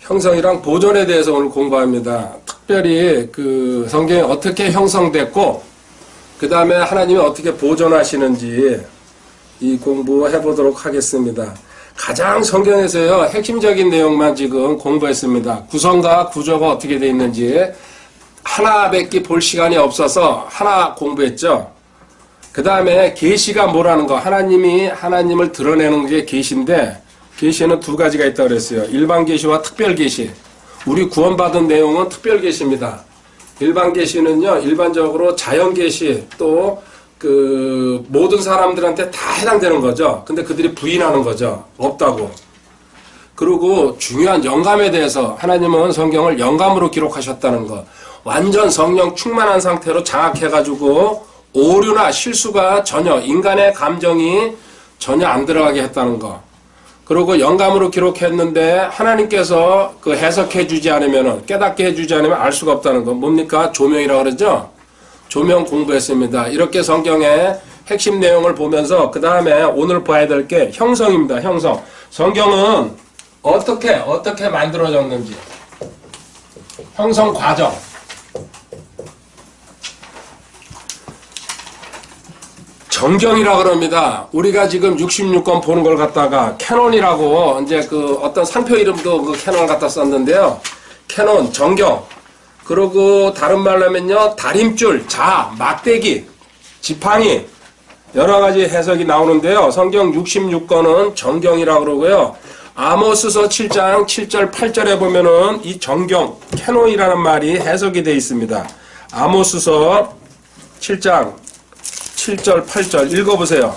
형성이랑 보존에 대해서 오늘 공부합니다. 특별히 그 성경이 어떻게 형성됐고 그 다음에 하나님이 어떻게 보존하시는지 이 공부해 보도록 하겠습니다. 가장 성경에서요 핵심적인 내용만 지금 공부했습니다. 구성과 구조가 어떻게 되어 있는지 하나밖에 볼 시간이 없어서 하나 공부했죠. 그 다음에 계시가 뭐라는 거, 하나님이 하나님을 드러내는 게 계시인데 계시는 두 가지가 있다고 그랬어요. 일반 계시와 특별 계시. 우리 구원받은 내용은 특별 계시입니다. 일반 계시는요 일반적으로 자연 계시 또 그 모든 사람들한테 다 해당되는 거죠. 근데 그들이 부인하는 거죠. 없다고. 그리고 중요한 영감에 대해서 하나님은 성경을 영감으로 기록하셨다는 거. 완전 성령 충만한 상태로 장악해가지고 오류나 실수가 전혀 인간의 감정이 전혀 안 들어가게 했다는 거. 그리고 영감으로 기록했는데 하나님께서 그 해석해 주지 않으면 깨닫게 해주지 않으면 알 수가 없다는 거. 뭡니까? 조명이라고 그러죠? 조명 공부했습니다. 이렇게 성경의 핵심 내용을 보면서 그 다음에 오늘 봐야 될 게 형성입니다. 형성. 성경은 어떻게 만들어졌는지. 형성 과정. 정경이라 그럽니다. 우리가 지금 66권 보는 걸 갖다가 캐논이라고 이제 그 어떤 상표 이름도 그 캐논을 갖다 썼는데요. 캐논, 정경. 그리고 다른 말로 하면요. 다림줄, 자, 막대기, 지팡이 여러 가지 해석이 나오는데요. 성경 66권은 정경이라고 그러고요. 아모스서 7장 7절 8절에 보면은 이 정경, 캐논이라는 말이 해석이 되어 있습니다. 아모스서 7장 7절 8절 읽어보세요.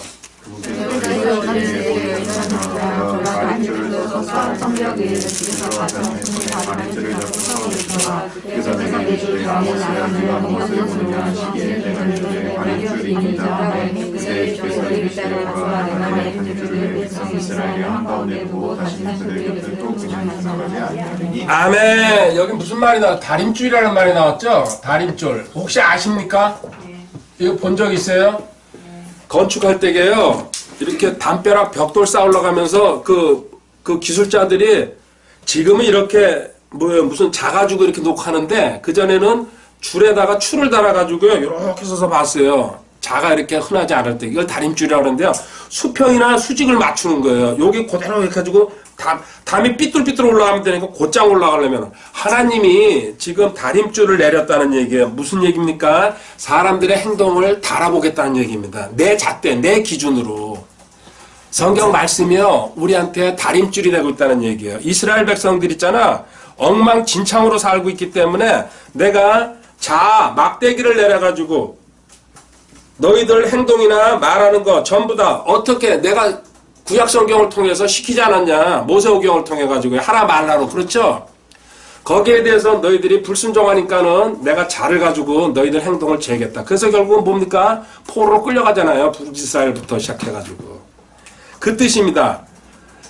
아멘. 여기 무슨 말이 나왔죠? 다림줄이라는 말이 나왔죠? 다림줄. 혹시 아십니까? 이거 본 적 있어요? 건축할 때게요. 이렇게 담벼락 벽돌 쌓아 올라가면서 그 기술자들이 지금은 이렇게 무슨 자가지고 이렇게 놓고 하는데 그전에는 줄에다가 줄을 달아가지고요. 이렇게 서서 봤어요. 자가 이렇게 흔하지 않을 때. 이걸 다림줄이라고 하는데요. 수평이나 수직을 맞추는 거예요. 여기 그대로 이렇게 해가지고 담이 삐뚤삐뚤 올라가면 되니까 곧장 올라가려면 하나님이 지금 다림줄을 내렸다는 얘기예요. 무슨 얘기입니까? 사람들의 행동을 달아보겠다는 얘기입니다. 내 잣대, 내 기준으로. 성경 말씀이요. 우리한테 다림줄이 되고 있다는 얘기예요. 이스라엘 백성들 있잖아. 엉망진창으로 살고 있기 때문에 내가 막대기를 내려가지고 너희들 행동이나 말하는 거 전부 다 어떻게 내가 구약성경을 통해서 시키지 않았냐. 모세오경을 통해가지고 하라 말라로. 그렇죠? 거기에 대해서 너희들이 불순종하니까는 내가 자를 가지고 너희들 행동을 재겠다. 그래서 결국은 뭡니까? 포로로 끌려가잖아요. 북이스라엘부터 시작해가지고. 그 뜻입니다.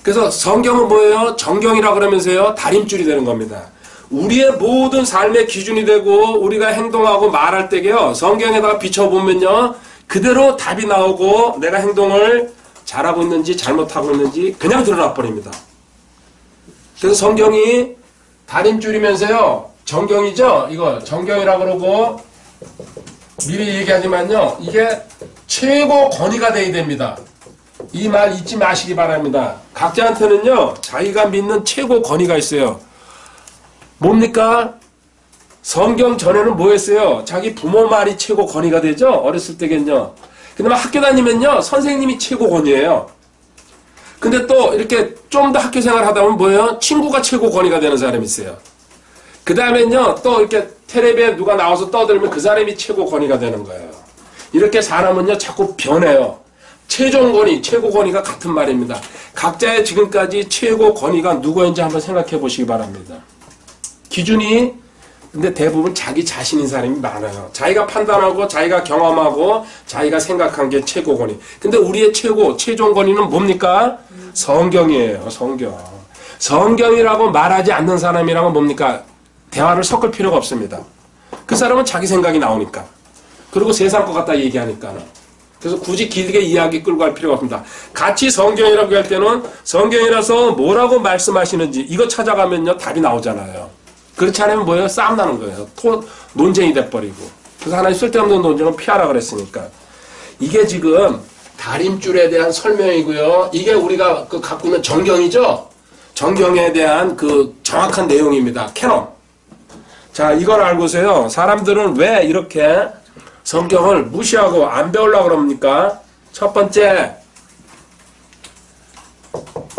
그래서 성경은 뭐예요? 정경이라 그러면서요. 다림줄이 되는 겁니다. 우리의 모든 삶의 기준이 되고 우리가 행동하고 말할 때게요. 성경에다가 비춰보면요. 그대로 답이 나오고 내가 행동을 잘하고 있는지 잘못하고 있는지 그냥 드러나 버립니다. 그래서 성경이 다림줄이면서요. 정경이죠? 이거 정경이라고 그러고 미리 얘기하지만요. 이게 최고 권위가 돼야 됩니다. 이 말 잊지 마시기 바랍니다. 각자한테는요. 자기가 믿는 최고 권위가 있어요. 뭡니까? 성경 전에는 뭐였어요? 자기 부모 말이 최고 권위가 되죠? 어렸을 때겠죠? 근데 막 학교 다니면요. 선생님이 최고 권위예요. 근데 또 이렇게 좀 더 학교 생활 하다 보면 뭐예요? 친구가 최고 권위가 되는 사람이 있어요. 그 다음엔요. 또 이렇게 텔레비에 누가 나와서 떠들면 그 사람이 최고 권위가 되는 거예요. 이렇게 사람은요. 자꾸 변해요. 최종 권위, 최고 권위가 같은 말입니다. 각자의 지금까지 최고 권위가 누구인지 한번 생각해 보시기 바랍니다. 기준이 근데 대부분 자기 자신인 사람이 많아요. 자기가 판단하고 자기가 경험하고 자기가 생각한 게 최고 권위. 근데 우리의 최종 권위는 뭡니까? 성경이에요. 성경. 성경이라고 말하지 않는 사람이라면 뭡니까? 대화를 섞을 필요가 없습니다. 그 사람은 자기 생각이 나오니까. 그리고 세상 것 같다 얘기하니까. 그래서 굳이 길게 이야기 끌고 갈 필요가 없습니다. 같이 성경이라고 할 때는 성경이라서 뭐라고 말씀하시는지 이거 찾아가면요 답이 나오잖아요. 그렇지 않으면 뭐예요? 싸움 나는 거예요. 논쟁이 돼버리고. 그래서 하나님 쓸데없는 논쟁은 피하라 그랬으니까. 이게 지금 다림줄에 대한 설명이고요. 이게 우리가 갖고 있는 정경이죠? 정경에 대한 그 정확한 내용입니다. 캐논. 자, 이걸 알고서요. 사람들은 왜 이렇게 성경을 무시하고 안 배우려고 그럽니까? 첫 번째,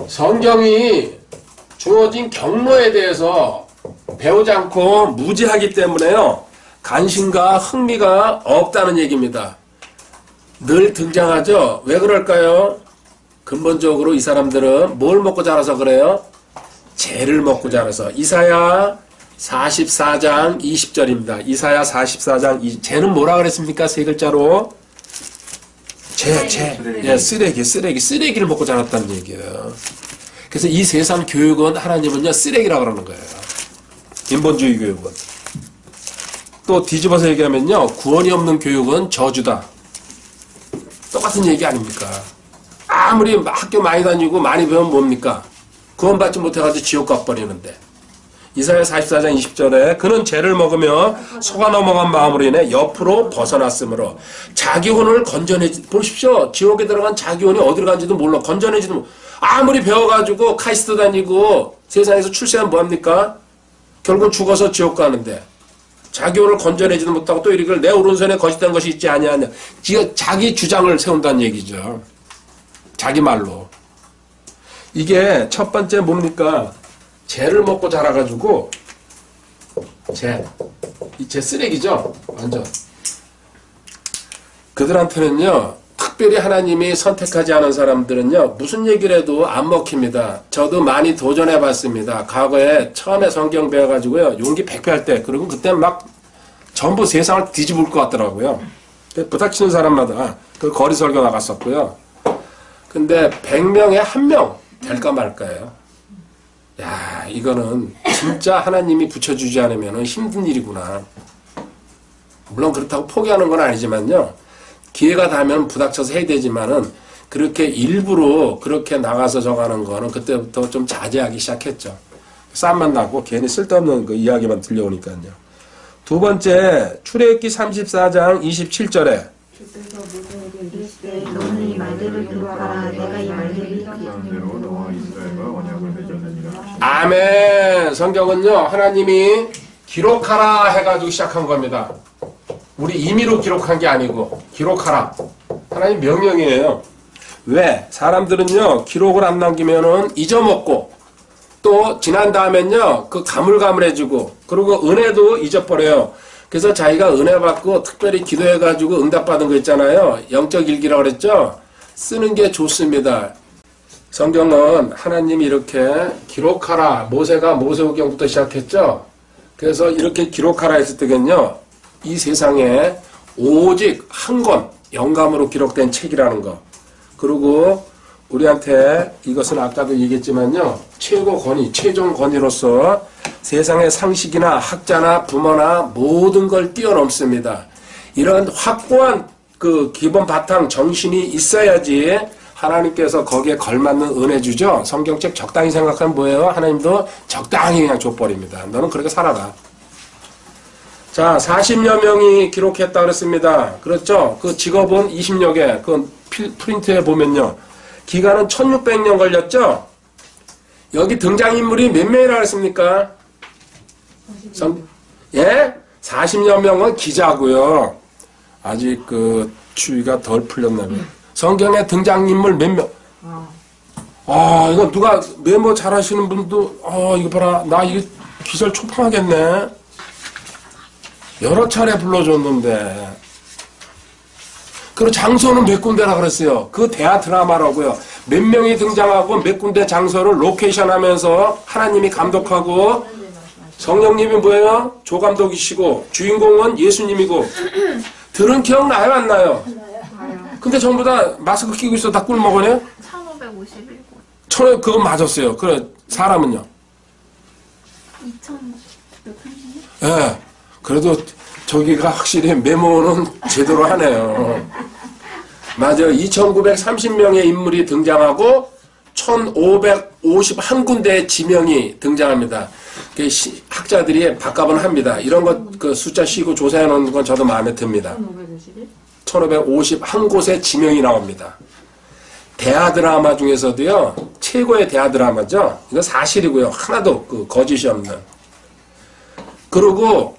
성경이 주어진 경로에 대해서 배우지 않고 무지하기 때문에요. 관심과 흥미가 없다는 얘기입니다. 늘 등장하죠? 왜 그럴까요? 근본적으로 이 사람들은 뭘 먹고 자라서 그래요? 죄를 먹고 자라서. 이사야 44장 20절입니다. 이사야 44장 20절. 죄는 뭐라 그랬습니까? 세 글자로. 죄. 예, 쓰레기를 먹고 자랐다는 얘기예요. 그래서 이 세상 교육은 하나님은요, 쓰레기라고 그러는 거예요. 인본주의 교육은. 또 뒤집어서 얘기하면요, 구원이 없는 교육은 저주다. 똑같은 얘기 아닙니까? 아무리 학교 많이 다니고 많이 배우면 뭡니까? 구원받지 못해가지고 지옥 가버리는데. 이사야 44장 20절에 그는 죄를 먹으며 속아 넘어간 마음으로 인해 옆으로 벗어났으므로 자기 혼을 보십시오. 지옥에 들어간 자기 혼이 어디로 간지도 몰라. 건져내지도 아무리 배워가지고 카이스트 다니고 세상에서 출세하면 뭐합니까? 결국 죽어서 지옥 가는데 자기 혼을 건져내지도 못하고 또 이르기를 내 오른손에 거짓된 것이 있지 아니하냐. 자기 주장을 세운다는 얘기죠. 자기 말로. 이게 첫 번째 뭡니까? 죄를 먹고 자라가지고 죄 쓰레기죠. 완전. 그들한테는요. 특별히 하나님이 선택하지 않은 사람들은요. 무슨 얘기를 해도 안 먹힙니다. 저도 많이 도전해봤습니다. 과거에 처음에 성경 배워가지고요. 용기 백배할 때 그리고 그때 막 전부 세상을 뒤집을 것 같더라고요. 부닥치는 사람마다 그 거리 설교 나갔었고요. 근데 100명에 1명 될까 말까예요. 야, 이거는 진짜 하나님이 붙여주지 않으면 힘든 일이구나. 물론 그렇다고 포기하는 건 아니지만요. 기회가 닿으면 부닥쳐서 해야 되지만은 그렇게 일부러 그렇게 나가서 저가는 거는 그때부터 좀 자제하기 시작했죠. 싸움만 나고 괜히 쓸데없는 그 이야기만 들려오니까요. 두 번째, 출애굽기 34장 27절에 주께서 모세에게 이르시되 너는 이 말들을 기록하라. 내가 이 말들을 기록하는 너와 이스라엘과 언약을 맺었느니라. 아멘. 성경은요 하나님이 기록하라 해가지고 시작한 겁니다. 우리 임의로 기록한 게 아니고 기록하라. 하나님 명령이에요. 왜? 사람들은요 기록을 안 남기면은 잊어먹고 또 지난 다음엔요 그 가물가물해지고 그리고 은혜도 잊어버려요. 그래서 자기가 은혜 받고 특별히 기도해가지고 응답받은 거 있잖아요. 영적 일기라고 그랬죠. 쓰는 게 좋습니다. 성경은 하나님이 이렇게 기록하라. 모세가 모세오경부터 시작했죠. 그래서 이렇게 기록하라 했을 때는요. 이 세상에 오직 한 권 영감으로 기록된 책이라는 거. 그리고 우리한테 이것은 아까도 얘기했지만요. 최고 권위, 최종 권위로서 세상의 상식이나 학자나 부모나 모든 걸 뛰어넘습니다. 이런 확고한 그 기본 바탕 정신이 있어야지 하나님께서 거기에 걸맞는 은혜 주죠. 성경책 적당히 생각하면 뭐예요? 하나님도 적당히 그냥 줘버립니다. 너는 그렇게 살아라. 자, 40여 명이 기록했다 그랬습니다. 그렇죠? 그 직업은 20여 개. 그 프린트에 보면요. 기간은 1600년 걸렸죠? 여기 등장인물이 몇 명이라 그랬습니까? 예? 40여 명은 기자고요. 아직 그 추위가 덜 풀렸나봐요. 성경에 등장인물 몇 명? 아, 이거 누가 메모 잘 하시는 분도, 이거 봐라. 나 이거 기절 초풍하겠네. 여러 차례 불러줬는데. 그리고 장소는 몇 군데라 그랬어요. 그 대하 드라마라고요. 몇 명이 등장하고 몇 군데 장소를 로케이션 하면서 하나님이 감독하고 성령님이 뭐예요? 조감독이시고 주인공은 예수님이고 들은 기억나요? 안 나요? 근데 전부 다 마스크 끼고 있어. 다 꿀 먹으네? 1551곳. 그거 맞았어요. 그래, 사람은요? 2130년? 예. 그래도 저기가 확실히 메모는 제대로 하네요. 맞아요. 2930명의 인물이 등장하고 1551군데의 지명이 등장합니다. 학자들이 바꿔은 합니다. 이런 것 그 숫자 쉬고 조사해 놓은 건 저도 마음에 듭니다. 1551곳의 지명이 나옵니다. 대하 드라마 중에서도요, 최고의 대하 드라마죠. 이거 사실이고요. 하나도 그 거짓이 없는. 그리고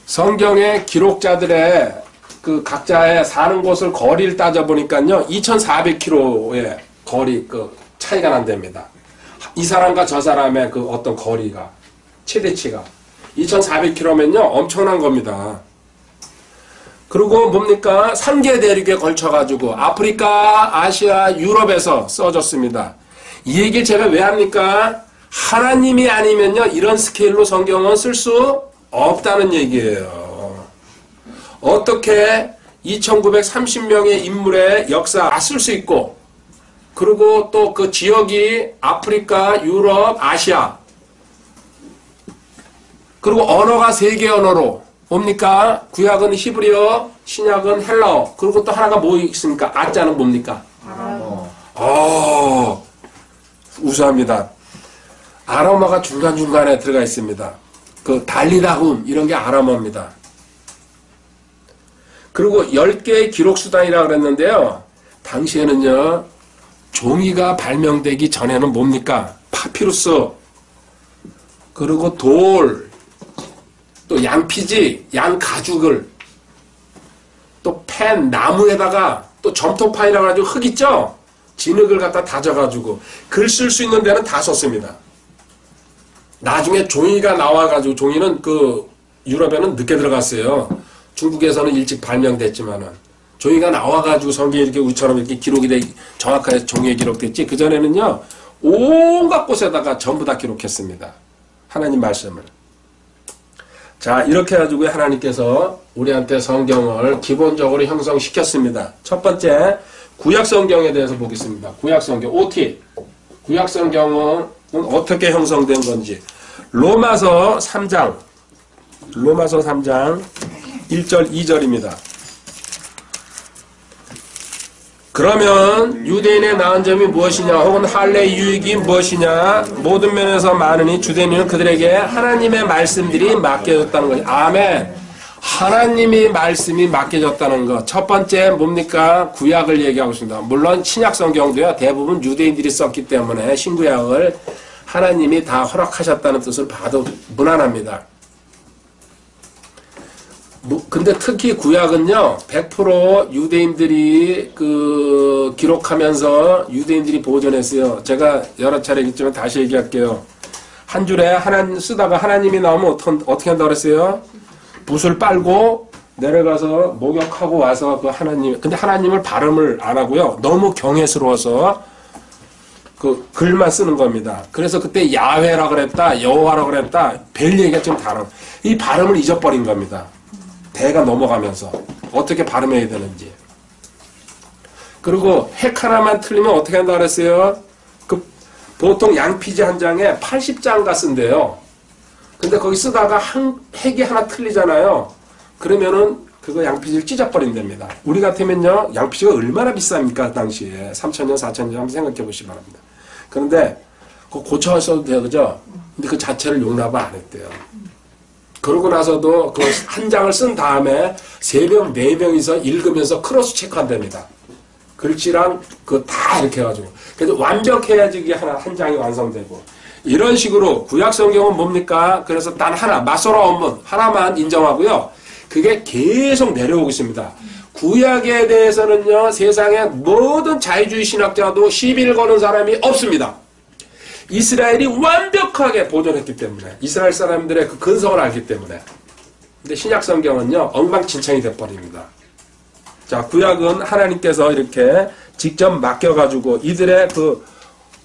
성경의 기록자들의 그 각자의 사는 곳을 거리를 따져보니까요, 2400km의 거리, 그 차이가 난답니다. 이 사람과 저 사람의 그 어떤 거리가, 최대치가. 2400km면요, 엄청난 겁니다. 그리고 뭡니까? 3개 대륙에 걸쳐가지고 아프리카, 아시아, 유럽에서 써졌습니다. 이 얘기를 제가 왜 합니까? 하나님이 아니면요, 이런 스케일로 성경은 쓸 수 없다는 얘기예요. 어떻게 2930명의 인물의 역사 쓸 수 있고, 그리고 또 그 지역이 아프리카, 유럽, 아시아, 그리고 언어가 3개 언어로, 뭡니까? 구약은 히브리어, 신약은 헬라어, 그리고 또 하나가 뭐 있습니까? 아자는 뭡니까? 우수합니다. 아람어가 중간중간에 들어가 있습니다. 그 달리다훔 이런 게 아람어입니다. 그리고 10개의 기록수단이라고 그랬는데요. 당시에는요, 종이가 발명되기 전에는 뭡니까? 파피루스, 그리고 돌, 또 양피지, 양가죽을, 또 펜, 나무에다가 또 점토판이라고 해가지고 흙 있죠? 진흙을 갖다 다져가지고 글 쓸 수 있는 데는 다 썼습니다. 나중에 종이가 나와가지고, 종이는 그 유럽에는 늦게 들어갔어요. 중국에서는 일찍 발명됐지만은 종이가 나와가지고 성경이 이렇게 우리처럼 이렇게 기록이 돼 정확하게 종이에 기록됐지. 그 전에는요, 온갖 곳에다가 전부 다 기록했습니다. 하나님 말씀을. 자, 이렇게 해가지고 하나님께서 우리한테 성경을 기본적으로 형성시켰습니다. 첫 번째, 구약성경에 대해서 보겠습니다. 구약성경, OT. 구약성경은 어떻게 형성된 건지. 로마서 3장 1절 2절입니다. 그러면 유대인의 나은 점이 무엇이냐, 혹은 할례의 유익이 무엇이냐, 모든 면에서 많으니 주대인은 그들에게 하나님의 말씀들이 맡겨졌다는 거죠. 아멘. 하나님이 말씀이 맡겨졌다는 것. 첫 번째 뭡니까? 구약을 얘기하고 있습니다. 물론 신약 성경도요, 대부분 유대인들이 썼기 때문에 신구약을 하나님이 다 허락하셨다는 뜻을 봐도 무난합니다. 근데 특히 구약은요, 100% 유대인들이 기록하면서 유대인들이 보존했어요. 제가 여러 차례 얘기했지만 다시 얘기할게요. 한 줄에 쓰다가 하나님이 나오면 어떻게 한다고 그랬어요? 붓을 빨고 내려가서 목욕하고 와서 그 하나님, 근데 하나님을 발음을 안 하고요, 너무 경외스러워서 그 글만 쓰는 겁니다. 그래서 그때 야훼라 그랬다, 여호와라 그랬다, 별 얘기가 좀 다른, 이 발음을 잊어버린 겁니다. 대가 넘어가면서 어떻게 발음해야 되는지. 그리고 핵 하나만 틀리면 어떻게 한다 그랬어요? 보통 양피지 한 장에 80장가 쓴대요. 근데 거기 쓰다가 핵이 하나 틀리잖아요. 그러면은 그거 양피지를 찢어버린답니다. 우리 같으면요, 양피지가 얼마나 비쌉니까? 당시에 3,000년, 4,000년 한번 생각해 보시기 바랍니다. 그런데 그거 고쳐서도 돼요, 그죠? 근데 그 자체를 용납을 안 했대요. 그러고 나서도 그 한 장을 쓴 다음에 3명, 4명이서 읽으면서 크로스 체크한답니다. 글씨랑 그 다 이렇게 해가지고. 그래도 완벽해야지 이게 한 장이 완성되고. 이런 식으로 구약 성경은 뭡니까? 그래서 단 하나, 마소라 원문 하나만 인정하고요. 그게 계속 내려오고 있습니다. 구약에 대해서는요, 세상의 모든 자유주의 신학자도 시비를 거는 사람이 없습니다. 이스라엘이 완벽하게 보존했기 때문에, 이스라엘 사람들의 그 근성을 알기 때문에. 근데 신약 성경은요, 엉망진창이 돼버립니다. 자, 구약은 하나님께서 이렇게 직접 맡겨가지고 이들의 그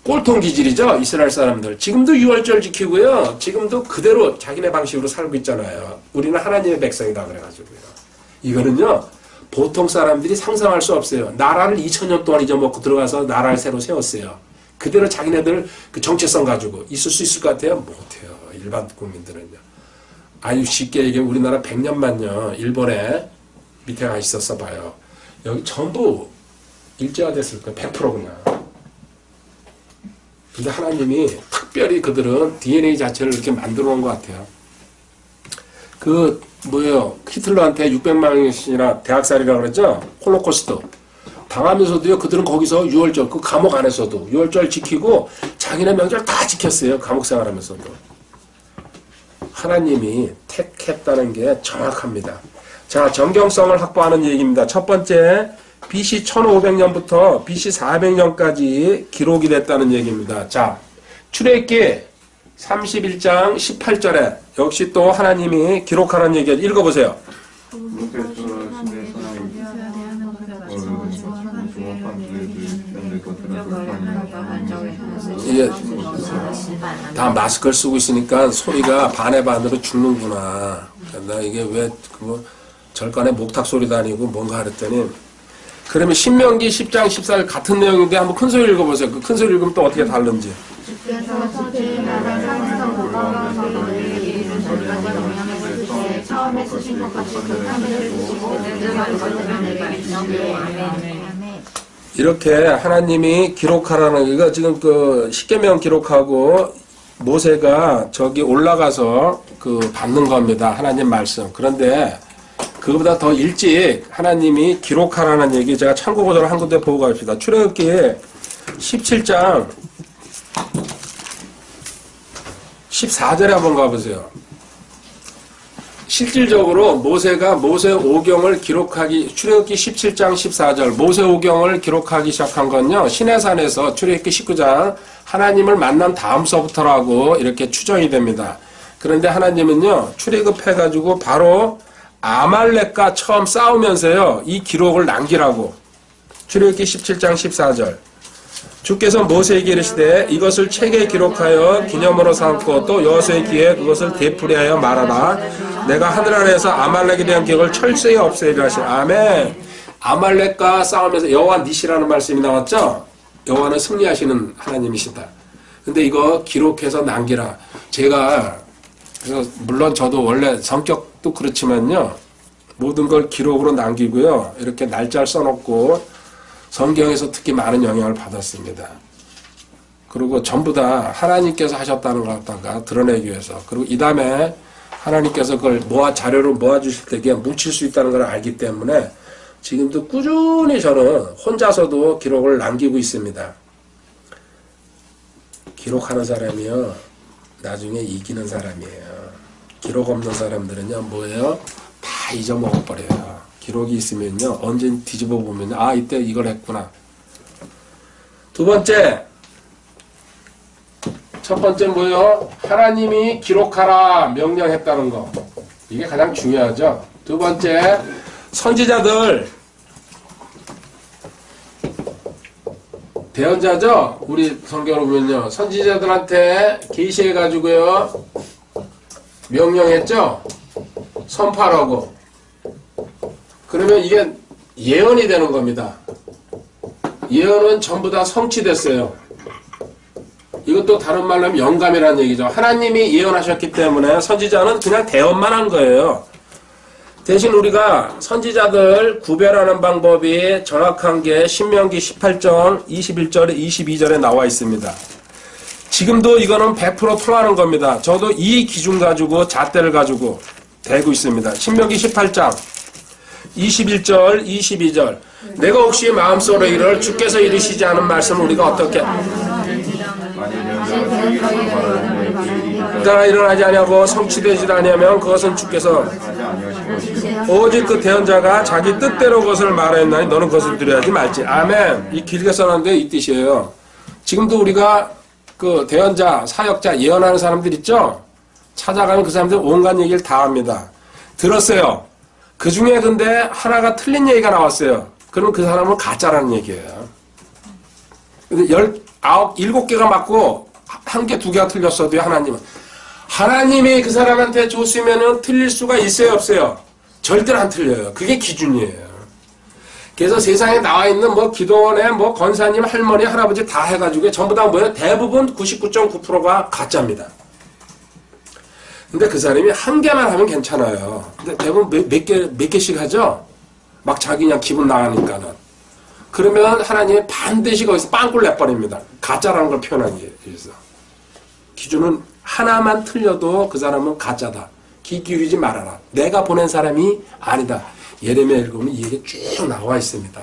꼴통 기질이죠, 이스라엘 사람들. 지금도 유월절 지키고요, 지금도 그대로 자기네 방식으로 살고 있잖아요. 우리는 하나님의 백성이다 그래가지고요. 이거는요, 보통 사람들이 상상할 수 없어요. 나라를 2000년 동안 잊어먹고 들어가서 나라를 새로 세웠어요. 그대로 자기네들 그 정체성 가지고 있을 수 있을 것 같아요? 못해요. 일반 국민들은요. 아주 쉽게 얘기하면 우리나라 100년만요, 일본에 밑에 가 있었어 봐요. 여기 전부 일제가 됐을 거예요. 100% 그냥. 근데 하나님이 특별히 그들은 DNA 자체를 이렇게 만들어 놓은 것 같아요. 히틀러한테 600만 명씩이나 대학살이라고 그랬죠? 홀로코스트. 당하면서도요, 그들은 거기서 유월절, 그 감옥 안에서도 유월절 지키고 자기네 명절 다 지켰어요. 감옥 생활하면서도. 하나님이 택했다는 게 정확합니다. 자, 정경성을 확보하는 얘기입니다. 첫 번째, BC 1500년부터 BC 400년까지 기록이 됐다는 얘기입니다. 자, 출애굽기 31장 18절에 역시 또 하나님이 기록하는 얘기 읽어보세요. 이게 다 마스크를 쓰고 있으니까 소리가 반의 반으로 죽는구나. 나 이게 왜 그거 절간에 목탁 소리도 아니고 뭔가 하랬더니, 그러면 신명기 10장 14절 같은 내용인데 한번 큰 소리 읽어보세요. 그 큰 소리 읽으면 또 어떻게 다른지. 주께서 수제의 나라 상에서 고방에서 너희에게 이르는 전까지 명령했을 때 처음에 쓰신 것 같이 그 카메를 쓰시고 내가 이것들을 내게 주시되 아멘. 이렇게 하나님이 기록하라는, 이거 지금 그 십계명 기록하고 모세가 저기 올라가서 그 받는 겁니다. 하나님 말씀. 그런데 그거보다 더 일찍 하나님이 기록하라는 얘기 제가 참고구절을 한 군데 보고 갑시다. 출애굽기 17장 14절에 한번 가보세요. 실질적으로 모세가 모세 오경을 기록하기, 출애굽기 17장 14절 모세 오경을 기록하기 시작한 건요, 시내산에서 출애굽기 19장 하나님을 만난 다음서부터라고 이렇게 추정이 됩니다. 그런데 하나님은요, 출애굽해가지고 바로 아말렉과 처음 싸우면서요, 이 기록을 남기라고. 출애굽기 17장 14절 주께서 모세에게 이르시되 이것을 책에 기록하여 기념으로 삼고 또 여호수아의 귀에 그것을 되풀이하여 말하라. 내가 하늘 아래에서 아말렉에 대한 기억을 철저히 없애리라 하시라. 아멘. 아말렉과 싸우면서 여호와 니시라는 말씀이 나왔죠. 여호와는 승리하시는 하나님이시다. 근데 이거 기록해서 남기라. 제가 그래서 물론 저도 원래 성격도 그렇지만요, 모든 걸 기록으로 남기고요, 이렇게 날짜를 써놓고 성경에서 특히 많은 영향을 받았습니다. 그리고 전부 다 하나님께서 하셨다는 걸 갖다가 드러내기 위해서, 그리고 이 다음에 하나님께서 그걸 자료로 모아주실 때 그냥 뭉칠 수 있다는 걸 알기 때문에 지금도 꾸준히 저는 혼자서도 기록을 남기고 있습니다. 기록하는 사람이요, 나중에 이기는 사람이에요. 기록 없는 사람들은요, 뭐예요? 다 잊어먹어버려요. 기록이 있으면요, 언제 뒤집어 보면, 아, 이때 이걸 했구나. 두 번째, 첫 번째 뭐예요? 하나님이 기록하라 명령했다는 거. 이게 가장 중요하죠. 두 번째, 선지자들, 대언자죠? 우리 성경을 보면요, 선지자들한테 계시해가지고요, 명령했죠? 선포하라고. 그러면 이게 예언이 되는 겁니다. 예언은 전부 다 성취됐어요. 이것도 다른 말로 하면 영감이라는 얘기죠. 하나님이 예언하셨기 때문에 선지자는 그냥 대언만 한 거예요. 대신 우리가 선지자들 구별하는 방법이 정확한 게 신명기 18장 21절에 22절에 나와 있습니다. 지금도 이거는 100% 통하는 겁니다. 저도 이 기준 가지고 잣대를 가지고 대고 있습니다. 신명기 18장 21절 22절 내가 혹시 마음속으로 이를 주께서 이르시지 않은 말씀을 우리가 어떻게 따라 일어나지 아니하고 성취되지도 아니하면 그것은 주께서 오직 그 대언자가 자기 뜻대로 그것을 말하였나니 너는 그것을 두려워하지 말지. 아멘. 이 길게 써놨는데 이 뜻이에요. 지금도 우리가 그 대언자, 사역자, 예언하는 사람들 있죠? 찾아가면 그 사람들 온갖 얘기를 다 합니다. 들었어요. 그 중에 근데 하나가 틀린 얘기가 나왔어요. 그러면 그 사람은 가짜라는 얘기예요. 근데 7개가 맞고 1개, 2개가 틀렸어도요, 하나님은. 하나님이 그 사람한테 줬으면은 틀릴 수가 있어요, 없어요? 절대로 안 틀려요. 그게 기준이에요. 그래서 세상에 나와 있는 뭐 기도원에 뭐 권사님, 할머니, 할아버지 다 해가지고 전부 다 뭐예요? 대부분 99.9%가 가짜입니다. 근데 그 사람이 한 개만 하면 괜찮아요. 근데 대부분 몇 개씩 하죠? 막 자기 그냥 기분 나가니까는. 그러면 하나님이 반드시 거기서 빵꾸를 내버립니다. 가짜라는 걸 표현하기 위해서. 기준은 하나만 틀려도 그 사람은 가짜다. 귀 기울이지 말아라. 내가 보낸 사람이 아니다. 예레미야 읽으면 이 얘기 쭉 나와 있습니다.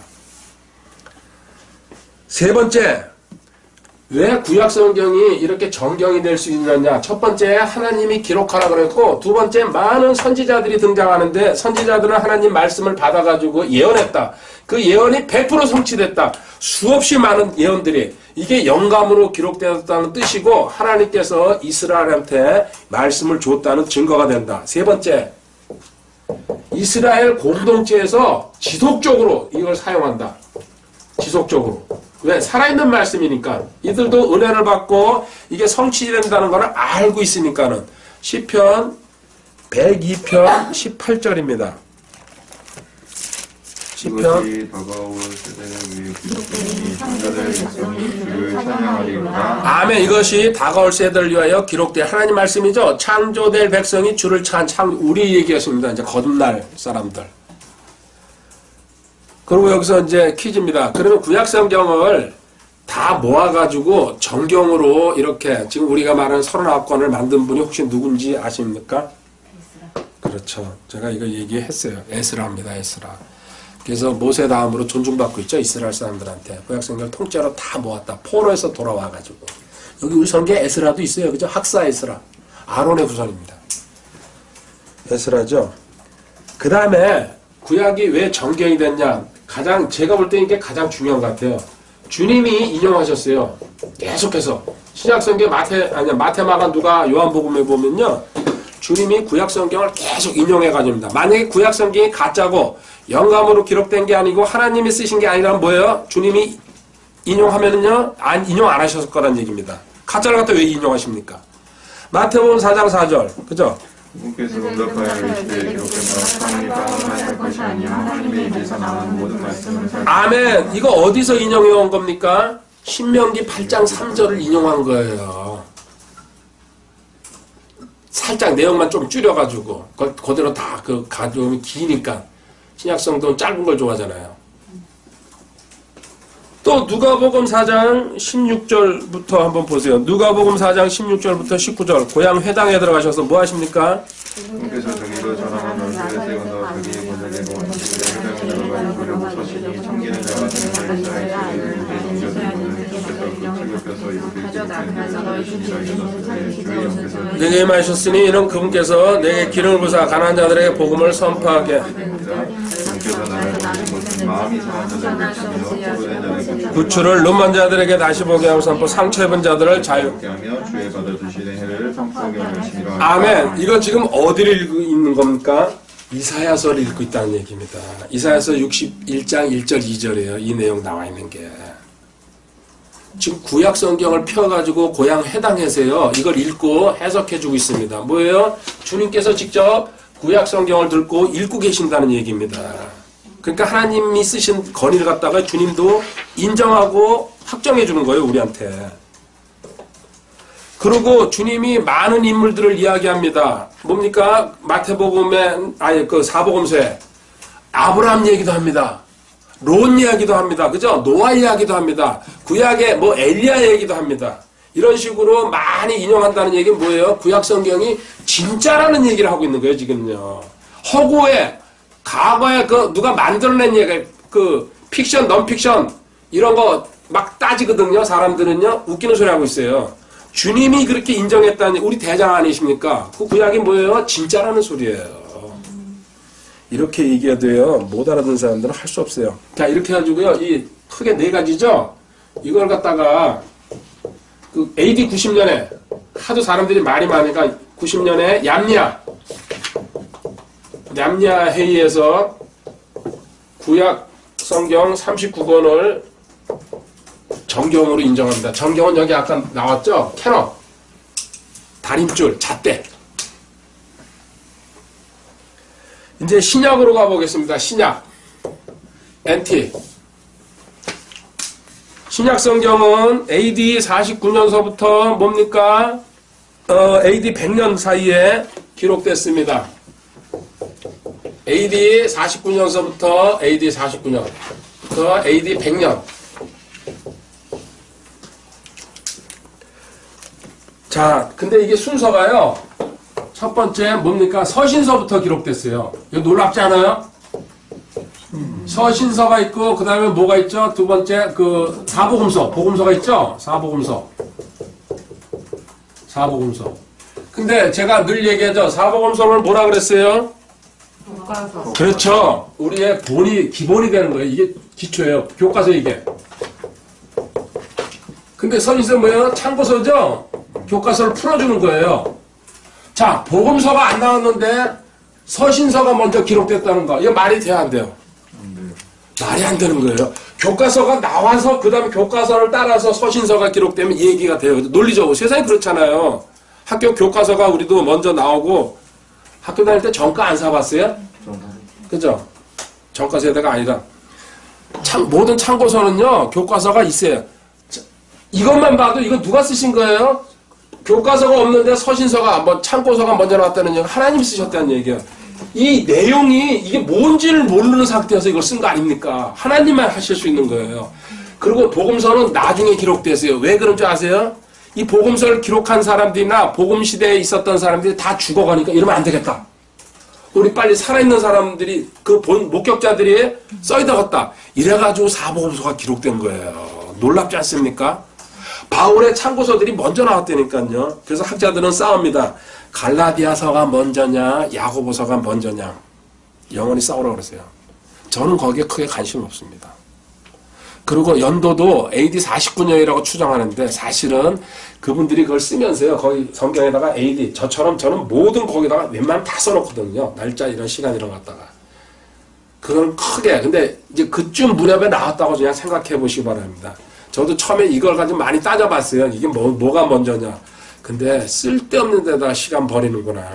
세 번째, 왜 구약성경이 이렇게 정경이 될 수 있느냐. 첫 번째, 하나님이 기록하라 그랬고, 두 번째, 많은 선지자들이 등장하는데 선지자들은 하나님 말씀을 받아가지고 예언했다. 그 예언이 100% 성취됐다. 수없이 많은 예언들이 이게 영감으로 기록되었다는 뜻이고 하나님께서 이스라엘한테 말씀을 줬다는 증거가 된다. 세 번째, 이스라엘 공동체에서 지속적으로 이걸 사용한다. 지속적으로. 왜? 살아있는 말씀이니까. 이들도 은혜를 받고 이게 성취된다는 것을 알고 있으니까는. 시편 102편 18절입니다. 시편 이것이 다가올 세대를 위해 기록되니 장자들의 백성이 주를 찬양하리로다. 아멘. 이것이 다가올 세대를 위하여 기록될 하나님 말씀이죠. 창조될 백성이 주를 우리 얘기였습니다. 이제 거듭날 사람들. 그리고 여기서 이제 퀴즈입니다. 그러면 구약성경을 다 모아가지고 정경으로 이렇게 지금 우리가 말하는 39권을 만든 분이 혹시 누군지 아십니까? 그렇죠. 제가 이거 얘기했어요. 에스라입니다. 에스라. 그래서 모세 다음으로 존중받고 있죠. 이스라엘 사람들한테. 구약성경을 통째로 다 모았다. 포로에서 돌아와가지고. 여기 우리 성경에 에스라도 있어요. 그죠? 학사 에스라. 아론의 후손입니다. 에스라죠. 그 다음에 구약이 왜 정경이 됐냐. 가장 제가 볼 때 이게 가장 중요한 것 같아요. 주님이 인용하셨어요. 계속해서. 신약성경 마태마가 누가 요한복음에 보면요. 주님이 구약성경을 계속 인용해가지고입니다. 만약에 구약성경이 가짜고 영감으로 기록된 게 아니고 하나님이 쓰신 게 아니라면 뭐예요? 주님이 인용하면은요, 인용 안 하셨을 거란 얘기입니다. 가짜를 갖다 왜 인용하십니까? 마태복음 4장 4절, 그죠? 누구께서 응답하여 이르시되 기록된 바 하나님이 방언할 것이 아니요 하나님의 입에서 나오는 모든 말씀을 아멘. 이거 어디서 인용해 온 겁니까? 신명기 8장 3절을 인용한 거예요. 살짝 내용만 좀 줄여가지고 그대로 다 가져오면 기니까. 신약성도는 짧은 걸 좋아하잖아요. 또 누가복음 4장 16절부터 한번 보세요. 누가복음 4장 16절부터 19절. 고향 회당에 들어가셔서 뭐 하십니까? 누구께서 저기로 전하면 그를 세워서 그의 본전에고 회당에 들어가 누구를 서시니 청기는 자가 되는 이스라엘 내게 임하셨으니 이는 그분께서 내게 기름을 부사 가난한 자들에게 복음을 선포하게 구출을 눈먼 자들에게 다시 보게 하고 선포 상처 입은 자들을 자유케 하며 주의 받아주시는 해를 선포하게 하시리라. 아멘. 이거 지금 어디를 읽고 있는 겁니까? 이사야서를 읽고 있다는 얘기입니다. 이사야서 61장 1절 2절이에요. 이 내용 나와 있는 게. 지금 구약 성경을 펴가지고 고향 회당에서요. 이걸 읽고 해석해주고 있습니다. 뭐예요? 주님께서 직접 구약 성경을 들고 읽고 계신다는 얘기입니다. 그러니까 하나님이 쓰신 건의를 갖다가 주님도 인정하고 확정해 주는 거예요. 우리한테. 그리고 주님이 많은 인물들을 이야기합니다. 뭡니까? 마태복음에 사복음서에 아브라함 얘기도 합니다. 롯 이야기도 합니다. 그죠? 노아 이야기도 합니다. 구약에 엘리야 얘기도 합니다. 이런 식으로 많이 인용한다는 얘기는 뭐예요? 구약 성경이 진짜라는 얘기를 하고 있는 거예요, 지금요. 허구에, 과거에 누가 만들어낸 얘기, 픽션, 넌픽션, 이런 거 막 따지거든요, 사람들은요. 웃기는 소리 하고 있어요. 주님이 그렇게 인정했다니, 우리 대장 아니십니까? 그 구약이 뭐예요? 진짜라는 소리예요. 이렇게 얘기해도요, 못 알아듣는 사람들은 할 수 없어요. 자, 이렇게 해가지고요, 이 크게 네 가지죠? 이걸 갖다가, AD 90년에, 하도 사람들이 말이 많으니까 90년에 얌야 회의에서 구약 성경 39권을 정경으로 인정합니다. 정경은 여기 아까 나왔죠? 캐논, 달인줄, 잣대. 이제 신약으로 가보겠습니다. 신약, NT. 신약 성경은 AD 49년서부터 뭡니까? AD 100년 사이에 기록됐습니다. AD 49년서부터 AD 49년. 그 100년부터 AD 100년. 자, 근데 이게 순서가요. 첫 번째 뭡니까? 서신서부터 기록됐어요. 이거 놀랍지 않아요? 서신서가 있고 그 다음에 뭐가 있죠? 두 번째 그 사복음서, 복음서가 있죠? 사복음서. 근데 제가 늘 얘기하죠. 사복음서를 뭐라 그랬어요? 교과서. 그렇죠. 우리의 기본이 되는 거예요. 이게 기초예요. 교과서 이게. 근데 서신서 뭐예요? 참고서죠? 교과서를 풀어주는 거예요. 자, 복음서가 안 나왔는데 서신서가 먼저 기록됐다는 거. 이거 말이 돼야 안 돼요? 말이 안 되는 거예요. 교과서가 나와서 그 다음에 교과서를 따라서 서신서가 기록되면 이 얘기가 돼요. 논리적으로. 세상이 그렇잖아요. 학교 교과서가 우리도 먼저 나오고 학교 다닐 때 전과 안 사봤어요? 그죠? 전과 세대가 아니라 모든 참고서는요 교과서가 있어요. 이것만 봐도 이거 누가 쓰신 거예요? 교과서가 없는데 서신서가 참고서가 먼저 나왔다는 얘기가 하나님이 쓰셨다는 얘기예요. 이 내용이 이게 뭔지를 모르는 상태에서 이걸 쓴 거 아닙니까? 하나님만 하실 수 있는 거예요. 그리고 복음서는 나중에 기록됐어요. 왜 그런 줄 아세요? 이 복음서를 기록한 사람들이나 복음 시대에 있었던 사람들이 다 죽어가니까 이러면 안 되겠다. 우리 빨리 살아있는 사람들이 그 목격자들이 써있다갔다. 이래가지고 사복음서가 기록된 거예요. 놀랍지 않습니까? 바울의 참고서들이 먼저 나왔다니까요. 그래서 학자들은 싸웁니다. 갈라디아서가 먼저냐 야고보서가 먼저냐 영원히 싸우라고 그러세요. 저는 거기에 크게 관심 없습니다. 그리고 연도도 AD 49년이라고 추정하는데 사실은 그분들이 그걸 쓰면서요. 거기 성경에다가 AD 저처럼 저는 모든 거기다가 웬만하면 다 써놓거든요. 날짜 이런 시간 이런 거 갖다가. 그건 크게 근데 이제 그쯤 무렵에 나왔다고 그냥 생각해 보시기 바랍니다. 저도 처음에 이걸 가지고 많이 따져봤어요. 이게 뭐가 먼저냐. 근데 쓸데없는 데다가 시간 버리는구나.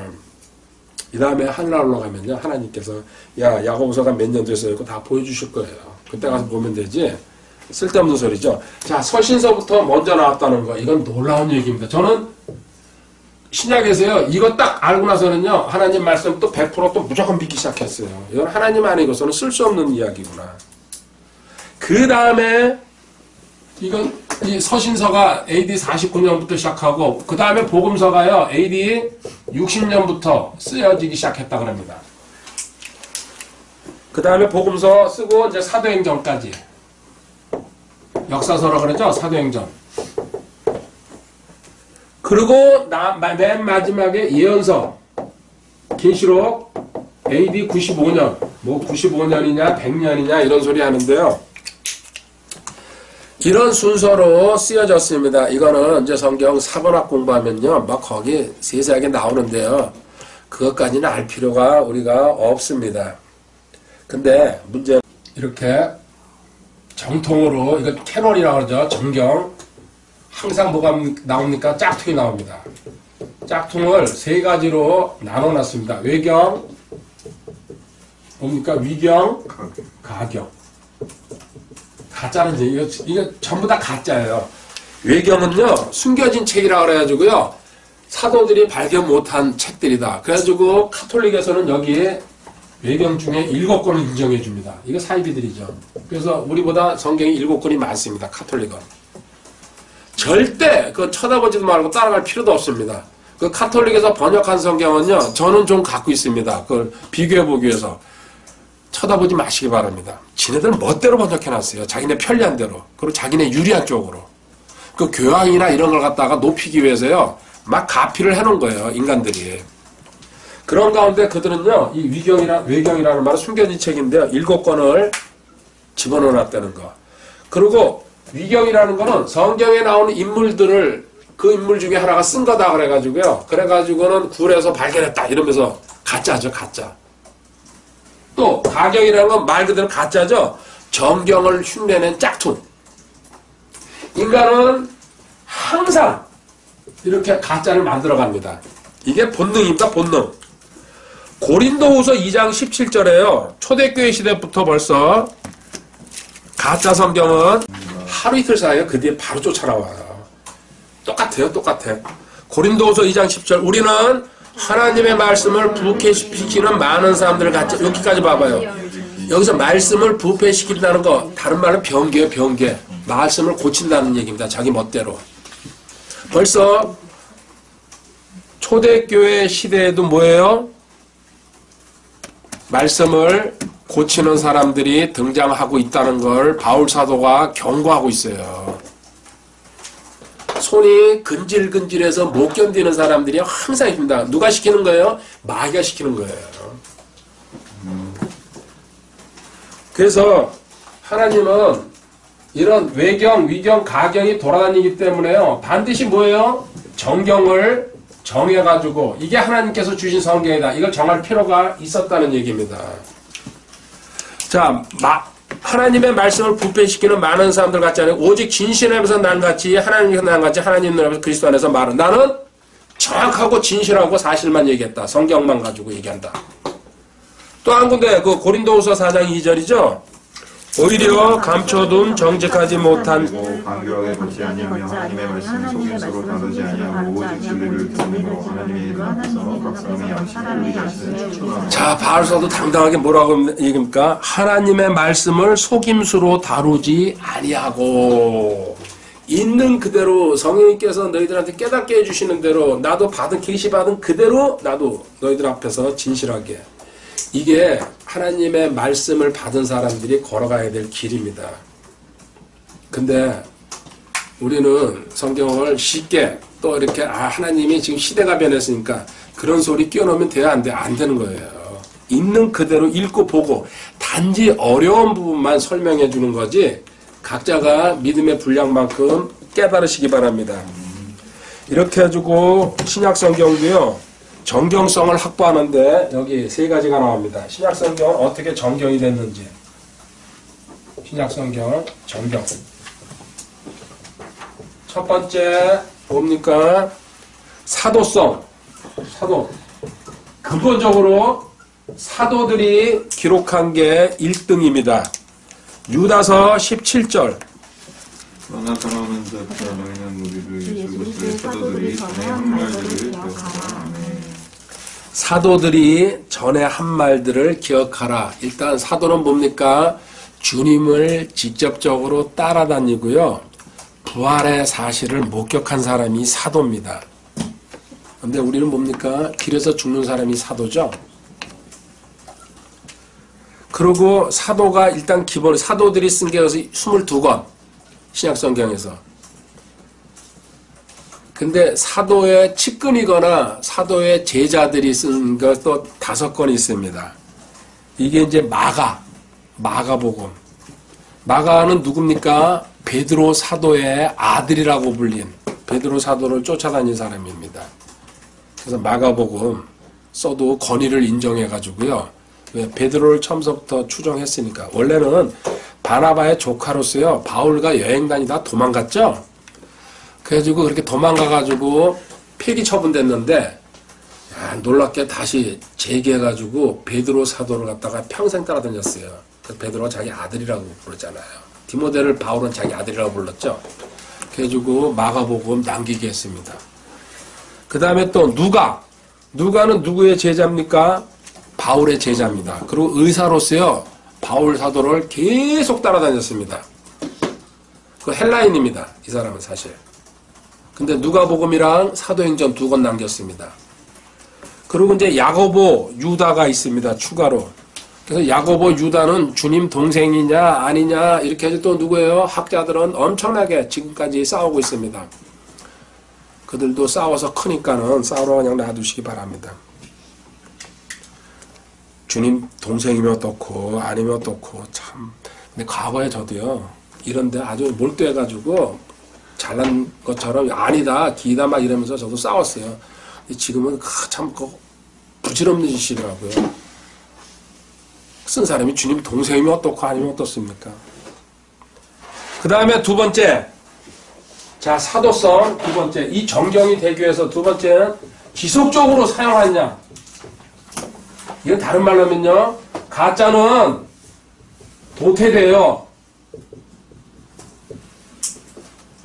이 다음에 하늘나라 올라가면요. 하나님께서 야고보서가 몇 년 됐어요. 다 보여주실 거예요. 그때 가서 보면 되지. 쓸데없는 소리죠. 자, 서신서부터 먼저 나왔다는 거. 이건 놀라운 얘기입니다. 저는 신약에서요. 이거 딱 알고 나서는요. 하나님 말씀 또 100% 또 무조건 믿기 시작했어요. 이건 하나님 아니고서는 쓸 수 없는 이야기구나. 그 다음에 이건 이 서신서가 AD 49년부터 시작하고 그 다음에 복음서가요. AD 60년부터 쓰여지기 시작했다 그럽니다. 그 다음에 복음서 쓰고 이제 사도행전까지 역사서라 그러죠. 사도행전. 그리고 맨 마지막에 예언서 계시록 AD 95년 뭐 95년이냐 100년이냐 이런 소리 하는데요. 이런 순서로 쓰여졌습니다. 이거는 이제 성경 사본학 공부하면요. 막 거기 세세하게 나오는데요. 그것까지는 알 필요가 우리가 없습니다. 근데 문제는 이렇게 정통으로 이거 캐논이라고 그러죠. 정경. 항상 뭐가 나옵니까? 짝퉁이 나옵니다. 짝퉁을 세 가지로 나눠놨습니다. 외경, 뭡니까? 위경, 가경. 가짜는 이거 전부 다 가짜예요. 외경은요 숨겨진 책이라 그래가지고요 사도들이 발견 못한 책들이다. 그래가지고 카톨릭에서는 여기에 외경 중에 7권을 인정해 줍니다. 이거 사이비들이죠. 그래서 우리보다 성경이 7권이 많습니다. 카톨릭은 절대 그 쳐다보지도 말고 따라갈 필요도 없습니다. 그 카톨릭에서 번역한 성경은요 저는 좀 갖고 있습니다. 그걸 비교해 보기 위해서. 쳐다보지 마시기 바랍니다. 지네들은 멋대로 번역해놨어요. 자기네 편리한 대로. 그리고 자기네 유리한 쪽으로. 그 교양이나 이런 걸 갖다가 높이기 위해서요. 막 가피를 해놓은 거예요. 인간들이. 그런 가운데 그들은요. 이 외경이라는 말은 숨겨진 책인데요. 7권을 집어넣어놨다는 거. 그리고 위경이라는 거는 성경에 나오는 인물들을 그 인물 중에 하나가 쓴 거다 그래가지고요. 그래가지고는 굴에서 발견했다 이러면서 가짜죠. 가짜. 또 가경이라는 건 말 그대로 가짜죠. 정경을 흉내낸 짝퉁. 인간은 항상 이렇게 가짜를 만들어갑니다. 이게 본능입니다. 본능. 고린도후서 2장 17절에요. 초대교회 시대부터 벌써 가짜 성경은 하루 이틀 사이에 그 뒤에 바로 쫓아나와요. 똑같아요. 똑같아. 고린도후서 2장 10절 우리는 하나님의 말씀을 부패시키는 많은 사람들을 같이 여기까지 봐봐요. 여기서 말씀을 부패시킨다는 거 다른 말로 변개예요. 변개. 말씀을 고친다는 얘기입니다. 자기 멋대로. 벌써 초대교회 시대에도 뭐예요? 말씀을 고치는 사람들이 등장하고 있다는 걸 바울 사도가 경고하고 있어요. 손이 근질근질해서 못 견디는 사람들이 항상 있습니다. 누가 시키는 거예요? 마귀가 시키는 거예요. 그래서 하나님은 이런 외경, 위경, 가경이 돌아다니기 때문에요. 반드시 뭐예요? 정경을 정해가지고 이게 하나님께서 주신 성경이다. 이걸 정할 필요가 있었다는 얘기입니다. 자, 하나님의 말씀을 부패시키는 많은 사람들 같지 않아요? 오직 진실함에서 난 같이 하나님께서 난 같이 하나님 눈앞에서 그리스도 안에서 말은 나는 정확하고 진실하고 사실만 얘기했다. 성경만 가지고 얘기한다. 또 한 군데 그 고린도후서 4장 2절이죠. 오히려 감춰둔 정직하지 못한 간교하게 걷지 아니하며 하나님의 말씀을 속임수로 다루지 아니하고 오직 진리를 듣는 거 하나님의 이름 앞에서 각 사람의 양식을 우리 자신을 추구하는. 자, 바울서도 당당하게 뭐라고 얘기합니까? 하나님의 말씀을 속임수로 다루지 아니하고 있는 그대로 성령님께서 너희들한테 깨닫게 해주시는 대로 나도 받은 계시 받은 그대로 나도 너희들 앞에서 진실하게. 이게 하나님의 말씀을 받은 사람들이 걸어가야 될 길입니다. 근데 우리는 성경을 쉽게 또 이렇게 하나님이 지금 시대가 변했으니까 그런 소리 끼워넣으면 돼야 안 돼? 안 되는 거예요. 있는 그대로 읽고 보고 단지 어려운 부분만 설명해 주는 거지 각자가 믿음의 분량만큼 깨달으시기 바랍니다. 이렇게 해주고 신약성경도요. 정경성을 확보하는데 여기 세 가지가 나옵니다. 신약성경은 어떻게 정경이 됐는지. 신약성경 정경. 첫 번째 뭡니까? 사도성. 사도. 근본적으로 사도들이 기록한 게 1등입니다. 유다서 17절. 너나 돌아오는 듯 너희는 우리를 예수 사도들이 전에 한 말들을 기억하라. 사도들이 전에 한 말들을 기억하라. 일단 사도는 뭡니까? 주님을 직접적으로 따라다니고요. 부활의 사실을 목격한 사람이 사도입니다. 근데 우리는 뭡니까? 길에서 죽는 사람이 사도죠. 그리고 사도가 일단 기본, 사도들이 쓴 게 22권. 신약성경에서. 근데 사도의 측근이거나 사도의 제자들이 쓴 것도 5건이 있습니다. 이게 이제 마가복음. 마가는 누굽니까? 베드로 사도의 아들이라고 불린 베드로 사도를 쫓아다닌 사람입니다. 그래서 마가복음 써도 권위를 인정해가지고요. 왜? 베드로를 처음부터 추종했으니까. 원래는 바나바의 조카로서요. 바울과 여행 다니다 도망갔죠. 그래가지고 그렇게 도망가가지고 폐기 처분됐는데 놀랍게 다시 재기해가지고 베드로 사도를 갖다가 평생 따라다녔어요. 그래서 베드로가 자기 아들이라고 부르잖아요. 디모데를 바울은 자기 아들이라고 불렀죠. 그래가지고 마가복음 남기게 했습니다. 그 다음에 또 누가는 누구의 제자입니까? 바울의 제자입니다. 그리고 의사로서요. 바울 사도를 계속 따라다녔습니다. 그 헬라인입니다. 이 사람은 사실. 근데 누가복음이랑 사도행전 2권 남겼습니다. 그리고 이제 야고보, 유다가 있습니다. 추가로. 그래서 야고보, 유다는 주님 동생이냐 아니냐 이렇게 해서 또 누구예요? 학자들은 엄청나게 지금까지 싸우고 있습니다. 그들도 싸워서 크니까는 싸우러 그냥 놔두시기 바랍니다. 주님 동생이면 어떻고 아니면 어떻고 참. 근데 과거에 저도요. 이런데 아주 몰두해가지고 잘난 것처럼 아니다 기다 막 이러면서 저도 싸웠어요. 근데 지금은 참 부질없는 짓이더라고요. 쓴 사람이 주님 동생이면 어떻고 아니면 어떻습니까? 그 다음에 두 번째, 자 사도성 두 번째, 이 정경이 되기 위해서 두 번째는 지속적으로 사용하느냐. 이건 다른 말로 하면요, 가짜는 도태돼요.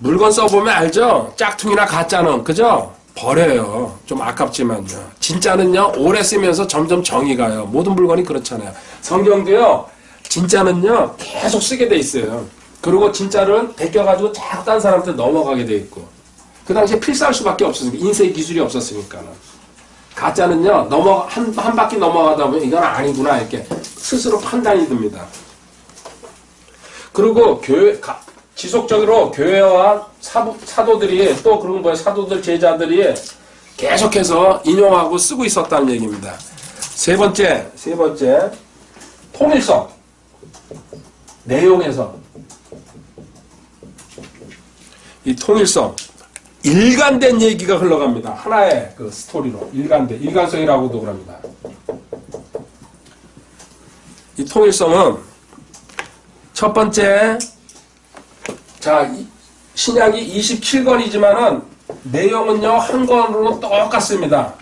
물건 써보면 알죠? 짝퉁이나 가짜는, 그죠? 버려요. 좀 아깝지만요. 진짜는요, 오래 쓰면서 점점 정이 가요. 모든 물건이 그렇잖아요. 성경도요, 진짜는요 계속 쓰게 돼 있어요. 그리고 진짜를 베껴가지고 자꾸 딴 사람한테 넘어가게 돼 있고, 그 당시에 필사할 수밖에 없었으니까, 인쇄 기술이 없었으니까. 가짜는요 한 바퀴 넘어가다 보면 이건 아니구나 이렇게 스스로 판단이 듭니다. 그리고 지속적으로 교회와 사도들이, 또 그런 거예요. 사도들 제자들이 계속해서 인용하고 쓰고 있었다는 얘기입니다. 세 번째 통일성. 내용에서 이 통일성, 일관된 얘기가 흘러갑니다. 하나의 그 스토리로 일관성이라고도 그럽니다. 이 통일성은 첫 번째, 자, 신약이 27권이지만은 내용은요 한 권으로 똑같습니다.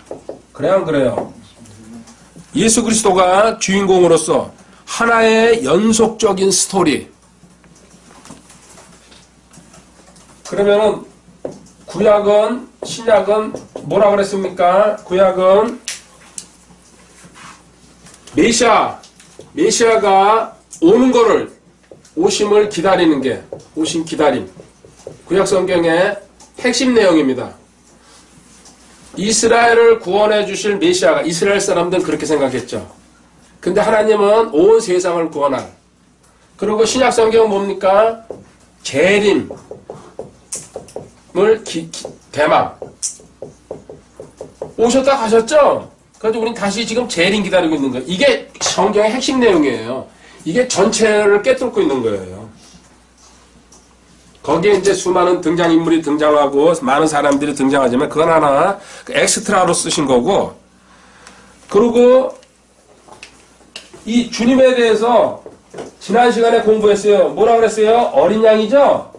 그래요, 안 그래요? 예수 그리스도가 주인공으로서 하나의 연속적인 스토리. 그러면은 구약은, 신약은 뭐라 그랬습니까? 구약은 메시아가 오는 거를, 오심을 기다리는 게, 오심 기다림. 구약 성경의 핵심 내용입니다. 이스라엘을 구원해 주실 메시아가, 이스라엘 사람들은 그렇게 생각했죠. 근데 하나님은 온 세상을 구원할. 그리고 신약 성경은 뭡니까? 재림을 대망. 오셨다 가셨죠? 그래서 우린 다시 지금 재림 기다리고 있는 거예요. 이게 성경의 핵심 내용이에요. 이게 전체를 꿰뚫고 있는 거예요. 거기에 이제 수많은 등장인물이 등장하고 많은 사람들이 등장하지만 그건 하나 엑스트라로 쓰신 거고, 그리고 이 주님에 대해서 지난 시간에 공부했어요. 뭐라 그랬어요? 어린 양이죠?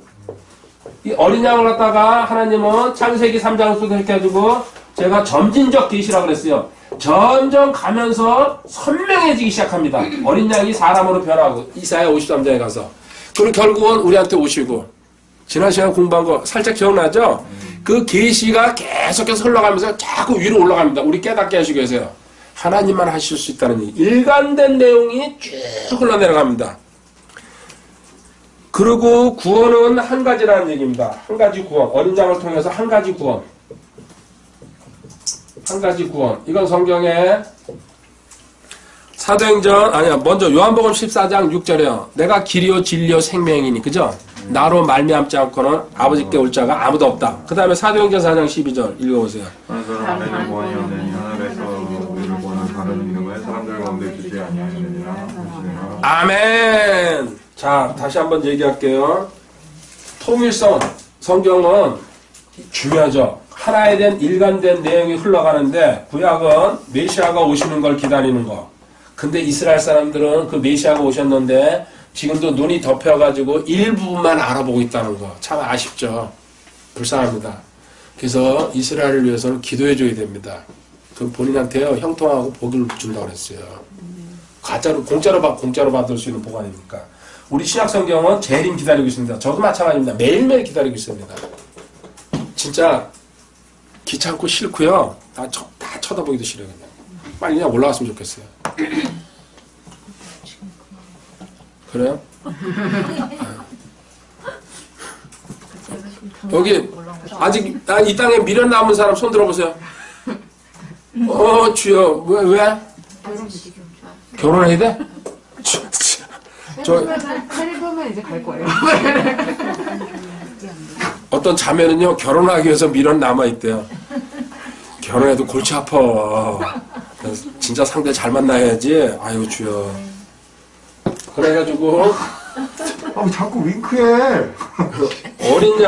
이 어린 양을 갖다가 하나님은 창세기 3장부터 이렇게 해가지고 제가 점진적 계시라고 그랬어요. 점점 가면서 선명해지기 시작합니다. 어린 양이 사람으로 변하고, 이사야 53장에 가서. 그리고 결국은 우리한테 오시고, 지난 시간에 공부한 거 살짝 기억나죠? 그 계시가 계속해서 흘러가면서 자꾸 위로 올라갑니다. 우리 깨닫게 하시기 위해서요. 하나님만 하실 수 있다는 얘기. 일관된 내용이 쭉 흘러내려갑니다. 그리고 구원은 한 가지라는 얘기입니다. 한 가지 구원. 어린 양을 통해서 한 가지 구원. 한 가지 구원. 이건 성경에 사도행전, 먼저 요한복음 14장 6절에요. 내가 길이요 진리요 생명이니. 그죠? 나로 말미암지 않고는 아버지께 올 자가 아무도 없다. 그 다음에 사도행전 4장 12절 읽어보세요. 한 사람 안에는 보안이 없느니 하늘에서 우리를 보는 다른 이름을 사람들 가운데 주지 아니하느니라. 아멘. 자, 다시 한번 얘기할게요. 통일성, 성경은 중요하죠. 하나에 대한 일관된 내용이 흘러가는데, 구약은 메시아가 오시는 걸 기다리는 거. 근데 이스라엘 사람들은 그 메시아가 오셨는데 지금도 눈이 덮여가지고 일부분만 알아보고 있다는 거. 참 아쉽죠. 불쌍합니다. 그래서 이스라엘을 위해서는 기도해줘야 됩니다. 그 본인한테요 형통하고 복을 준다고 그랬어요. 공짜로 받을 수 있는 복 아닙니까? 우리 신약 성경은 재림 기다리고 있습니다. 저도 마찬가지입니다. 매일매일 기다리고 있습니다. 진짜 귀찮고 싫고요. 다 쳐다보기도 싫어요. 그냥. 빨리 그냥 올라갔으면 좋겠어요. 그래요? 여기 아직 이 땅에 미련 남은 사람 손 들어보세요. 주여. 왜? 결혼해야 돼? 살보면 이제 갈 거예요. 어떤 자매는요 결혼하기 위해서 미련 남아있대요. 결혼해도 골치 아파. 진짜 상대 잘 만나야지. 아유 주여. 그래가지고 자꾸 윙크해. 어린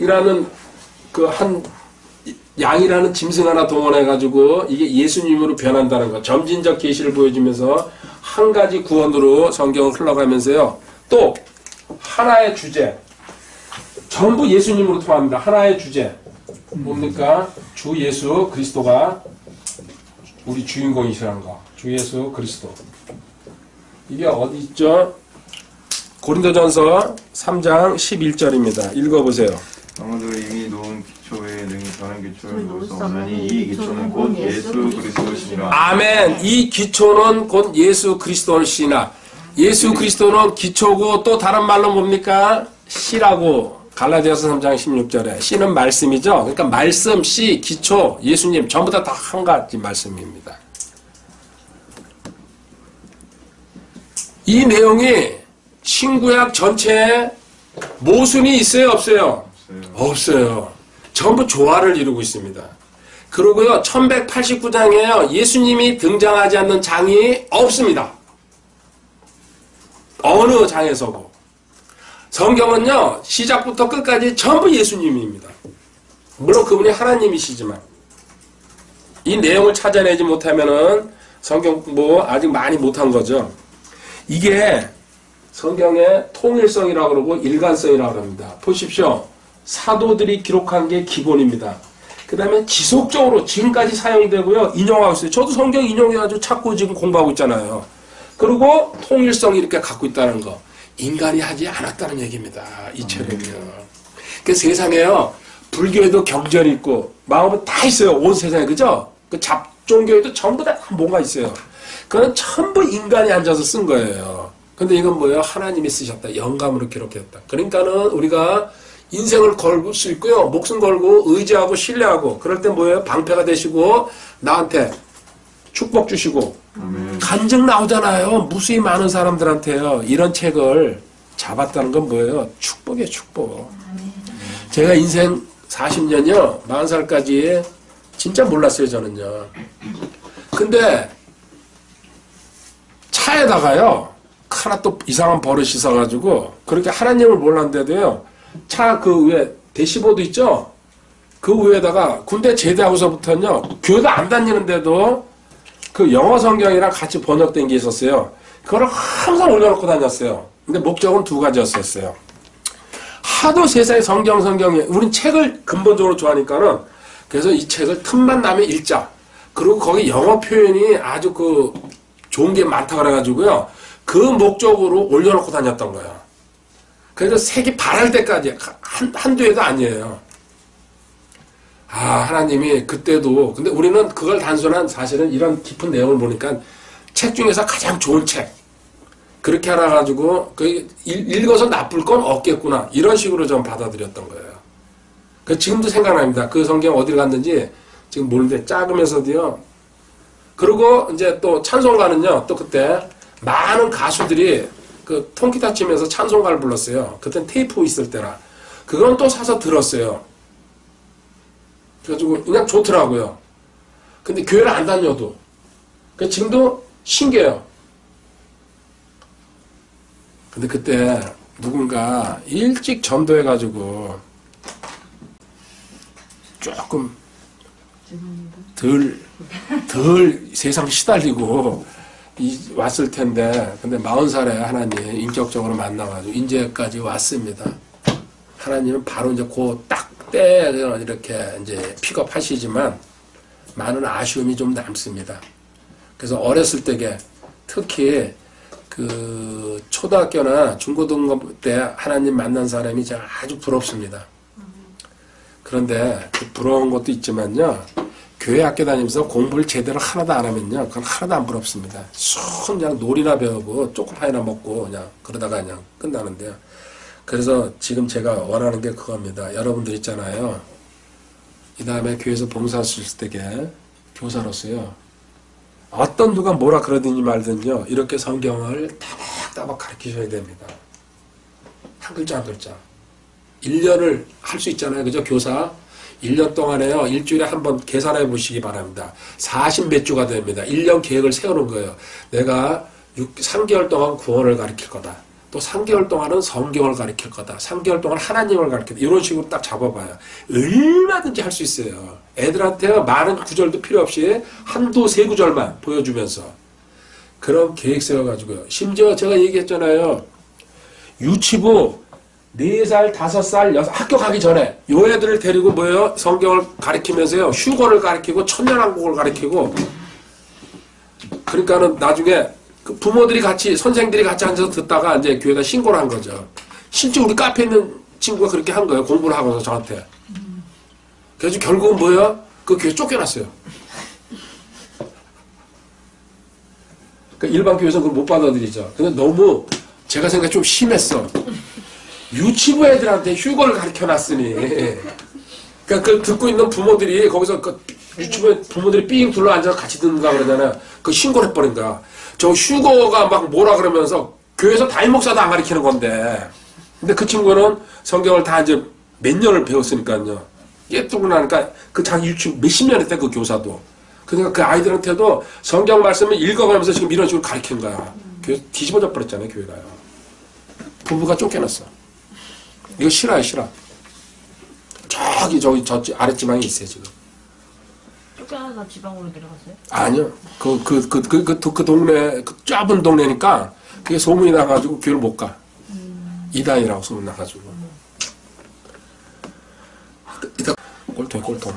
양이라는 그 한 양이라는 짐승 하나 동원해가지고 이게 예수님으로 변한다는 거. 점진적 계시를 보여주면서 한 가지 구원으로 성경을 흘러가면서요. 또 하나의 주제. 전부 예수님으로 통합니다. 하나의 주제. 뭡니까? 주 예수 그리스도가 우리 주인공이시라는 거. 주 예수 그리스도. 이게 어디 있죠? 고린도전서 3장 11절입니다. 읽어보세요. 아무도 이미 놓은 기초 외에 능히 다른 기초를 놓을 수 없나니 이 기초는 곧 예수 그리스도시니라. 아멘. 이 기초는 곧 예수 그리스도시나. 예수 그리스도는 기초고 또 다른 말로 뭡니까? 씨라고. 갈라디아서 3장 16절에 씨는 말씀이죠. 그러니까 말씀, 씨, 기초, 예수님 전부 다 한 가지 말씀입니다. 이 내용이 신구약 전체에 모순이 있어요, 없어요? 없어요. 전부 조화를 이루고 있습니다. 그리고요, 1189장에요, 예수님이 등장하지 않는 장이 없습니다. 어느 장에서고. 성경은요, 시작부터 끝까지 전부 예수님입니다. 물론 그분이 하나님이시지만, 이 내용을 찾아내지 못하면은 성경 뭐 아직 많이 못한 거죠. 이게 성경의 통일성이라고 그러고 일관성이라고 합니다. 보십시오. 사도들이 기록한 게 기본입니다. 그 다음에 지속적으로 지금까지 사용이 되고요. 인용하고 있어요. 저도 성경 인용해가지고 찾고 지금 공부하고 있잖아요. 그리고 통일성이 이렇게 갖고 있다는 거. 인간이 하지 않았다는 얘기입니다. 이 체력이요. 그 세상에요. 불교에도 경전이 있고 마음은 다 있어요. 온 세상에. 그죠? 그 잡종교에도 전부 다 뭐가 있어요. 그건 전부 인간이 앉아서 쓴 거예요. 근데 이건 뭐예요? 하나님이 쓰셨다. 영감으로 기록했다. 그러니까는 우리가 인생을 걸고 수 있고요. 목숨 걸고 의지하고 신뢰하고 그럴 때 뭐예요? 방패가 되시고 나한테 축복 주시고 아멘. 간증 나오잖아요. 무수히 많은 사람들한테요. 이런 책을 잡았다는 건 뭐예요? 축복이에요. 축복. 제가 인생 40년이요. 40살까지 진짜 몰랐어요. 저는요. 근데 차에다가요. 하나 또 이상한 버릇이 있어가지고 그렇게 하나님을 몰랐는데도요. 차 그 위에 대시보드 있죠? 그 위에다가 군대 제대하고서부터는요. 교회도 안 다니는데도 그 영어 성경이랑 같이 번역된 게 있었어요. 그거를 항상 올려놓고 다녔어요. 근데 목적은 두 가지였었어요. 하도 세상에 성경이 우린 책을 근본적으로 좋아하니까는 그래서 이 책을 틈만 나면 읽자. 그리고 거기 영어 표현이 아주 그 좋은 게 많다 그래가지고요. 그 목적으로 올려놓고 다녔던 거예요. 그래서 색이 바랄 때까지 한두 해도 아니에요. 아, 하나님이 그때도 근데 우리는 그걸 단순한 사실은 이런 깊은 내용을 보니까 책 중에서 가장 좋은 책 그렇게 알아가지고 그 읽어서 나쁠 건 없겠구나 이런 식으로 좀 받아들였던 거예요. 그 지금도 생각납니다. 그 성경 어디를 갔는지 지금 모르는데 작으면서도요. 그리고 이제 또 찬송가는요. 또 그때 많은 가수들이 그 통기타 치면서 찬송가를 불렀어요. 그땐 테이프 있을 때라. 그건 또 사서 들었어요. 그래가지고 그냥 좋더라고요. 근데 교회를 안 다녀도. 그 지금도 신기해요. 근데 그때 누군가 일찍 전도해가지고 조금 덜 세상 시달리고 왔을 텐데 근데 40살에 하나님 인격적으로 만나가지고 인제까지 왔습니다. 하나님은 바로 이제 그 딱 때 이렇게 이제 픽업하시지만 많은 아쉬움이 좀 남습니다. 그래서 어렸을 때게 특히 그 초등학교나 중고등부 때 하나님 만난 사람이 제가 아주 부럽습니다. 그런데 그 부러운 것도 있지만요. 교회 학교 다니면서 공부를 제대로 하나도 안 하면요. 그건 하나도 안 부럽습니다. 쑥 그냥 놀이나 배우고 초코파이나 먹고 그냥 그러다가 그냥 끝나는데요. 그래서 지금 제가 원하는 게 그겁니다. 여러분들 있잖아요. 이 다음에 교회에서 봉사 쓰실 때게 교사로서요. 어떤 누가 뭐라 그러든지 말든요. 이렇게 성경을 따박따박 가르치셔야 됩니다. 한 글자 한 글자. 1년을 할 수 있잖아요. 그죠? 교사. 1년 동안에요. 일주일에 한 번 계산해 보시기 바랍니다. 40몇 주가 됩니다. 1년 계획을 세우는 거예요. 내가 3개월 동안 구원을 가르칠 거다. 또 3개월 동안은 성경을 가르칠 거다. 3개월 동안 하나님을 가르칠 거다. 이런 식으로 딱 잡아봐요. 얼마든지 할 수 있어요. 애들한테 많은 구절도 필요 없이 한두 세 구절만 보여주면서 그런 계획 세워가지고요. 심지어 제가 얘기했잖아요. 유치부 4살, 5살, 6살 학교 가기 전에 요 애들을 데리고 뭐예요? 성경을 가르치면서요. 휴거를 가르치고 천년왕국을 가르치고 그러니까는 나중에 그 부모들이 같이 선생들이 같이 앉아서 듣다가 이제 교회가 신고를 한 거죠. 실제 우리 카페에 있는 친구가 그렇게 한 거예요. 공부를 하고서 저한테. 그래서 결국은 뭐예요? 그 교회 쫓겨났어요. 그러니까 일반 교회에서는 그걸 못 받아들이죠. 근데 너무 제가 생각에 좀 심했어. 유치부 애들한테 휴거를 가르쳐놨으니. 그러니까 그 듣고 있는 부모들이 거기서 그 유치부 부모들이 삥 둘러 앉아서 같이 듣는가 그러잖아요. 그 신고를 해버린 거야. 저 휴거가 막 뭐라 그러면서 교회에서 담임 목사도 안 가르치는 건데. 근데 그 친구는 성경을 다 이제 몇 년을 배웠으니까요. 깨뜨고 나니까 그 자기 유치부 몇십 년 했대 그 교사도. 그러니까 그 아이들한테도 성경 말씀을 읽어가면서 지금 이런 식으로 가르치는 거야. 교회 뒤집어져 버렸잖아요, 교회가요. 부부가 쫓겨났어. 이거 실화야, 실화. 저 아랫지방에 있어요, 지금. 쫓겨나서 지방으로 내려갔어요? 아니요. 그 동네, 그 좁은 동네니까 그게 소문이 나가지고 교회를 못 가. 이단이라고 소문 나가지고. 꼴통.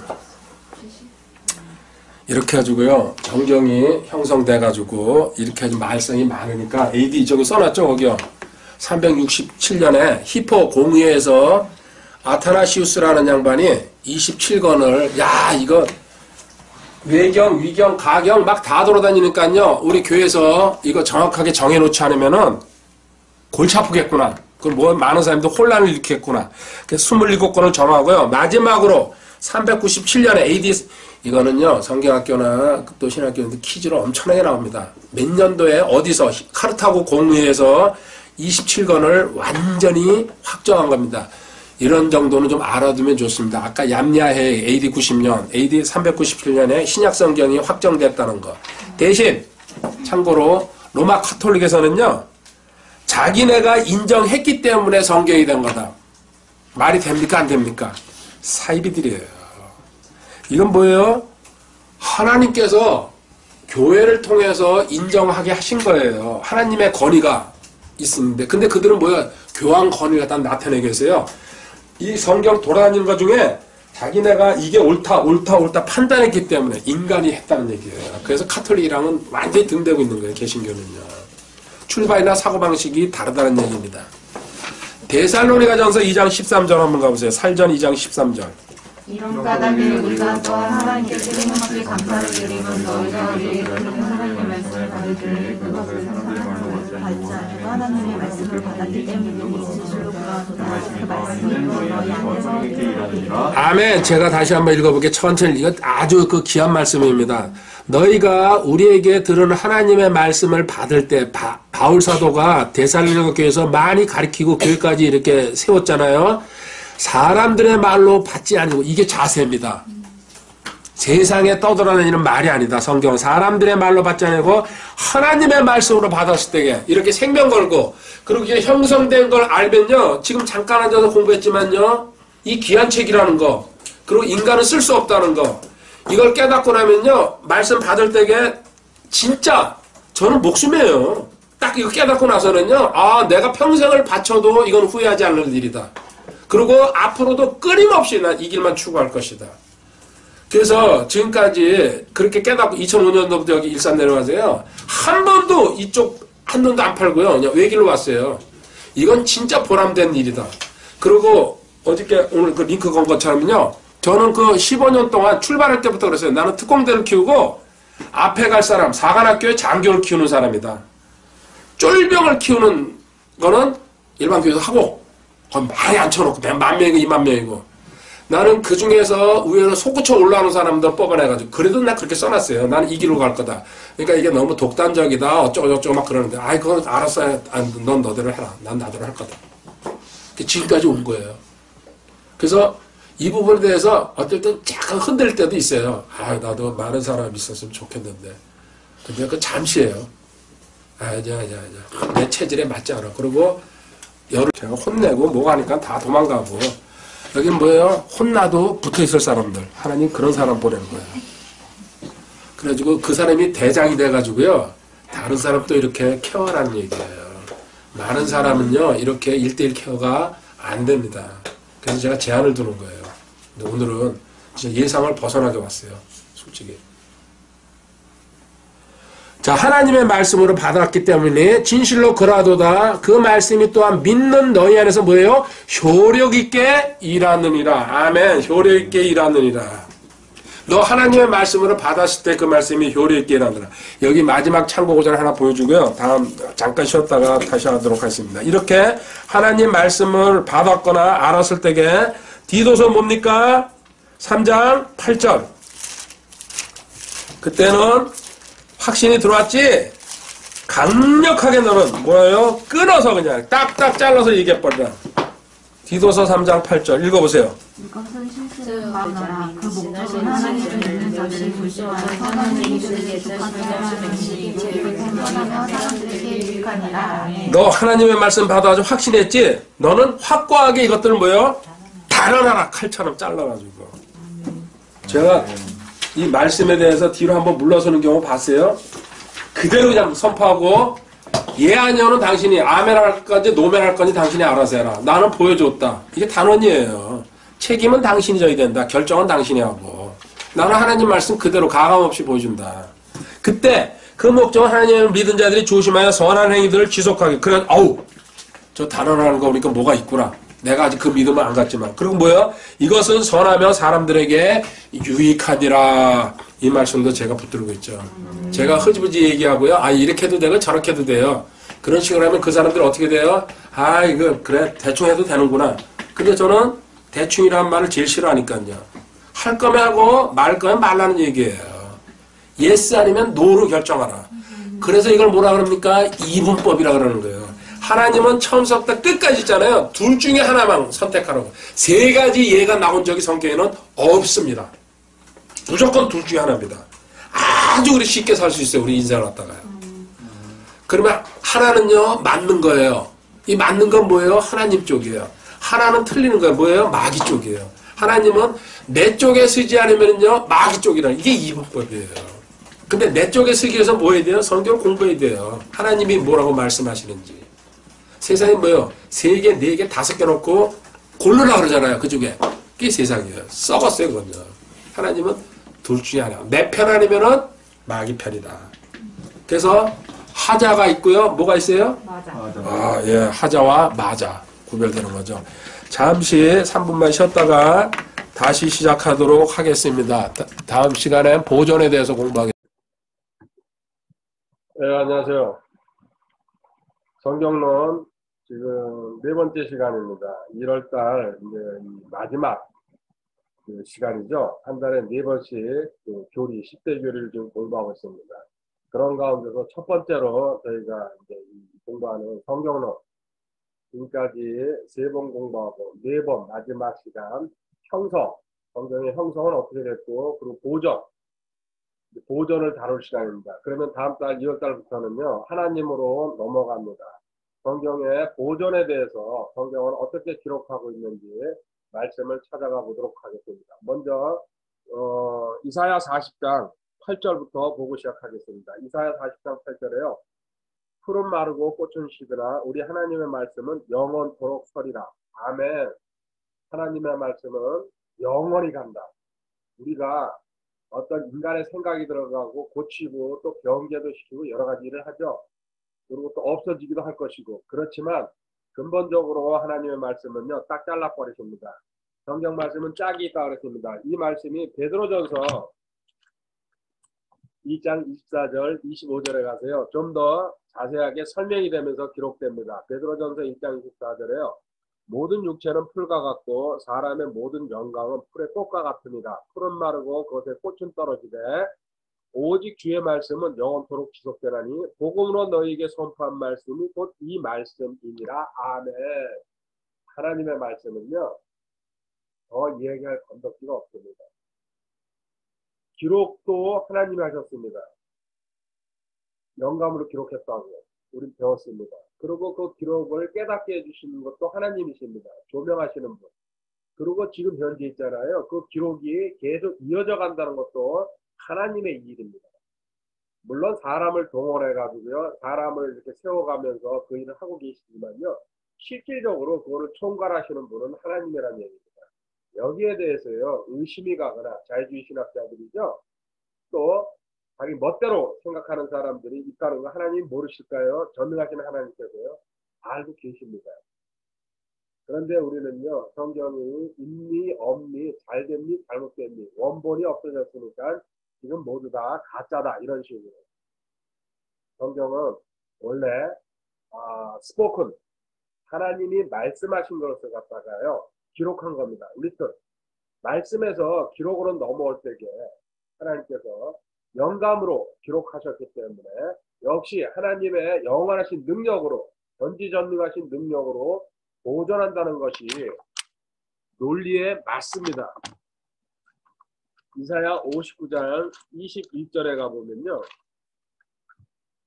이렇게 해가지고요, 정경이 형성돼가지고, 이렇게 해가지고 말썽이 많으니까, AD 저기 써놨죠, 거기요. 367년에 히포 공의회에서 아타나시우스라는 양반이 27권을, 야, 이거, 외경, 위경, 가경 막 다 돌아다니니까요, 우리 교회에서 이거 정확하게 정해놓지 않으면은, 골치 아프겠구나. 그럼 뭐, 많은 사람도 혼란을 일으켰구나. 그래서 27권을 정하고요, 마지막으로 397년에 AD, 이거는요, 성경학교나 또 신학교인데 퀴즈로 엄청나게 나옵니다. 몇 년도에 어디서 카르타고 공의회에서 27권을 완전히 확정한 겁니다. 이런 정도는 좀 알아두면 좋습니다. 아까 얌야해 AD 90년, AD 397년에 신약 성경이 확정됐다는 거. 대신 참고로 로마 카톨릭에서는요, 자기네가 인정했기 때문에 성경이 된 거다. 말이 됩니까? 안 됩니까? 사이비들이에요. 이건 뭐예요? 하나님께서 교회를 통해서 인정하게 하신 거예요. 하나님의 권위가 있는데. 근데 그들은 뭐야? 교황 권위가 다 나타내게 해서요. 이 성경 돌아다니는 것 중에 자기네가 이게 옳다 판단했기 때문에 인간이 했다는 얘기예요. 그래서 카톨릭이랑은 완전히 등대고 있는 거예요. 개신교는요. 출발이나 사고방식이 다르다는 얘기입니다. 데살로니가전서 2장 13절 한번 가보세요. 살전 2장 13절. 이런 까닭에 우리가 또한 하나님께 끊임없이 감사를 드리면 너희가 우리에게 그렇게 하나님의 말씀을 받을 때 그것을 사람들의 말로 받지 않고 하나님의 말씀을 받았기 때문에 진실로 돌아도다. 그 말씀이 너희 안에서 이루어지리라. 아멘. 제가 다시 한번 읽어볼게요. 천천히. 이거 아주 그 귀한 말씀입니다. 너희가 우리에게 들은 하나님의 말씀을 받을 때 바울 사도가 데살로니가 교회에서 많이 가르치고 교회까지 이렇게 세웠잖아요. 사람들의 말로 받지 아니고 이게 자세입니다. 세상에 떠돌아다니는 말이 아니다. 성경은 사람들의 말로 받지 아니고 하나님의 말씀으로 받았을 때에 이렇게 생명 걸고 그리고 이게 형성된 걸 알면요. 지금 잠깐 앉아서 공부했지만요. 이 귀한 책이라는 거 그리고 인간은 쓸 수 없다는 거 이걸 깨닫고 나면요. 말씀 받을 때에 진짜 저는 목숨이에요. 딱 이거 깨닫고 나서는요. 아 내가 평생을 바쳐도 이건 후회하지 않을 일이다. 그리고 앞으로도 끊임없이 난 이 길만 추구할 것이다. 그래서 지금까지 그렇게 깨닫고 2005년도부터 여기 일산 내려가세요. 한 번도 이쪽 한 돈도 안 팔고요. 그냥 외길로 왔어요. 이건 진짜 보람된 일이다. 그리고 어저께 오늘 그 링크 건 것처럼요. 저는 그 15년 동안 출발할 때부터 그랬어요. 나는 특공대를 키우고 앞에 갈 사람, 사관학교에 장교를 키우는 사람이다. 쫄병을 키우는 거는 일반 교회에서 하고 거의 많이 앉혀놓고 10,000명이고 20,000명이고 나는 그 중에서 위에로 솟구쳐 올라오는 사람들 뽑아내가지고 그래도 나 그렇게 써놨어요. 나는 이 길로 갈 거다. 그러니까 이게 너무 독단적이다 어쩌고저쩌고 막 그러는데 아이 그건 알았어요. 넌 너대로 해라. 난 나대로 할 거다. 지금까지 온 거예요. 그래서 이 부분에 대해서 어떨 땐 약간 흔들 때도 있어요. 아 나도 많은 사람이 있었으면 좋겠는데 근데 그 잠시예요. 내 체질에 맞지 않아. 그리고 여러 제가 혼내고 뭐가 하니까 다 도망가고 여긴 뭐예요? 혼나도 붙어있을 사람들 하나님 그런 사람 보내는 거예요. 그래가지고 그 사람이 대장이 돼가지고요 다른 사람도 이렇게 케어하라는 얘기예요. 많은 사람은요 이렇게 1:1 케어가 안 됩니다. 그래서 제가 제안을 두는 거예요. 근데 오늘은 진짜 예상을 벗어나게 왔어요. 솔직히 자, 하나님의 말씀으로 받았기 때문에 진실로 그라도다. 그 말씀이 또한 믿는 너희 안에서 뭐예요? 효력 있게 일하느니라. 아멘. 효력 있게 일하느니라. 너 하나님의 말씀으로 받았을 때 그 말씀이 효력 있게 일하느니라. 여기 마지막 참고구절 하나 보여주고요. 다음 잠깐 쉬었다가 다시 하도록 하겠습니다. 이렇게 하나님 말씀을 받았거나 알았을 때에 디도서 뭡니까? 3장 8절. 그때는 확신이 들어왔지? 강력하게 너는 뭐예요? 끊어서 그냥 딱딱 잘라서 얘기해버리라. 디도서 3장 8절 읽어보세요. 이것은 실수를 막으라. 그 목적은 하나님을 믿는 자들이 불신하여 선한 일들에게 사람들에게 유익하니라. 너 하나님의 말씀 받아가지고 확신했지? 너는 확고하게 이것들을 뭐예요? 달아나라. 칼처럼 잘라가지고. 제가 이 말씀에 대해서 뒤로 한번 물러서는 경우 봤어요? 그대로 그냥 선포하고 예 아니요는 당신이 아멘 할 건지 노멘 할 건지 당신이 알아서 해라. 나는 보여줬다. 이게 단언이에요. 책임은 당신이 져야 된다. 결정은 당신이 하고. 나는 하나님 말씀 그대로 가감없이 보여준다. 그때 그 목적은 하나님을 믿은 자들이 조심하여 선한 행위들을 지속하게. 그래, 아우, 저 단언하는 거 보니까 뭐가 있구나. 내가 아직 그 믿음을 안 갔지만. 그리고 뭐야? 이것은 선하며 사람들에게 유익하니라. 이 말씀도 제가 붙들고 있죠. 제가 흐지부지 얘기하고요. 아, 이렇게 해도 되고 저렇게 해도 돼요. 그런 식으로 하면 그 사람들이 어떻게 돼요? 아, 이거 그래 대충 해도 되는구나. 근데 저는 대충이라는 말을 제일 싫어하니까요. 할 거면 하고 말 거면 말라는 얘기예요. 예스 아니면 노로 결정하라. 그래서 이걸 뭐라 그럽니까? 이분법이라 그러는 거예요. 하나님은 처음부터 끝까지 있잖아요. 둘 중에 하나만 선택하라고. 세 가지 예가 나온 적이 성경에는 없습니다. 무조건 둘 중에 하나입니다. 아주 우리 쉽게 살 수 있어요. 우리 인생을 갖다가요. 그러면 하나는요 맞는 거예요. 이 맞는 건 뭐예요? 하나님 쪽이에요. 하나는 틀리는 거예요. 뭐예요? 마귀 쪽이에요. 하나님은 내 쪽에 쓰지 않으면요 마귀 쪽이라. 이게 이분법이에요. 근데 내 쪽에 쓰기 위해서 뭐 해야 돼요? 성경을 공부해야 돼요. 하나님이 뭐라고 말씀하시는지. 세상에 뭐예요? 3개, 4개, 5개 놓고 고르라 그러잖아요. 그중에. 그게 세상이에요. 썩었어요. 그건요. 하나님은 둘 중에 하나. 내 편 아니면은 마귀 편이다. 그래서 하자가 있고요. 뭐가 있어요? 맞아. 아, 예. 하자와 마자. 구별되는 거죠. 잠시 3분만 쉬었다가 다시 시작하도록 하겠습니다. 다음 시간엔 보존에 대해서 공부하겠습니다. 네, 안녕하세요. 성경론 지금 4번째 시간입니다. 1월달 이제 마지막 그 시간이죠. 한 달에 4번씩 그 교리, 10대 교리를 지금 공부하고 있습니다. 그런 가운데서 첫 번째로 저희가 이제 공부하는 성경론 지금까지 3번 공부하고 4번 마지막 시간 형성, 성경의 형성은 어떻게 됐고 그리고 보존을 다룰 시간입니다. 그러면 다음 달 2월달부터는요 하나님으로 넘어갑니다. 성경의 보존에 대해서 성경은 어떻게 기록하고 있는지 말씀을 찾아가 보도록 하겠습니다. 먼저 이사야 40장 8절부터 보고 시작하겠습니다. 이사야 40장 8절에요. 푸른 마르고 꽃은 시드나 우리 하나님의 말씀은 영원토록 서리라. 아멘. 하나님의 말씀은 영원히 간다. 우리가 어떤 인간의 생각이 들어가고 고치고 또 변개도 시키고 여러 가지 일을 하죠. 그리고 또 없어지기도 할 것이고 그렇지만 근본적으로 하나님의 말씀은요 딱 잘라버리십니다. 성경 말씀은 짝이 있다 그랬습니다. 이 말씀이 베드로전서 2장 24절 25절에 가세요. 좀 더 자세하게 설명이 되면서 기록됩니다. 베드로전서 1장 24절에요. 모든 육체는 풀과 같고 사람의 모든 영광은 풀의 꽃과 같습니다. 풀은 마르고 그것에 꽃은 떨어지되 오직 주의 말씀은 영원토록 지속되나니 복음으로 너희에게 선포한 말씀이 곧 이 말씀이니라. 아멘. 하나님의 말씀은요 더 이야기할 건덕지가 없습니다. 기록도 하나님이 하셨습니다. 영감으로 기록했다고 우리 배웠습니다. 그리고 그 기록을 깨닫게 해주시는 것도 하나님이십니다. 조명하시는 분. 그리고 지금 현재 있잖아요. 그 기록이 계속 이어져 간다는 것도 하나님의 일입니다. 물론 사람을 동원해가지고요. 사람을 이렇게 세워가면서 그 일을 하고 계시지만요. 실질적으로 그거를 총괄하시는 분은 하나님이라는 얘기입니다. 여기에 대해서요. 의심이 가거나 자유주의 신학자들이죠. 또 자기 멋대로 생각하는 사람들이 있다는 거 하나님 모르실까요? 전능하신 하나님께서요. 알고 계십니다. 그런데 우리는요, 성경이 있니 없니 잘됐니 잘못됐니 원본이 없어졌으니까 지금 모두 다 가짜다 이런 식으로. 성경은 원래 스포큰 하나님이 말씀하신 것을 갖다가요 기록한 겁니다. 리턴 말씀에서 기록으로 넘어올 때에 하나님께서 영감으로 기록하셨기 때문에 역시 하나님의 영원하신 능력으로 전지전능하신 능력으로 보존한다는 것이 논리에 맞습니다. 이사야 59장 21절에 가보면요.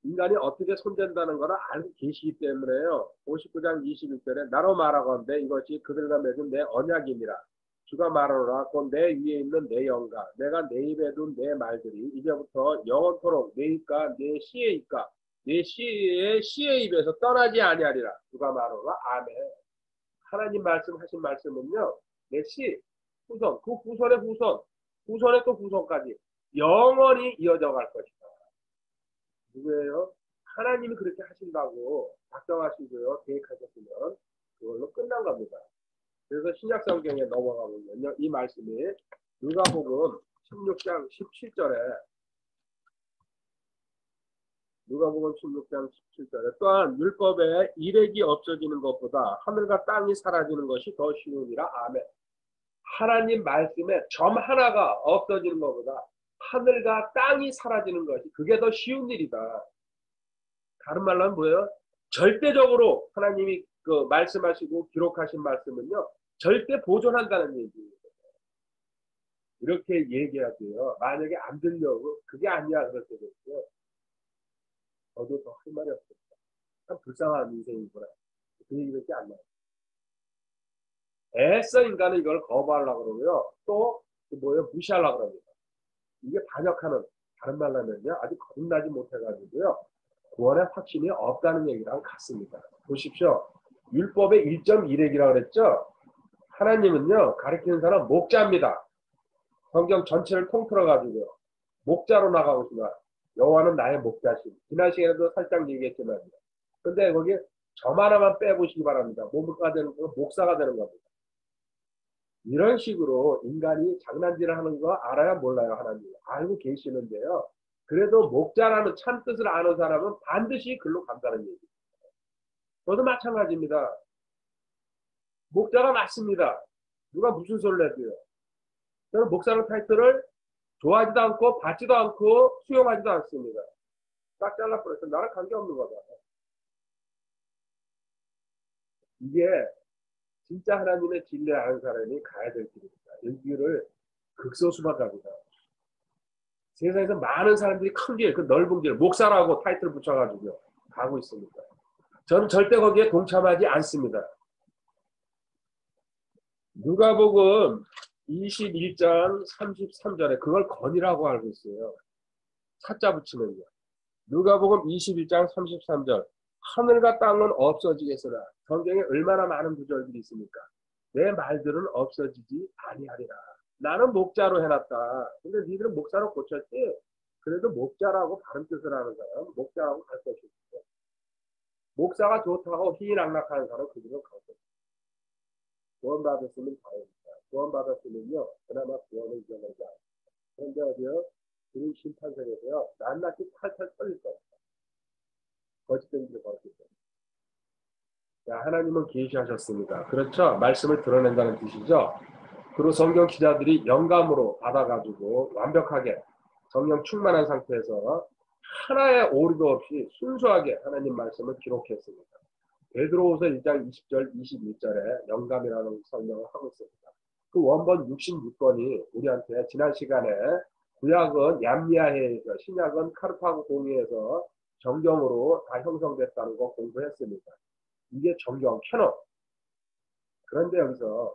인간이 어떻게 손댄다는 것을 알고 계시기 때문에요. 59장 21절에 나로 말하건대 이것이 그들과 맺은 내 언약이니라. 주가 말하노라. 곧 내 위에 있는 내 영가 내가 내 입에 둔 내 말들이 이제부터 영원토록 내 입과 내 씨의 입과 내 씨의 입에서 떠나지 아니하리라. 주가 말하노라. 아멘. 하나님 말씀하신 말씀은요. 내 씨, 후손, 그 후손의 후손, 후손의 또 후손까지 영원히 이어져 갈 것이다. 누구예요? 하나님이 그렇게 하신다고 작정하시고요. 계획하셨으면 그걸로 끝난 겁니다. 그래서 신약 성경에 넘어가 보면요. 이 말씀이 누가복음 16장 17절에 누가복음 16장 17절에 또한 율법에 이렉이 없어지는 것보다 하늘과 땅이 사라지는 것이 더 쉬우니라. 아멘. 하나님 말씀에 점 하나가 없어지는 것보다 하늘과 땅이 사라지는 것이 그게 더 쉬운 일이다. 다른 말로 하면 뭐예요? 절대적으로 하나님이 그 말씀하시고 기록하신 말씀은요. 절대 보존한다는 얘기예요. 이렇게 얘기해야 돼요. 만약에 안 들려고 그게 아니야 그럴 때도 있고요. 저도 더 할 말이 없습니다. 참 불쌍한 인생이구나. 그 얘기밖에 안 나요. 애써 인간은 이걸 거부하려고 그러고요. 또 뭐예요? 무시하려고 그럽니다. 이게 반역하는 다른 말로 하면요. 아직 거듭나지 못해가지고요. 구원의 확신이 없다는 얘기랑 같습니다. 보십시오. 율법의 1.1핵이라고 그랬죠? 하나님은요. 가르치는 사람 목자입니다. 성경 전체를 통틀어가지고요. 목자로 나가고 싶다. 여호와는 나의 목자심. 지난 시간에도 살짝 얘기했지만 근데 거기 점 하나만 빼보시기 바랍니다. 목사가 되는 거 목사가 되는 겁니다. 이런 식으로 인간이 장난질을 하는 거 알아야 몰라요. 하나님 알고 계시는데요. 그래도 목자라는 참 뜻을 아는 사람은 반드시 글로 간다는 얘기입니다. 저도 마찬가지입니다. 목자가 맞습니다. 누가 무슨 소리를 해도요. 저는 목사라는 타이틀을 좋아하지도 않고 받지도 않고 수용하지도 않습니다. 딱 잘라버렸어요. 나랑 관계없는 거다. 이게 진짜 하나님의 진리를 아는 사람이 가야 될 길입니다. 이 길을 극소수만 갑니다. 세상에서 많은 사람들이 큰 길, 그 넓은 길, 목사라고 타이틀 붙여가지고 가고 있습니다. 저는 절대 거기에 동참하지 않습니다. 누가복음 21장 33절에 그걸 건이라고 알고 있어요. 사자 붙이면요. 누가복음 21장 33절 하늘과 땅은 없어지겠으나 성경에 얼마나 많은 구절들이 있습니까? 내 말들은 없어지지 아니하리라. 나는 목자로 해놨다. 근데 니들은 목사로 고쳤지? 그래도 목자라고 다른 뜻을 하는 사람 목자라고 갈 것이죠. 목사가 좋다고 희희낙낙하는 사람 그 집은 갈 것이죠. 구원받았으면 다행입니다. 구원받았으면요. 그나마 구원을 이겨내지 않습니다. 그런데 어디요? 그런 심판석에서요. 낱낱이 탈탈 털릴 겁니다. 거짓된 길을 걸을 겁니다. 자, 하나님은 계시하셨습니다. 그렇죠? 말씀을 드러낸다는 뜻이죠. 그리고 성경 기자들이 영감으로 받아가지고 완벽하게 성령 충만한 상태에서 하나의 오류도 없이 순수하게 하나님 말씀을 기록했습니다. 베드로후서 1장 20절 21절에 영감이라는 설명을 하고 있습니다. 그 원본 66권이 우리한테 지난 시간에 구약은 얌리아해에서 신약은 카르타고 공의에서 정경으로 다 형성됐다는 거 공부했습니다. 이게 정경 캐논. 그런데 여기서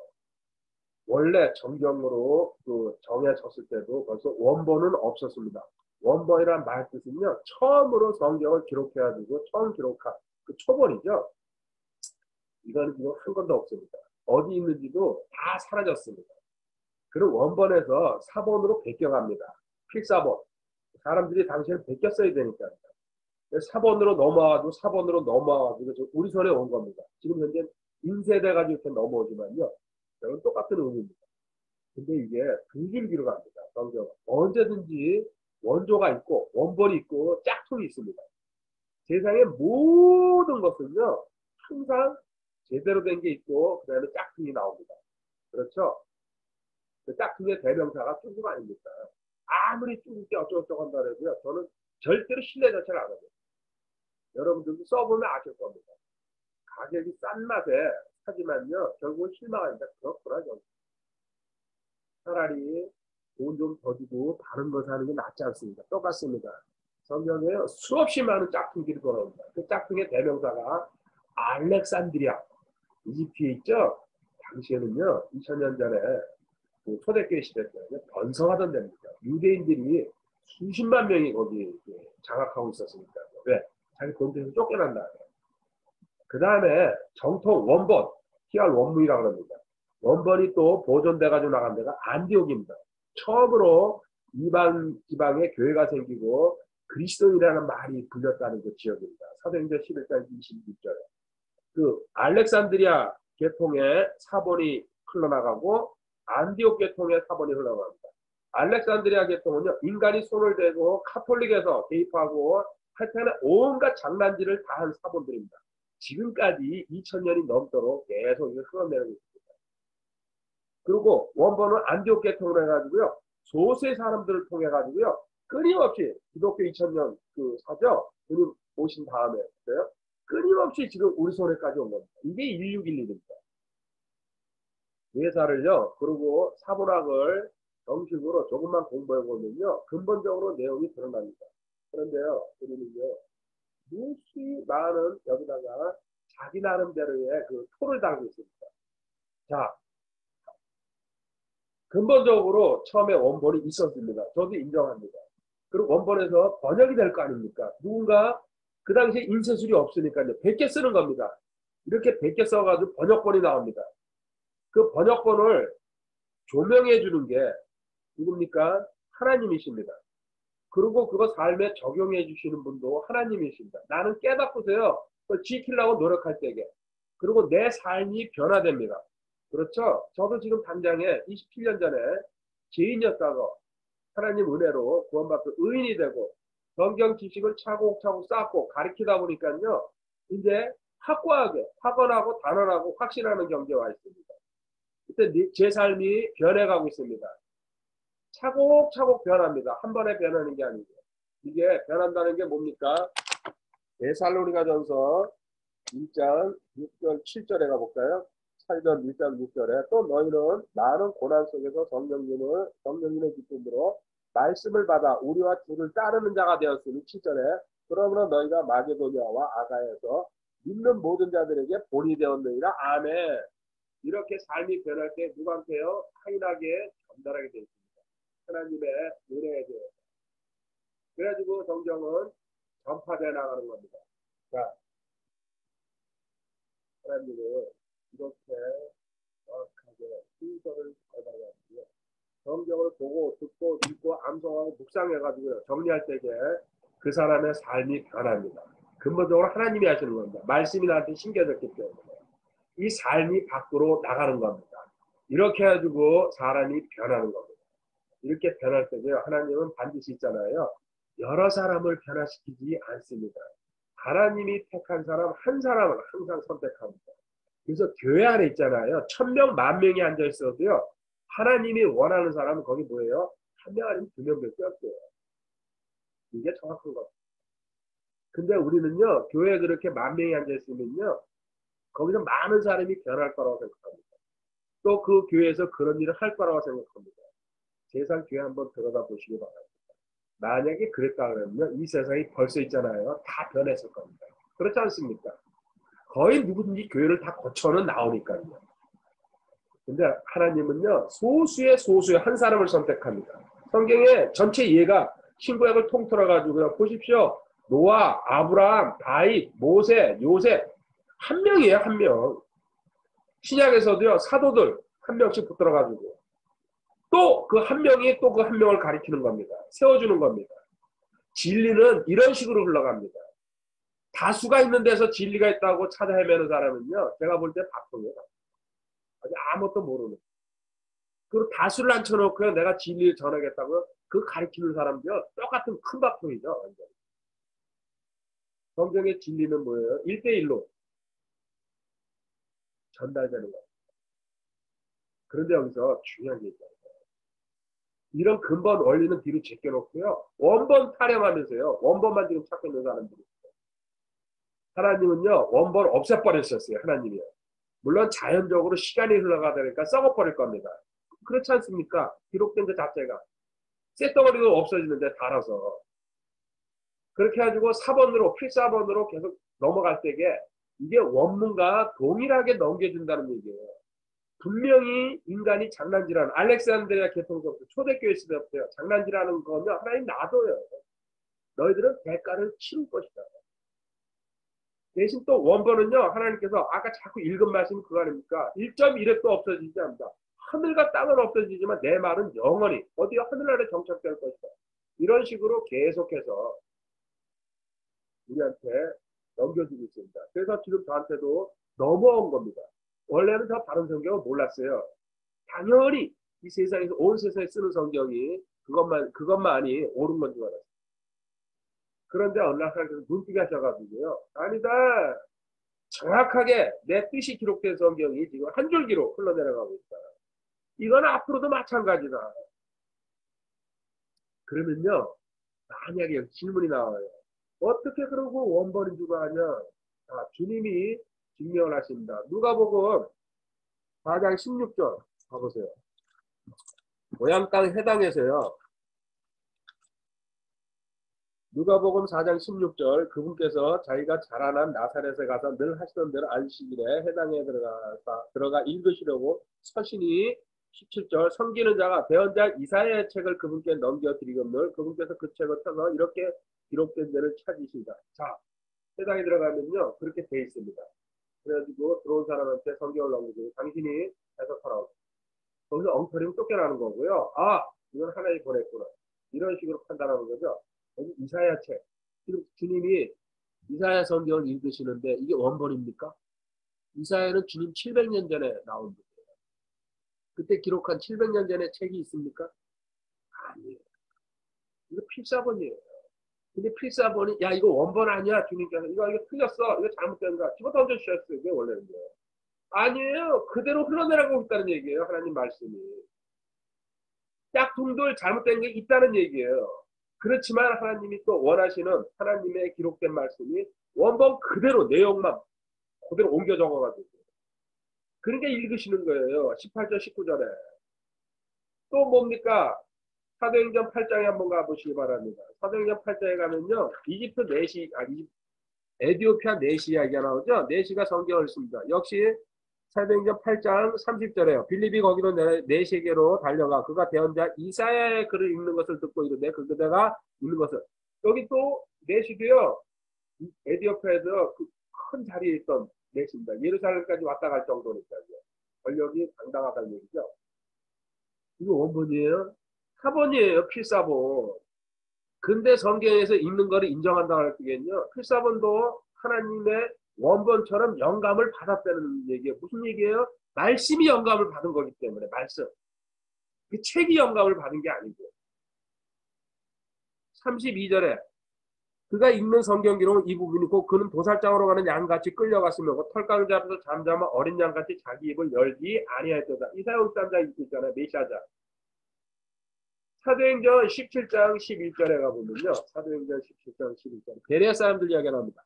원래 정경으로 그 정해졌을 때도 벌써 원본은 없었습니다. 원본이란 말 뜻은요. 처음으로 성경을 기록해가지고 처음 기록한 그 초본이죠. 이거는 지금 한 건도 없습니다. 어디 있는지도 다 사라졌습니다. 그리고 원본에서 사본으로 베껴갑니다. 필사본. 사람들이 당신을 베꼈어야 되니까. 사번으로 넘어와도 사번으로 넘어와가지고 우리 손에 온 겁니다. 지금 현재 인쇄돼가지고 이렇게 넘어오지만요. 여러분 똑같은 의미입니다. 근데 이게 두 줄기로 갑니다. 성경 언제든지 원조가 있고 원본이 있고 짝퉁이 있습니다. 세상의 모든 것은요 항상 제대로 된 게 있고 그 다음에 짝퉁이 나옵니다. 그렇죠? 그 짝퉁의 대명사가 쭈국 아닙니까? 아무리 쭈국이 어쩌고저쩌고 한다 해도요 저는 절대로 신뢰 자체를 안 합니다. 여러분들도 써보면 아실 겁니다. 가격이 싼 맛에 사지만요 결국은 실망합니다. 그렇구나. 차라리 돈 좀 더 주고 다른 거 사는 게 낫지 않습니까? 똑같습니다. 성경에 수없이 많은 짝퉁들이 돌아옵니다. 그 짝퉁의 대명사가 알렉산드리아 이집트에 있죠. 당시에는요 2000년 전에 그 초대교회 시대 때 번성하던 데입니다. 유대인들이 수십만 명이 거기 장악하고 있었으니까. 왜? 자기 돈 때문에 쫓겨난다. 그 다음에 정통 원본 희할 원문이라고 합니다. 원본이 또 보존돼가지고 나간 데가 안디옥입니다. 처음으로 이방 지방에 교회가 생기고 그리스도인이라는 말이 불렸다는 그 지역입니다. 사도행전 11장 26절에 그 알렉산드리아 계통의 사본이 흘러나가고 안디옥 계통의 사본이 흘러나갑니다. 알렉산드리아 계통은요 인간이 손을 대고 카톨릭에서 개입하고 하여튼 온갖 장난질을 다 한 사본들입니다. 지금까지 2000년이 넘도록 계속 이걸 흘러내리고 있습니다. 그리고 원본은 안디옥 계통으로 해가지고요 소수의 사람들을 통해 가지고요 끊임없이 기독교 2000년 그 사죠 그님 오신 다음에 그래요? 끊임없이 지금 우리 손에까지 온 겁니다. 이게 1611입니다. 예사를요 그리고 사본학을 정식으로 조금만 공부해 보면요 근본적으로 내용이 드러납니다. 그런데요 우리는요 무수히 많은 여기다가 자기 나름대로의 그 토를 달고 있습니다. 자, 근본적으로 처음에 원본이 있었습니다. 저도 인정합니다. 그리고 원본에서 번역이 될 거 아닙니까? 누군가 그 당시에 인쇄술이 없으니까요. 100개 쓰는 겁니다. 이렇게 100개 써가지고 번역본이 나옵니다. 그 번역본을 조명해 주는 게 누굽니까? 하나님이십니다. 그리고 그거 삶에 적용해 주시는 분도 하나님이십니다. 나는 깨닫고서요. 그걸 지키려고 노력할 때게. 그리고 내 삶이 변화됩니다. 그렇죠? 저도 지금 당장에 27년 전에 죄인이었다가 하나님 은혜로 구원받고 의인이 되고 성경 지식을 차곡차곡 쌓고 가르치다 보니까요. 이제 확고하게 확언하고 단언하고 확신하는 경지에 와 있습니다. 그때 제 삶이 변해가고 있습니다. 차곡차곡 변합니다. 한 번에 변하는 게 아니고. 이게 변한다는 게 뭡니까? 데살로니가전서 1장 6절 7절에 가볼까요? 8절 1장 6절에 또 너희는 많은 고난 속에서 성령님의 기쁨으로 말씀을 받아 우리와 주를 따르는 자가 되었으니 7절에 그러므로 너희가 마게도냐와 아가야에서 믿는 모든 자들에게 본이 되었느니라. 아멘. 이렇게 삶이 변할 때 누구한테요? 하인하게 전달하게 되어 있습니다. 하나님의 은혜에 대해서. 그래가지고 성경은 전파되어 나가는 겁니다. 자, 하나님은 이렇게 정확하게 순서를 받아가지고 성경을 보고 듣고 읽고 암송하고 묵상해가지고 정리할 때에 그 사람의 삶이 변합니다. 근본적으로 하나님이 하시는 겁니다. 말씀이 나한테 심겨졌기 때문에 이 삶이 밖으로 나가는 겁니다. 이렇게 해가지고 사람이 변하는 겁니다. 이렇게 변할 때도요 하나님은 반드시 있잖아요. 여러 사람을 변화시키지 않습니다. 하나님이 택한 사람 한 사람을 항상 선택합니다. 그래서 교회 안에 있잖아요. 1000명, 10,000명이 앉아있어도요. 하나님이 원하는 사람은 거기 뭐예요? 1명 아니면 2명밖에 없어요. 이게 정확한 겁니다. 근데 우리는요. 교회에 그렇게 10,000명이 앉아있으면요. 거기서 많은 사람이 변할 거라고 생각합니다. 또 그 교회에서 그런 일을 할 거라고 생각합니다. 세상 교회 한번 들여다 보시기 바랍니다. 만약에 그랬다 그러면요. 이 세상이 벌써 있잖아요. 다 변했을 겁니다. 그렇지 않습니까? 거의 누구든지 교회를 다 거쳐는 나오니까요. 근데 하나님은요. 소수의 한 사람을 선택합니다. 성경에 전체 예가 신구약을 통틀어 가지고요. 보십시오. 노아, 아브라함, 다윗, 모세, 요셉 한 명이에요. 한 명. 신약에서도요. 사도들 한 명씩 붙들어 가지고 또 그 한 명이 또 그 한 명을 가리키는 겁니다. 세워주는 겁니다. 진리는 이런 식으로 흘러갑니다. 다수가 있는 데서 진리가 있다고 찾아 헤매는 사람은요, 제가 볼 때 바쁘요. 아직 아무것도 모르는. 그리고 다수를 앉혀놓고요, 내가 진리를 전하겠다고요, 그 가르치는 사람도요, 똑같은 큰 바쁘이죠, 완전. 성경의 진리는 뭐예요? 1대1로 전달되는 거예요. 그런데 여기서 중요한 게 있어요. 이런 근본 원리는 뒤로 제껴놓고요, 원본 타령하면서요, 원본만 지금 찾고 있는 사람들이 있어요. 하나님은요, 원본 없애버렸었어요, 하나님이요. 물론 자연적으로 시간이 흘러가다 보니까 썩어버릴 겁니다. 그렇지 않습니까? 기록된 그 자체가. 쇳덩어리도 없어지는데 달아서. 그렇게 해가지고 사본으로, 필사본으로 계속 넘어갈 때에 이게 원문과 동일하게 넘겨준다는 얘기예요. 분명히 인간이 장난질하는, 알렉산드리아 개통서부터 초대교회 시대부터요, 장난질하는 거면 하나님 놔둬요. 너희들은 대가를 치를 것이다. 대신 또 원본은요, 하나님께서 아까 자꾸 읽은 말씀이 그거 아닙니까? 1.1획도 없어지지 않는다. 하늘과 땅은 없어지지만 내 말은 영원히 어디가 하늘나라에 정착될 것이다. 이런 식으로 계속해서 우리한테 넘겨주고 있습니다. 그래서 지금 저한테도 넘어온 겁니다. 원래는 저 바른 성경을 몰랐어요. 당연히 이 세상에서 온 세상에 쓰는 성경이 그것만이 옳은 건 줄 알았어요. 그런데 어느 날 하나님께서 눈뜨게 하셔가지고요, 아니다, 정확하게 내 뜻이 기록된 성경이 지금 한 줄기로 흘러내려가고 있다. 이건 앞으로도 마찬가지다. 그러면요, 만약에 질문이 나와요. 어떻게 그러고 원본인 줄 아냐? 자, 주님이 증명을 하십니다. 누가복음 4장 16절 가보세요. 모양 땅 해당에서요, 누가복음 4장 16절, 그분께서 자기가 자라난 나사렛에 가서 늘 하시던 대로 안식일에 해당에 들어가 읽으시려고 서신이 17절, 섬기는 자가 대언자 이사야의 책을 그분께 넘겨드리건늘 그분께서 그 책을 펴서 이렇게 기록된 데를 찾으신다. 자, 해당에 들어가면요, 그렇게 돼 있습니다. 그래가지고 들어온 사람한테 성경을 넘기고 당신이 해석하라고. 거기서 엉터리면 쫓겨나는 거고요. 아, 이건 하나님이 보냈구나. 이런 식으로 판단하는 거죠. 여기 이사야 책. 지금 주님이 이사야 성경을 읽으시는데 이게 원본입니까? 이사야는 주님 700년 전에 나온 분이에요. 그때 기록한 700년 전에 책이 있습니까? 아니에요. 이거 필사본이에요. 근데 필사본이, 야, 이거 원본 아니야, 주님께서. 이거 틀렸어. 이거 잘못된 거야. 집어 던져주셨어요. 이게 원래는요. 아니에요. 그대로 흘러내려가고 있다는 얘기예요. 하나님 말씀이. 짝퉁들 잘못된 게 있다는 얘기예요. 그렇지만 하나님이 또 원하시는 하나님의 기록된 말씀이 원본 그대로 내용만 그대로 옮겨 적어가지고. 그러니까 읽으시는 거예요. 18절, 19절에. 또 뭡니까? 사도행전 8장에 한번 가보시기 바랍니다. 사도행전 8장에 가면요, 이집트 내시, 에디오피아 내시 이야기가 나오죠. 내시가 성경을 씁니다. 역시 사도행전 8장 30절에요. 빌립이 거기로 내시에게로 달려가 그가 대언자 이사야의 글을 읽는 것을 듣고 이르되 그대가 읽는 것을. 여기 또 내시도요, 에디오피아에서 그 큰 자리에 있던 내시입니다. 예루살렘까지 왔다 갈 정도니까요. 권력이 당당하다는 얘기죠. 이거 원본이에요? 사본이에요. 필사본. 근데 성경에서 읽는 거를 인정한다고 할 때는요, 필사본도 하나님의 원본처럼 영감을 받았다는 얘기예요. 무슨 얘기예요? 말씀이 영감을 받은 거기 때문에, 말씀. 그 책이 영감을 받은 게 아니고. 32절에 그가 읽는 성경 기록은 이 부분이고 그는 도살장으로 가는 양같이 끌려갔으며 털가루 잡아서 잠잠한 어린 양같이 자기 입을 열지 아니하였도다. 이사야 53장 읽고 있잖아요. 메시아자. 사도행전 17장 11절에 가보면요. 사도행전 17장 11절. 베레아 사람들 이야기가 나옵니다.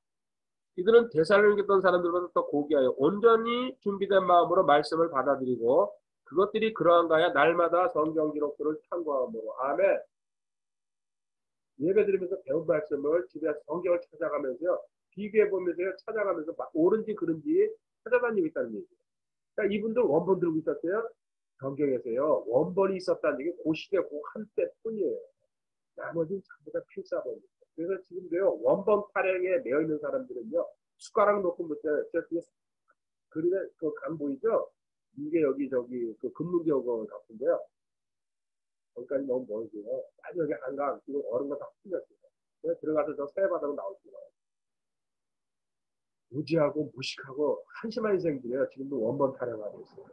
이들은 데살로니게 있던 사람들보다 더 고귀하여 온전히 준비된 마음으로 말씀을 받아들이고 그것들이 그러한가야 날마다 성경 기록들을 탐구하므로. 아멘. 예배드리면서 배운 말씀을 집에서 성경을 찾아가면서요. 비교해보면서요. 찾아가면서 옳은지 그른지 찾아다니고 있다는 얘기예요. 그러니까 이분들 원본 들고 있었어요. 성경에서요. 원본이 있었다는 얘기 그 시대 그 한때뿐이에요. 나머지는 전부 다 필사본입니다. 그래서 지금도요. 원본 타령에 매여있는 사람들은요. 숟가락 놓고 그런데 그 강 보이죠? 이게 여기 저기 그 금문교거 같은데요. 거기까지 너무 멀고요. 아주 여기 한강 지금 얼음 거 다 풀렸어요. 네? 들어가서 저 세바닥은 나올 수가 없어요. 무지하고 무식하고 한심한 인생들이에요. 지금도 원본 타령하고 있어요.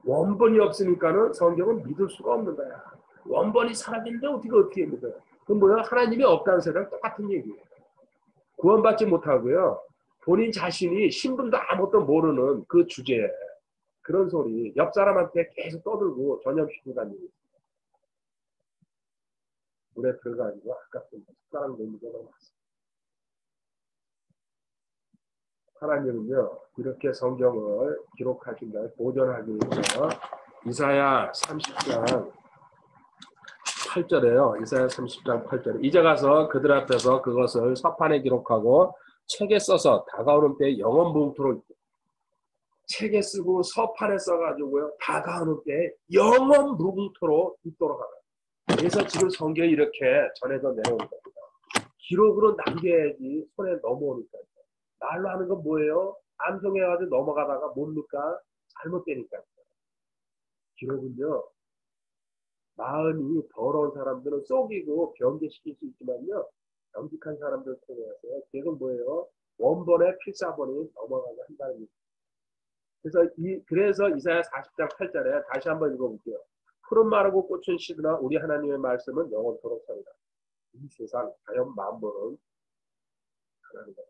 원본이 없으니까는 성경은 믿을 수가 없는 거야. 원본이 사라지는데 어떻게 믿어요? 그건 뭐야? 하나님이 없다는 소리랑 똑같은 얘기예요. 구원받지 못하고요. 본인 자신이 신분도 아무것도 모르는 그 주제에 그런 소리 옆 사람한테 계속 떠들고 전염시키고 다니고 물에 들어가지고 아깝습니다. 숟가락 놓는 게 너무 많습니다. 하나님은요, 이렇게 성경을 기록하신다, 보존하기 위해서 이사야 30장 8절에요. 이사야 30장 8절에 이제 가서 그들 앞에서 그것을 서판에 기록하고 책에 써서 다가오는 때에 영원 무궁토록 책에 쓰고 서판에 써가지고요, 다가오는 때에 영원 무궁토록 있도록 하라. 그래서 지금 성경이 이렇게 전해져 내려오는 겁니다. 기록으로 남겨야지 손에 넘어오니까. 말로 하는 건 뭐예요? 암송해가지고 넘어가다가 뭡니까? 잘못되니까. 기록은요, 마음이 더러운 사람들은 속이고 변개시킬 수 있지만요, 정직한 사람들 통해서 계속 뭐예요? 원본의 필사본이 넘어가게 한다는 얘기예요. 그래서 이사야 40장 8절에 다시 한번 읽어볼게요. 푸른 마르고 꽃은 시드나 우리 하나님의 말씀은 영원토록 서리라. 이 세상 자연 만물은 하나님 거다.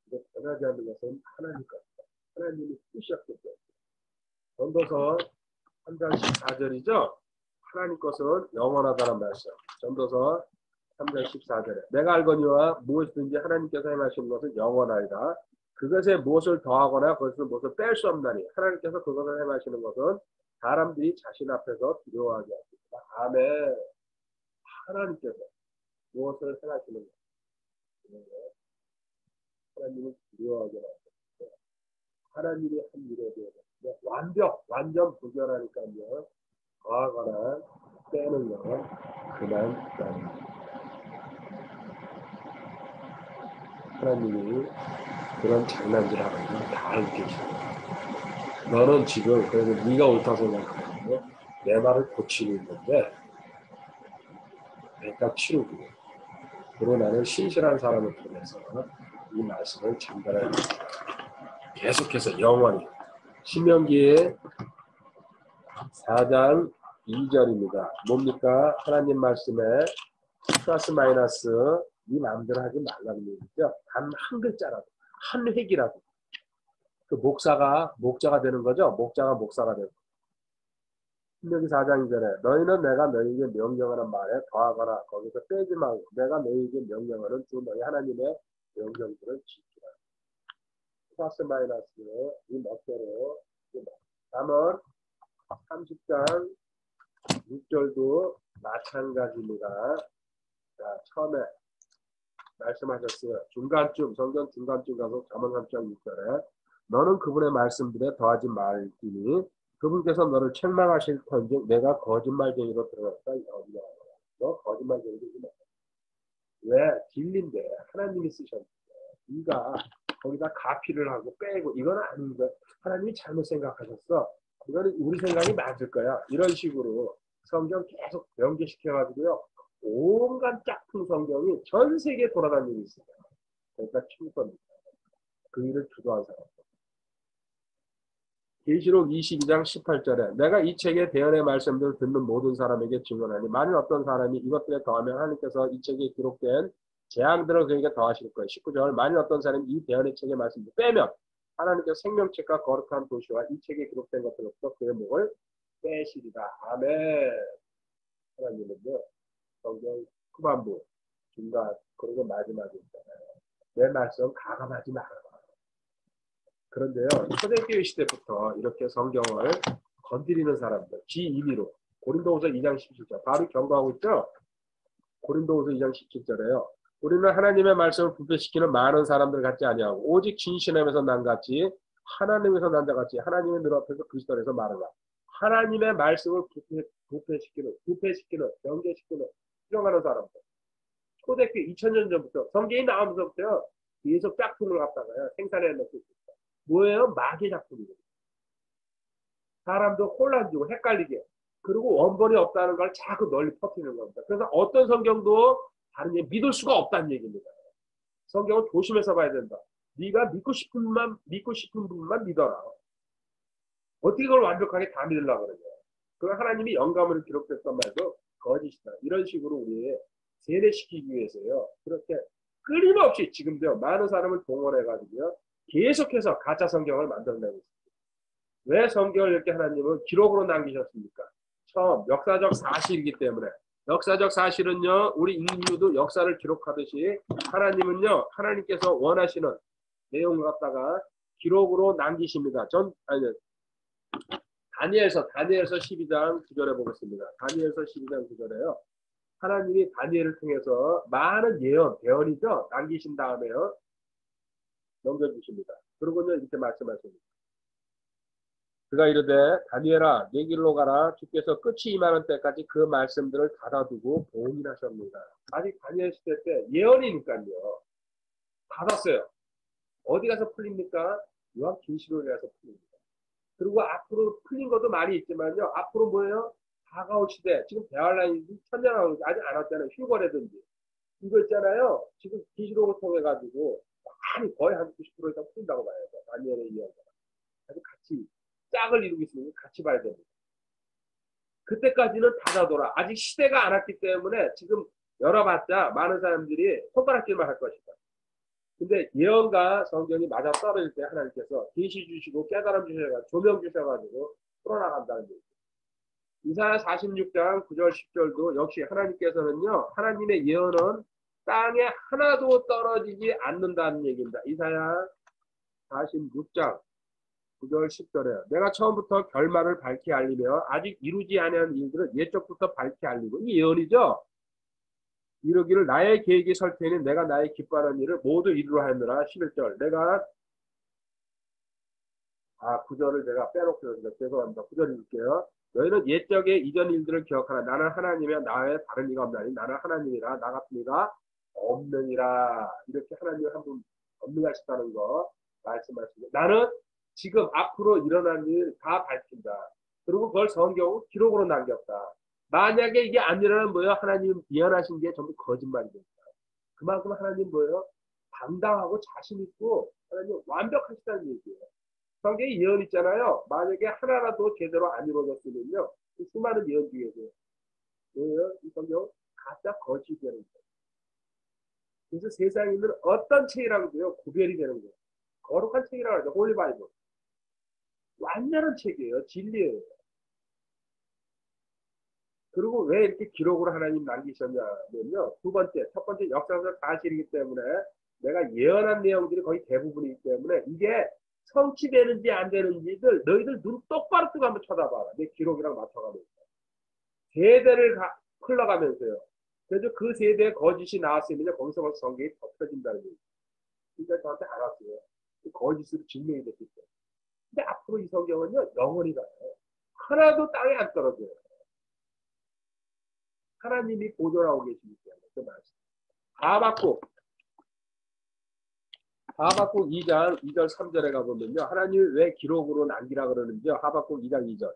이거 변하지 않는 것은 하나님 것이다. 하나님이 뜻이었기 때문에. 전도서 3장 14절이죠. 하나님 것은 영원하다는 말씀. 전도서 3장 14절에 내가 알거니와 무엇이든지 하나님께서 행하시는 것은 영원하리라. 그것에 무엇을 더하거나 그것을 무엇을 뺄 수 없나니 하나님께서 그것을 행하시는 것은 사람들이 자신 앞에서 두려워하게 하십니다. 아멘. 하나님께서 무엇을 행하시는 것. 하나님을 두려워하게 하십니다. 하나님이 한 일에 대해서 완전 부결하니까요. 더하거나 빼는 건 그만 납니다. 하나님이 그런 장난질 하는 다 알고 계십니다. 너는 지금 그래서 네가 옳다고 생각하고 내 말을 고치고 있는데 내가 치르고 그리고 나는 신실한 사람을 통해서 이 말씀을 전달해야 합니다. 계속해서 영원히 신명기의 4장 2절입니다. 뭡니까? 하나님 말씀에 플러스 마이너스 이 마음대로 하지 말라는 얘기죠. 단 한 글자라도 한 획이라도 그 목자가 되는 거죠. 목사가 되는 거죠. 신명기 4장 2절에 너희는 내가 너희에게 명령하는 말에 더하거나 거기서 빼지 말고 내가 너희에게 명령하는 주 너희 하나님의 명령들을 지키라. 플러스 마이너스 이 멋대로 다음은 30장 6절도 마찬가지입니다. 자, 처음에 말씀하셨어요. 중간쯤 성경 중간쯤 가서 잠언 3장 6절에 너는 그분의 말씀들에 더하지 말지니 그분께서 너를 책망하실 터인즉 내가 거짓말쟁이로 들어갔다. 너 거짓말쟁이로 들어갔다. 왜? 진리인데 하나님이 쓰셨는데 네가 거기다 가피를 하고 빼고 이건 아닌데 하나님이 잘못 생각하셨어. 이거는 우리 생각이 맞을 거야. 이런 식으로 성경 계속 연계시켜가지고요. 온갖 짝퉁 성경이 전 세계에 돌아다니고 있어요. 그러니까 충분입니다. 그 일을 주도한 사람. 계시록 22장 18절에 내가 이 책의 대언의 말씀들을 듣는 모든 사람에게 증언하니 만일 어떤 사람이 이것들에 더하면 하나님께서 이 책에 기록된 재앙들을 그에게 더하실 거예요. 19절 만일 어떤 사람이 이 대언의 책의 말씀을 빼면 하나님께서 생명책과 거룩한 도시와 이 책에 기록된 것들로부터 그의 목을 빼시리라. 아멘. 하나님은요. 성경 후반부, 중간, 그리고 마지막에 있잖아요. 내 말씀 가감하지 마라. 그런데요, 초대교회 시대부터 이렇게 성경을 건드리는 사람들, 지 임의로 고린도후서 2장 17절 바로 경고하고 있죠. 고린도후서 2장 17절에요. 우리는 하나님의 말씀을 부패시키는 많은 사람들 같지 아니하고 오직 진실함에서 난 같이 하나님에서 난 자 같이 하나님의 늘 앞에서 그리스도 안에서 말하라. 하나님의 말씀을 부패시키는, 변개시키는 수용하는 사람들. 초대교회 2000년 전부터 성경이 나오면서부터요. 계속 짝퉁을 갖다가요. 생산해 놓고 있습니다. 뭐예요? 마귀 작품이에요. 사람도 혼란 주고 헷갈리게. 그리고 원본이 없다는 걸 자꾸 널리 퍼뜨리는 겁니다. 그래서 어떤 성경도 다른 얘기 믿을 수가 없다는 얘기입니다. 성경은 조심해서 봐야 된다. 네가 믿고 싶은 분만 믿어라. 어떻게 그걸 완벽하게 다 믿으려고 그러냐. 그건 하나님이 영감으로 기록됐던 말도 거짓이다. 이런 식으로 우리 세뇌시키기 위해서요. 그렇게 끊임없이 지금도 많은 사람을 동원해가지고요. 계속해서 가짜 성경을 만들어내고 있습니다. 왜 성경을 이렇게 하나님은 기록으로 남기셨습니까? 처음 역사적 사실이기 때문에. 역사적 사실은요. 우리 인류도 역사를 기록하듯이 하나님은요. 하나님께서 원하시는 내용을 갖다가 기록으로 남기십니다. 다니엘서 12장 9절에 보겠습니다. 다니엘서 12장 9절에요. 하나님이 다니엘을 통해서 많은 대언이죠. 남기신 다음에요. 넘겨주십니다. 그러고는 이렇게 말씀하십니다. 그가 이르되 다니엘아 내 길로 가라. 주께서 끝이 임하는 때까지 그 말씀들을 닫아두고 봉인하셨습니다. 아직 다니엘 시대 때 예언이니까요. 닫았어요. 어디 가서 풀립니까? 요한계시록에 가서 풀립니다. 그리고 앞으로 풀린 것도 많이 있지만요. 앞으로 뭐예요? 다가올 시대. 지금 대환란이 천년하고 아직 안 왔잖아요. 휴거라든지. 이거 있잖아요. 지금 계시록을 통해 가지고 많이 거의 한 90% 이상 풀린다고 봐요. 다니엘의 이야기가. 아주 같이 짝을 이루고 있으면 같이 봐야 됩니다. 그때까지는 닫아둬라. 아직 시대가 안 왔기 때문에 지금 열어봤자 많은 사람들이 손가락질만 할 것이다. 근데 예언과 성경이 맞아 떨어질 때 하나님께서 계시 주시고 깨달음 주셔가지고 조명 주셔가지고 풀어나간다는 얘기죠. 이사야 46장 9절 10절도 역시 하나님께서는요. 하나님의 예언은 땅에 하나도 떨어지지 않는다는 얘기입니다. 이사야 46장 9절 10절에 내가 처음부터 결말을 밝히 알리며 아직 이루지 아니한 일들을 예적부터 밝히 알리고 이 예언이죠. 이르기를 나의 계획이 설 테니 내가 나의 기뻐하는 일을 모두 이루려 하느라 11절 내가 9절을 내가 빼놓고 죄송합니다. 9절 읽을게요. 너희는 옛적의 이전 일들을 기억하라. 나는 하나님이야 나의 다른 이가 없나니 나는 하나님이라 나 같은 이가 없느니라. 이렇게 하나님을 한 분 없느냐시다는 거 말씀하시고 나는 지금 앞으로 일어날 일 다 밝힌다. 그리고 그걸 성경 기록으로 남겼다. 만약에 이게 안 일어나면 뭐예요? 하나님 미안하신 게 전부 거짓말이 됩니다. 그만큼 하나님 뭐예요? 당당하고 자신 있고 하나님 완벽하시다는 얘기예요. 성경에 예언 있잖아요. 만약에 하나라도 제대로 안 이루어졌으면요. 수많은 예언 중에서 뭐예요? 이 성경 가짜 거짓이 되는 거예요. 그래서 세상에 있는 어떤 책이라고도요. 구별이 되는 거예요. 거룩한 책이라고 하죠. 홀리 바이블. 완전한 책이에요. 진리예요. 그리고 왜 이렇게 기록으로 하나님 남기셨냐면요. 첫 번째 역사적 사실이기 때문에 내가 예언한 내용들이 거의 대부분이기 때문에 이게 성취되는지 안 되는지를 너희들 눈 똑바로 뜨고 한번 쳐다봐라. 내 기록이랑 맞춰가면서. 세대를 흘러가면서요. 그래서 그 세대에 거짓이 나왔으면 거기서 벌써 성경이 덮여진다는 얘기예요. 그러니까 저한테 알았어요. 그 거짓으로 증명이 됐기 때문에. 근데 앞으로 이 성경은요. 영원히 가요. 하나도 땅에 안 떨어져요. 하나님이 보존하고 계시기 때문에 그 말씀. 하박국 2장 2절 3절에 가보면요. 하나님이 왜 기록으로 남기라 그러는지요. 하박국 2장 2절.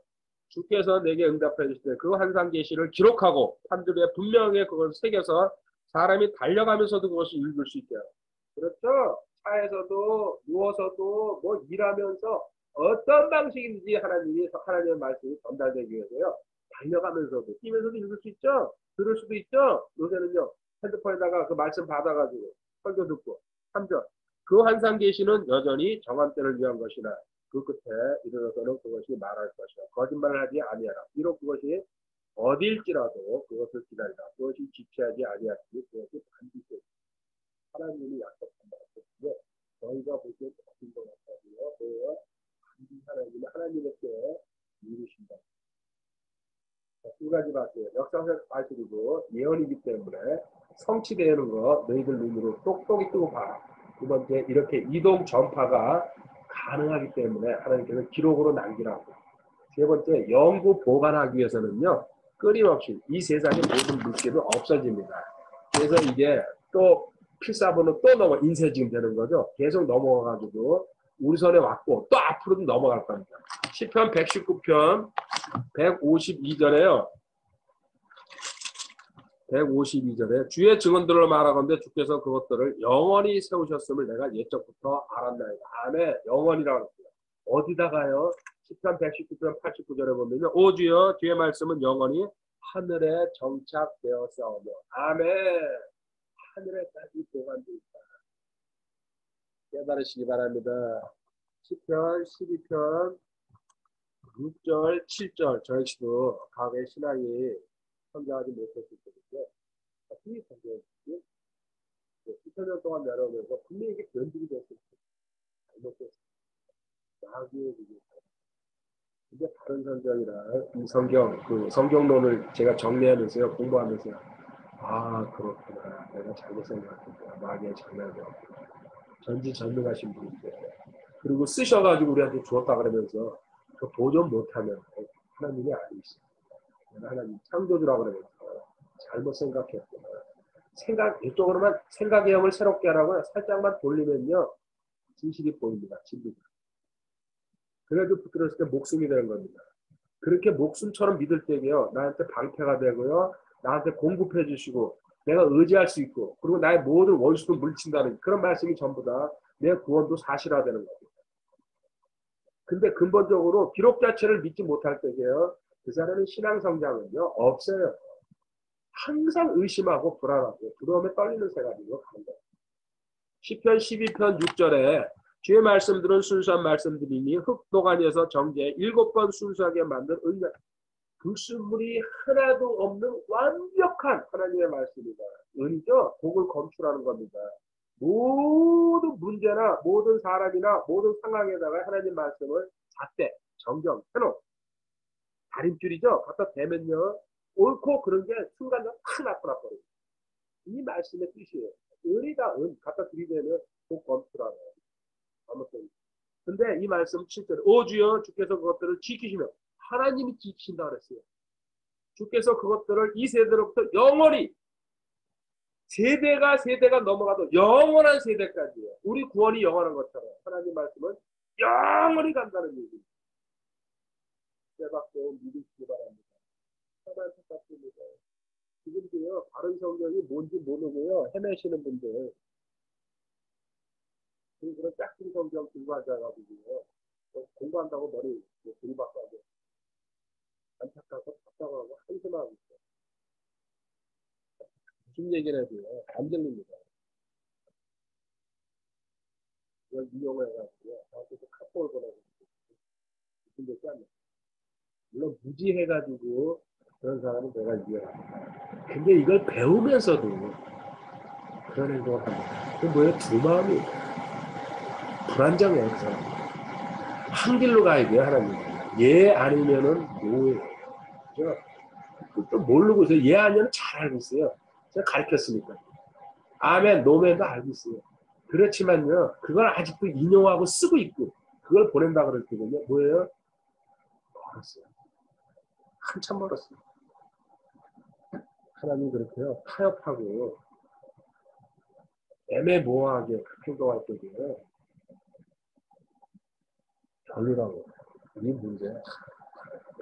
주께서 내게 응답해 주실 때 그 환상 계시를 기록하고 판들에 분명히 그걸 새겨서 사람이 달려가면서도 그것을 읽을 수 있게. 그렇죠? 차에서도 누워서도 뭐 일하면서 어떤 방식인지 하나님의 말씀이 전달되기 위해서요. 달려가면서도 뛰면서도 읽을 수 있죠. 들을 수도 있죠. 요새는요. 핸드폰에다가 그 말씀 받아가지고 설교 듣고 3절. 그 환상 계시는 여전히 정한 때를 위한 것이나 그 끝에 이르러서는 그것이 말할 것이라. 거짓말을 하지 아니하라. 비록 그것이 어딜지라도 그것을 기다리라. 그것이 지체하지 아니하시니 그것이 반드시 하나님이 약속한 말씀인데 저희가 보기엔 같은 것 같아요. 그래서 반드시 하나님께 이루신다. 두 가지 봤어요. 역사적 사실이고 예언이기 때문에 성취되는 거 너희들 눈으로 똑똑히 뜨고 봐라. 두 번째 이렇게 이동 전파가 가능하기 때문에 하나님께서 기록으로 남기라고. 세 번째 영구 보관하기 위해서는요. 끊임없이 이 세상의 모든 물질은 없어집니다. 그래서 이게 또 필사본은 또 인쇄 지금 되는 거죠. 계속 넘어가가지고 우리 손에 왔고 또 앞으로도 넘어갈 겁니다. 시편 119편 152절에요. 152절에 주의 증언들을 말하건대 주께서 그것들을 영원히 세우셨음을 내가 옛적부터 알았나이다. 아멘. 영원이라고 했어요. 어디다가요? 13, 119편, 89절에 보면요. 오 주여 주의 말씀은 영원히 하늘에 정착되어 싸우며 아멘. 하늘에까지 보관되어 있다. 깨달으시기 바랍니다. 10편, 12편, 6절, 7절 저 역시도 과거의 신앙이 성장하지 못했을 때는요. 분명히 성장했지. 10년 동안 내려오면서 분명히 이게 변질이 됐을 때 잘못됐을 때 나중에 근데 다른 성경이랑 이 성경, 그 성경론을 제가 정리하면서요, 공부하면서요. 아, 그렇구나. 내가 잘못 생각했구나. 마귀의 장난이었구나. 전지전능하신 분인데. 그리고 쓰셔가지고 우리한테 주었다 그러면서 그 보존 못하면 하나님이 아니시죠. 하나님 창조주라고 그러면서 잘못 생각했구나. 이쪽으로만 생각의 형을 새롭게 하라고 살짝만 돌리면요. 진실이 보입니다. 진리가. 그래도 붙들었을 때 목숨이 되는 겁니다. 그렇게 목숨처럼 믿을 때에요. 나한테 방패가 되고요. 나한테 공급해 주시고 내가 의지할 수 있고 그리고 나의 모든 원수도 물리친다는 그런 말씀이 전부 다 내 구원도 사실화되는 겁니다. 근데 근본적으로 기록 자체를 믿지 못할 때에요. 그 사람의 신앙 성장은요. 없어요. 항상 의심하고 불안하고 두려움에 떨리는 생각이고 가는 거예요. 시편 12편 6절에 주의 말씀들은 순수한 말씀들이니 흙도가니에서 정제 7번 순수하게 만든 은혜 불순물이 하나도 없는 완벽한 하나님의 말씀이다. 은이죠. 복을 검출하는 겁니다. 모든 문제나 모든 사람이나 모든 상황에다가 하나님 말씀을 잣대, 정정해놓은 다림줄이죠. 갖다 대면요. 옳고 그런 게 순간적으로 탁 나타나버려요. 이 말씀의 뜻이에요. 은이다, 은. 갖다 들이대면 복 검출하는 아무튼. 근데 이 말씀 7절에 오 주여 주께서 그것들을 지키시며 하나님이 지키신다 그랬어요. 주께서 그것들을 이 세대로부터 영원히 세대가 넘어가도 영원한 세대까지요. 우리 구원이 영원한 것처럼 하나님 말씀은 영원히 간다는 얘기입니다. 깨닫고 믿으시기 바랍니다. 하나님 안타깝습니다. 지금도요. 바른 성경이 뭔지 모르고요. 헤매시는 분들 그런 짝퉁 성경 공부하자가지고요. 공부한다고 머리 들이받고 하고 안타깝고 답답하고 한심하고 있어요. 무슨 얘기를 해도요. 안 들립니다. 이걸 이용해가지고요. 저한테도 카톡을 보내고 무슨 얘기 안 해요. 물론 무지해가지고 그런 사람은 내가 이해합니다. 근데 이걸 배우면서도 그런 행동을 합니다. 그 뭐예요? 두 마음이 불안정해서 한 길로 가야 돼요. 하나님. 예 아니면은 노예예요. 또 모르고 있어요. 예 아니면 잘 알고 있어요. 제가 가르쳤으니까. 아멘, 노멘도 알고 있어요. 그렇지만요, 그걸 아직도 인용하고 쓰고 있고, 그걸 보낸다 그럴 때는요, 뭐예요? 멀었어요. 한참 멀었어요. 하나님 그렇게요, 타협하고, 애매모호하게 행동할 때도요, 별로라고. 이 문제,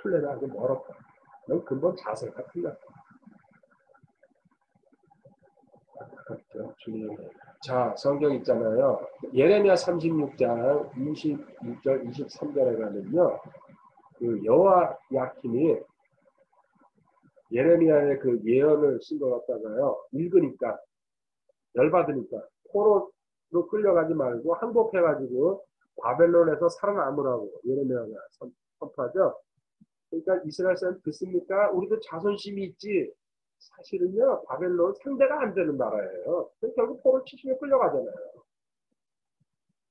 플레이가 아주 멀었다. 넌 근본 자세가 틀렸다. 그렇죠. 주님. 자, 성경 있잖아요. 예레미야 36장 26절, 23절에 가면요. 그 여호와 야킨이 예레미야의 그 예언을 쓴 것 같다가요. 읽으니까, 열받으니까, 포로로 끌려가지 말고 항복해가지고 바벨론에서 살아남으라고 예레미야가 선포하죠. 그러니까 이스라엘 사람 듣습니까? 우리도 자존심이 있지. 사실은요, 바벨론 상대가 안 되는 나라예요. 결국 포로 70에 끌려가잖아요.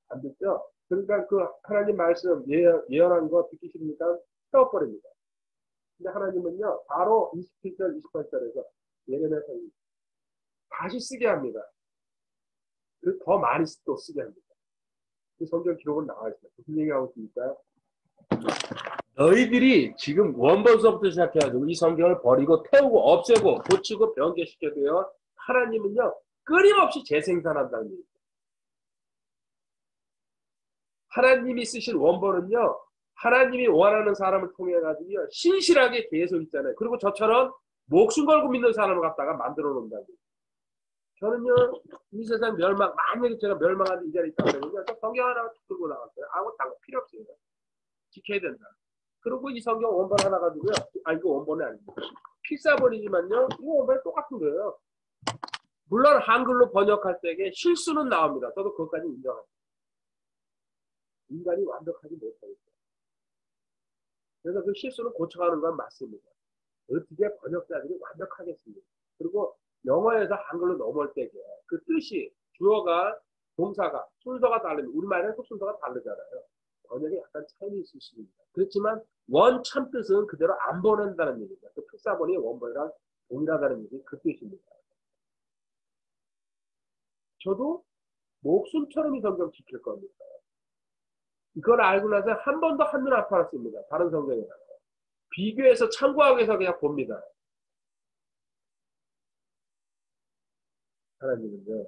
안 됐죠? 그러니까 그 하나님 말씀 예언한 거 듣기 싫으니까 태워버립니다. 근데 하나님은요, 바로 27절, 28절에서 예레미야 다시 쓰게 합니다. 더 많이 또 쓰게 합니다. 그 성경 기록은 나와 있습니다. 무슨 얘기하고 있습니까? 너희들이 지금 원본서부터 시작해가지고 이 성경을 버리고 태우고 없애고 고치고 변개시켜도요. 하나님은요. 끊임없이 재생산한다는 얘기입니다. 하나님이 쓰신 원본은요. 하나님이 원하는 사람을 통해가지고 신실하게 계속 있잖아요. 그리고 저처럼 목숨 걸고 믿는 사람을 갖다가 만들어 놓는다는 거예요. 저는요, 이 세상 멸망, 만약에 제가 멸망하는 이 자리에 있다고 그러면요, 저 성경 하나 들고 나갔어요. 아무 딴 거 필요 없어요. 지켜야 된다. 그리고 이 성경 원본 하나 가지고요, 이거 원본이 아닙니다. 필사본이지만요, 이거 원본이 똑같은 거예요. 물론 한글로 번역할 때에 실수는 나옵니다. 저도 그것까지 인정합니다. 인간이 완벽하지 못하겠어요. 그래서 그 실수는 고쳐가는 건 맞습니다. 어떻게 번역자들이 완벽하겠습니까? 그리고 영어에서 한글로 넘어올 때에 그 뜻이 주어가 동사가 순서가 다르면 우리말에는 또 순서가 다르잖아요. 번역에 약간 차이가 있을 수 있습니다. 그렇지만 원 참 뜻은 그대로 안 보낸다는 얘기입니다. 그 필사본이 원본이랑 동일하다는 얘기 그 뜻입니다. 저도 목숨처럼 이 성경 지킬 겁니다. 이걸 알고 나서 한 번도 한눈 안 팔았습니다. 다른 성경이랑 비교해서 참고하기 위해서 그냥 봅니다. 하나님은요,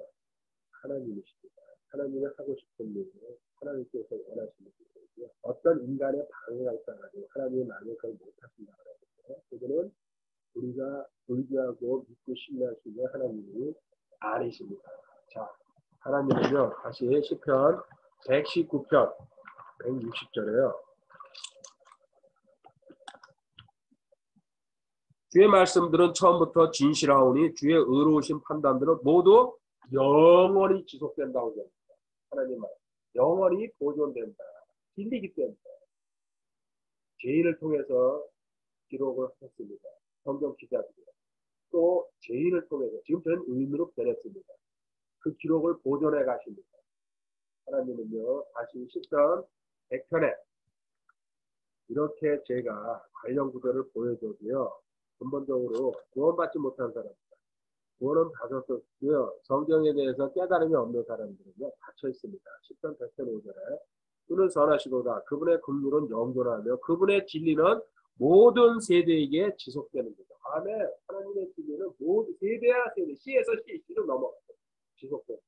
하나님이십니다. 하나님이 하고 싶은 일을 하나님께서 원하시는 일이고요. 어떤 인간의 방해가 있어가지고 하나님의 마음을 그걸 못하신다고 하거든요. 그거는 우리가 의지하고 믿고 신뢰하시는 하나님이 아니십니다. 자, 하나님은요, 다시 시편 119편 160절에요. 주의 말씀들은 처음부터 진실하오니 주의 의로우신 판단들은 모두 영원히 지속된다고 합니다. 하나님 말 영원히 보존된다. 진리기 때문에 죄인을 통해서 기록을 했습니다. 성경 기자들이 또 죄인을 통해서 지금 저는 의인으로 변했습니다. 그 기록을 보존해 가십니다. 하나님은요 다시 시편 100편에 이렇게 제가 관련 구절을 보여줘도요 근본적으로 구원받지 못한 사람들 구원은 받았었고요. 성경에 대해서 깨달음이 없는 사람들은요 닫혀 있습니다. 10편 100편 5절에 그는 선하시도다. 그분의 긍휼은 영존하며 그분의 진리는 모든 세대에게 지속되는 거죠. 아멘. 하나님의 진리는 모든 세대야 세대 C에서 C로 넘어가요. 지속됩니다.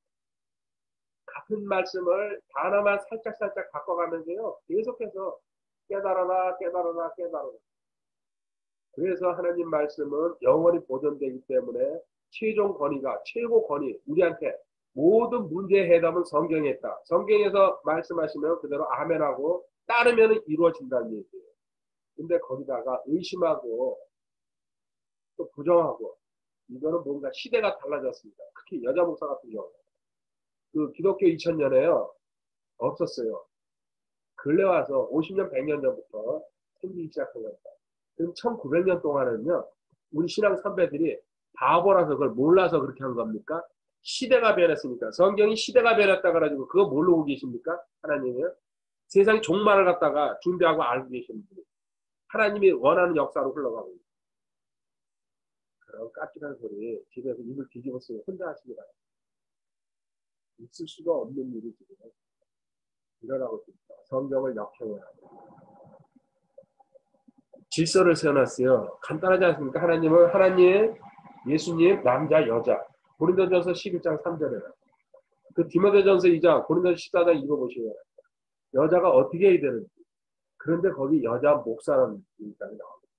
같은 말씀을 단어만 살짝 바꿔가면서요 계속해서 깨달아라. 그래서 하나님 말씀은 영원히 보존되기 때문에 최종 권위가 최고 권위 우리한테 모든 문제의 해답은 성경에 있다. 성경에서 말씀하시면 그대로 아멘하고 따르면 이루어진다는 얘기예요. 근데 거기다가 의심하고 또 부정하고 이거는 뭔가 시대가 달라졌습니다. 특히 여자 목사 같은 경우 그 기독교 2000년에요 없었어요. 근래 와서 50년 100년 전부터 생기기 시작한 겁니다. 그럼 1900년 동안은요 우리 신앙 선배들이 바보라서 그걸 몰라서 그렇게 한 겁니까? 시대가 변했으니까. 성경이 시대가 변했다 그래가지고 그거 모르고 계십니까? 하나님이요? 세상 종말을 갖다가 준비하고 알고 계시는 분이 하나님이 원하는 역사로 흘러가고 있습니다. 그런 까칠한 소리 집에서 입을 뒤집어 쓰고 혼자 하시기 바랍니다. 있을 수가 없는 일이 지금 일어나고 있습니다. 성경을 역행해야 합니다. 질서를 세워놨어요. 간단하지 않습니까? 하나님은 하나님, 예수님, 남자, 여자. 고린도전서 11장 3절에 그 디모데전서 2장, 고린도전서 14장 읽어보시면 여자가 어떻게 해야 되는지. 그런데 거기 여자 목사라는 얘기까지 나옵니다.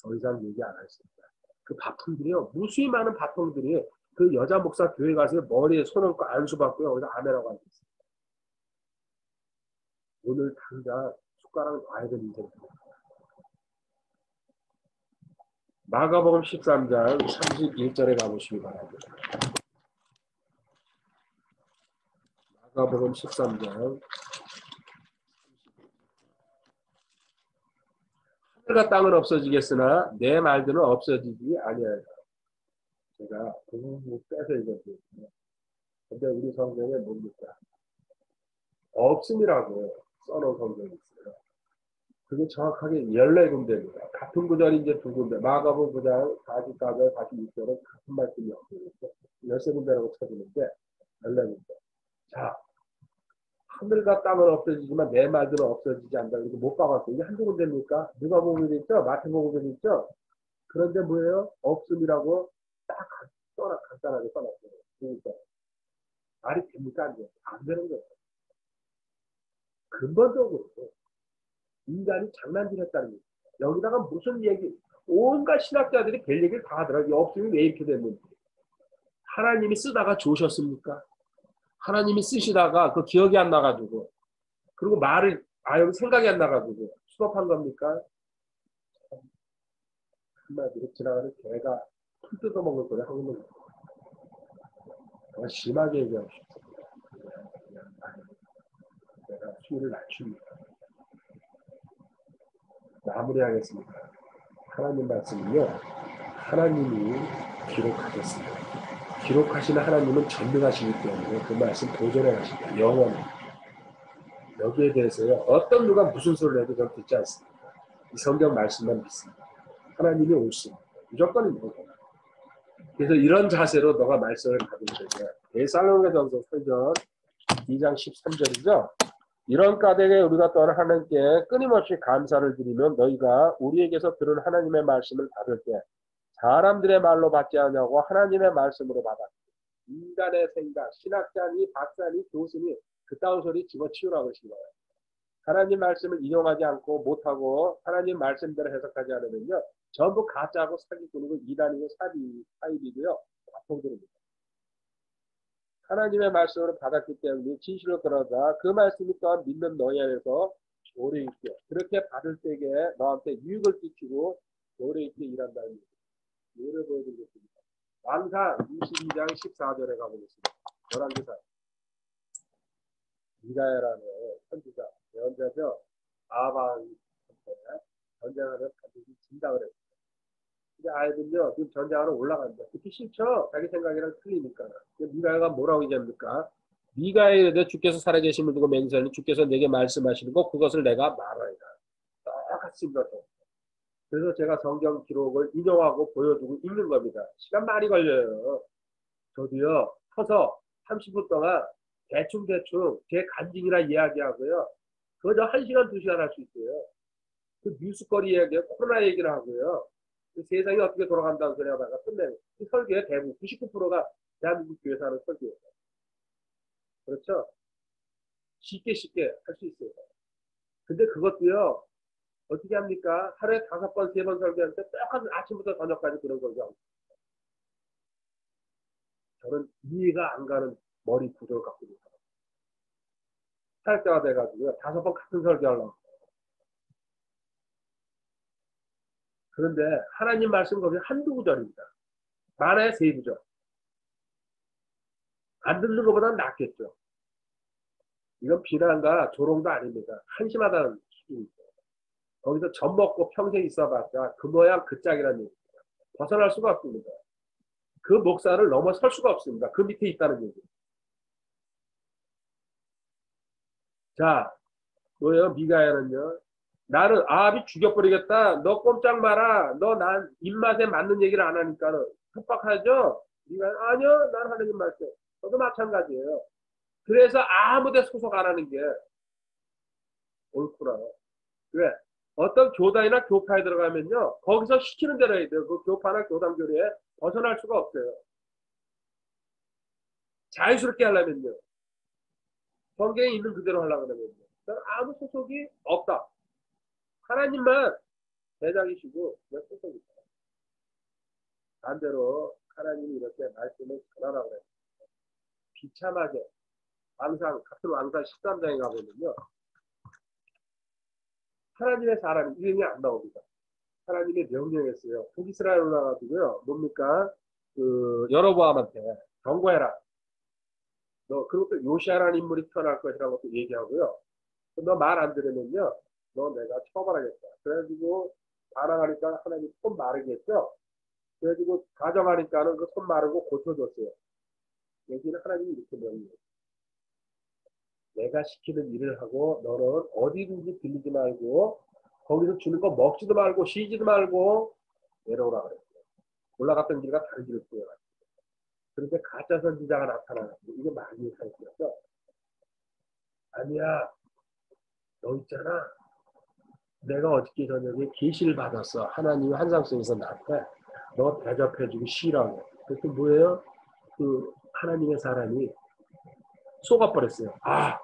더 이상 얘기 안 하겠습니다. 그 바통들이요. 무수히 많은 바통들이 그 여자 목사 교회 가서 머리에 손 얹고 안수받고요. 거기서 아멘하고 앉아있습니다. 오늘 당장 숟가락 놔야 되는 인생입니다. 마가복음 13장 31절에 가보시기 바랍니다. 마가복음 13장 하늘과 땅은 없어지겠으나 내 말들은 없어지지 아니하리라. 제가 그 빼서 읽었거든요. 근데 우리 성경에 뭡니까? 없음이라고 써놓은 성경이 있어요. 그게 정확하게 14군데입니다. 같은 구절이 이제 두 군데. 마가복음 9장 44절, 46절은 같은 말씀이 없어요. 13군데라고 쳐주는데 14군데. 자, 하늘과 땅은 없어지지만 내 말들은 없어지지 않는다. 이거 못 박았어요. 이게 한두 군데입니까? 누가복음에 있죠? 마태복음에 있죠? 그런데 뭐예요? 없음이라고 딱 간단하게 써놨어요. 그러니까 말이 됩니까? 안 돼요? 안 되는 거예요. 근본적으로 인간이 장난질했다는 얘기. 여기다가 무슨 얘기, 온갖 신학자들이 별 얘기를 다 하더라고요. 없으면 왜 이렇게 됐는지. 하나님이 쓰다가 좋으셨습니까? 하나님이 쓰시다가 그 기억이 안 나가지고 그리고 말을 여기 생각이 안 나가지고 수업한 겁니까? 한마디로 지나가는 개가 풀 뜯어먹을 거를 하고 있는 거예요. 정말 심하게 얘기하고 싶습니다. 내가 수위를 낮춥니다. 마무리하겠습니다. 하나님 말씀은요. 하나님이 기록하셨습니다. 기록하시는 하나님은 전능하시기 때문에 그 말씀 보존해 가십니다. 영원히. 여기에 대해서요. 어떤 누가 무슨 소리를 해도 저는 듣지 않습니다. 이 성경 말씀만 믿습니다. 하나님이 옳습니다. 무조건입니다. 그래서 이런 자세로 너가 말씀을 받으면 되냐. 데살로니가전서 3장 2장 13절이죠. 이런 까닭에 우리가 또한 하나님께 끊임없이 감사를 드리면 너희가 우리에게서 들은 하나님의 말씀을 받을 때 사람들의 말로 받지 않냐고 하나님의 말씀으로 받았다. 인간의 생각, 신학자니 박사니 교수니 그따위 소리 집어치우라고 하신 거예요. 하나님 말씀을 인용하지 않고 못하고 하나님 말씀대로 해석하지 않으면요. 전부 가짜고 사기꾼이고 이단이고 사입이고요. 과통들입니다. 하나님의 말씀으로 받았기 때문에 진실로 그러다 그 말씀이 또한 믿는 너희 안에서 오래 있게 그렇게 받을 때에 너한테 유익을 끼치고 오래 있게 일한다는 얘기. 예를 보여드리겠습니다. 왕상 22장 14절에 가보겠습니다. 열왕기상 미가야라는 선지자 예언자죠. 아방한테 전쟁하면 반드시 진다 그랬어요. 근데 아이들은요 지금 전쟁하러 올라간다. 듣기 싫죠. 자기 생각이랑 틀리니까. 미가야가 뭐라고 얘기합니까? 미가야에 대해 주께서 살아계심을 두고 맹세하니 주께서 내게 말씀하시는 거 그것을 내가 말하리라. 똑같습니다. 그래서 제가 성경 기록을 인용하고 보여주고 읽는 겁니다. 시간 많이 걸려요. 저도요 서서 30분 동안 대충 제 간증이나 이야기하고요. 그거 저 1시간 2시간 할 수 있어요. 그 뉴스거리 얘기예요. 코로나 얘기를 하고요. 그 세상이 어떻게 돌아간다는 소리 하다가 끝내요. 그 설교의 대부분 99%가 대한민국 교회에서 하는 설교예요. 그렇죠? 쉽게 할 수 있어요. 근데 그것도요. 어떻게 합니까? 하루에 5번, 3번 설교할 때 똑같은 아침부터 저녁까지 그런 설교하고 저는 이해가 안 가는 머리 구조를 갖고 있어요. 살 때가 돼가지고요. 5번 같은 설교하려고. 그런데 하나님 말씀 거기 한두 구절입니다. 많아야 3구절. 안 듣는 것보다는 낫겠죠. 이건 비난과 조롱도 아닙니다. 한심하다는 수준입니다. 거기서 젖 먹고 평생 있어봤자 그 모양 그 짝이라는 얘기입니다. 벗어날 수가 없습니다. 그 목사를 넘어설 수가 없습니다. 그 밑에 있다는 얘기입니다. 자, 뭐예요? 미가야는요. 나는 아합이 죽여버리겠다. 너 꼼짝 마라. 너 난 입맛에 맞는 얘기를 안 하니까는 협박하죠? 미가야 아니요. 난 하나님 말씀. 저도 마찬가지예요. 그래서 아무데 소속 안 하는 게 옳구나. 왜? 어떤 교단이나 교파에 들어가면요. 거기서 시키는 대로 해야 돼요. 그 교파나 교단 교리에 벗어날 수가 없어요. 자유스럽게 하려면요. 성경에 있는 그대로 하려고 하면요. 아무 소속이 없다. 하나님만 대장이시고 왜 소속이 있다. 반대로 하나님이 이렇게 말씀을 전하라고 그래요. 비참하게 같은 왕상 13장에 가보면요. 하나님의 사람이 이름이 안 나옵니다. 하나님의 명령했어요. 북이스라엘 올라가지고요. 뭡니까? 여로보암한테 경고해라. 너 그것도 요시아라는 인물이 태어날 것이라고 또 얘기하고요. 너 말 안 들으면요. 너 내가 처벌하겠다. 그래가지고 반항하니까 하나님 손 마르겠죠. 그래가지고 가정하니까는 그 손 마르고 고쳐줬어요. 여기는 하나님이 이렇게 명령해요. 내가 시키는 일을 하고 너는 어디든지 들리지 말고 거기서 주는 거 먹지도 말고 쉬지도 말고 내려오라 그랬어요. 올라갔던 길과 다른 길을 보여가지고. 그런데 가짜 선지자가 나타나가지고 이게 많이 사실이었어. 아니야. 너 있잖아. 내가 어저께 저녁에 계시를 받았어. 하나님이 환상속에서 나한테 너 대접해주고 쉬라고. 그래서 뭐예요? 그 하나님의 사람이 속아버렸어요. 아,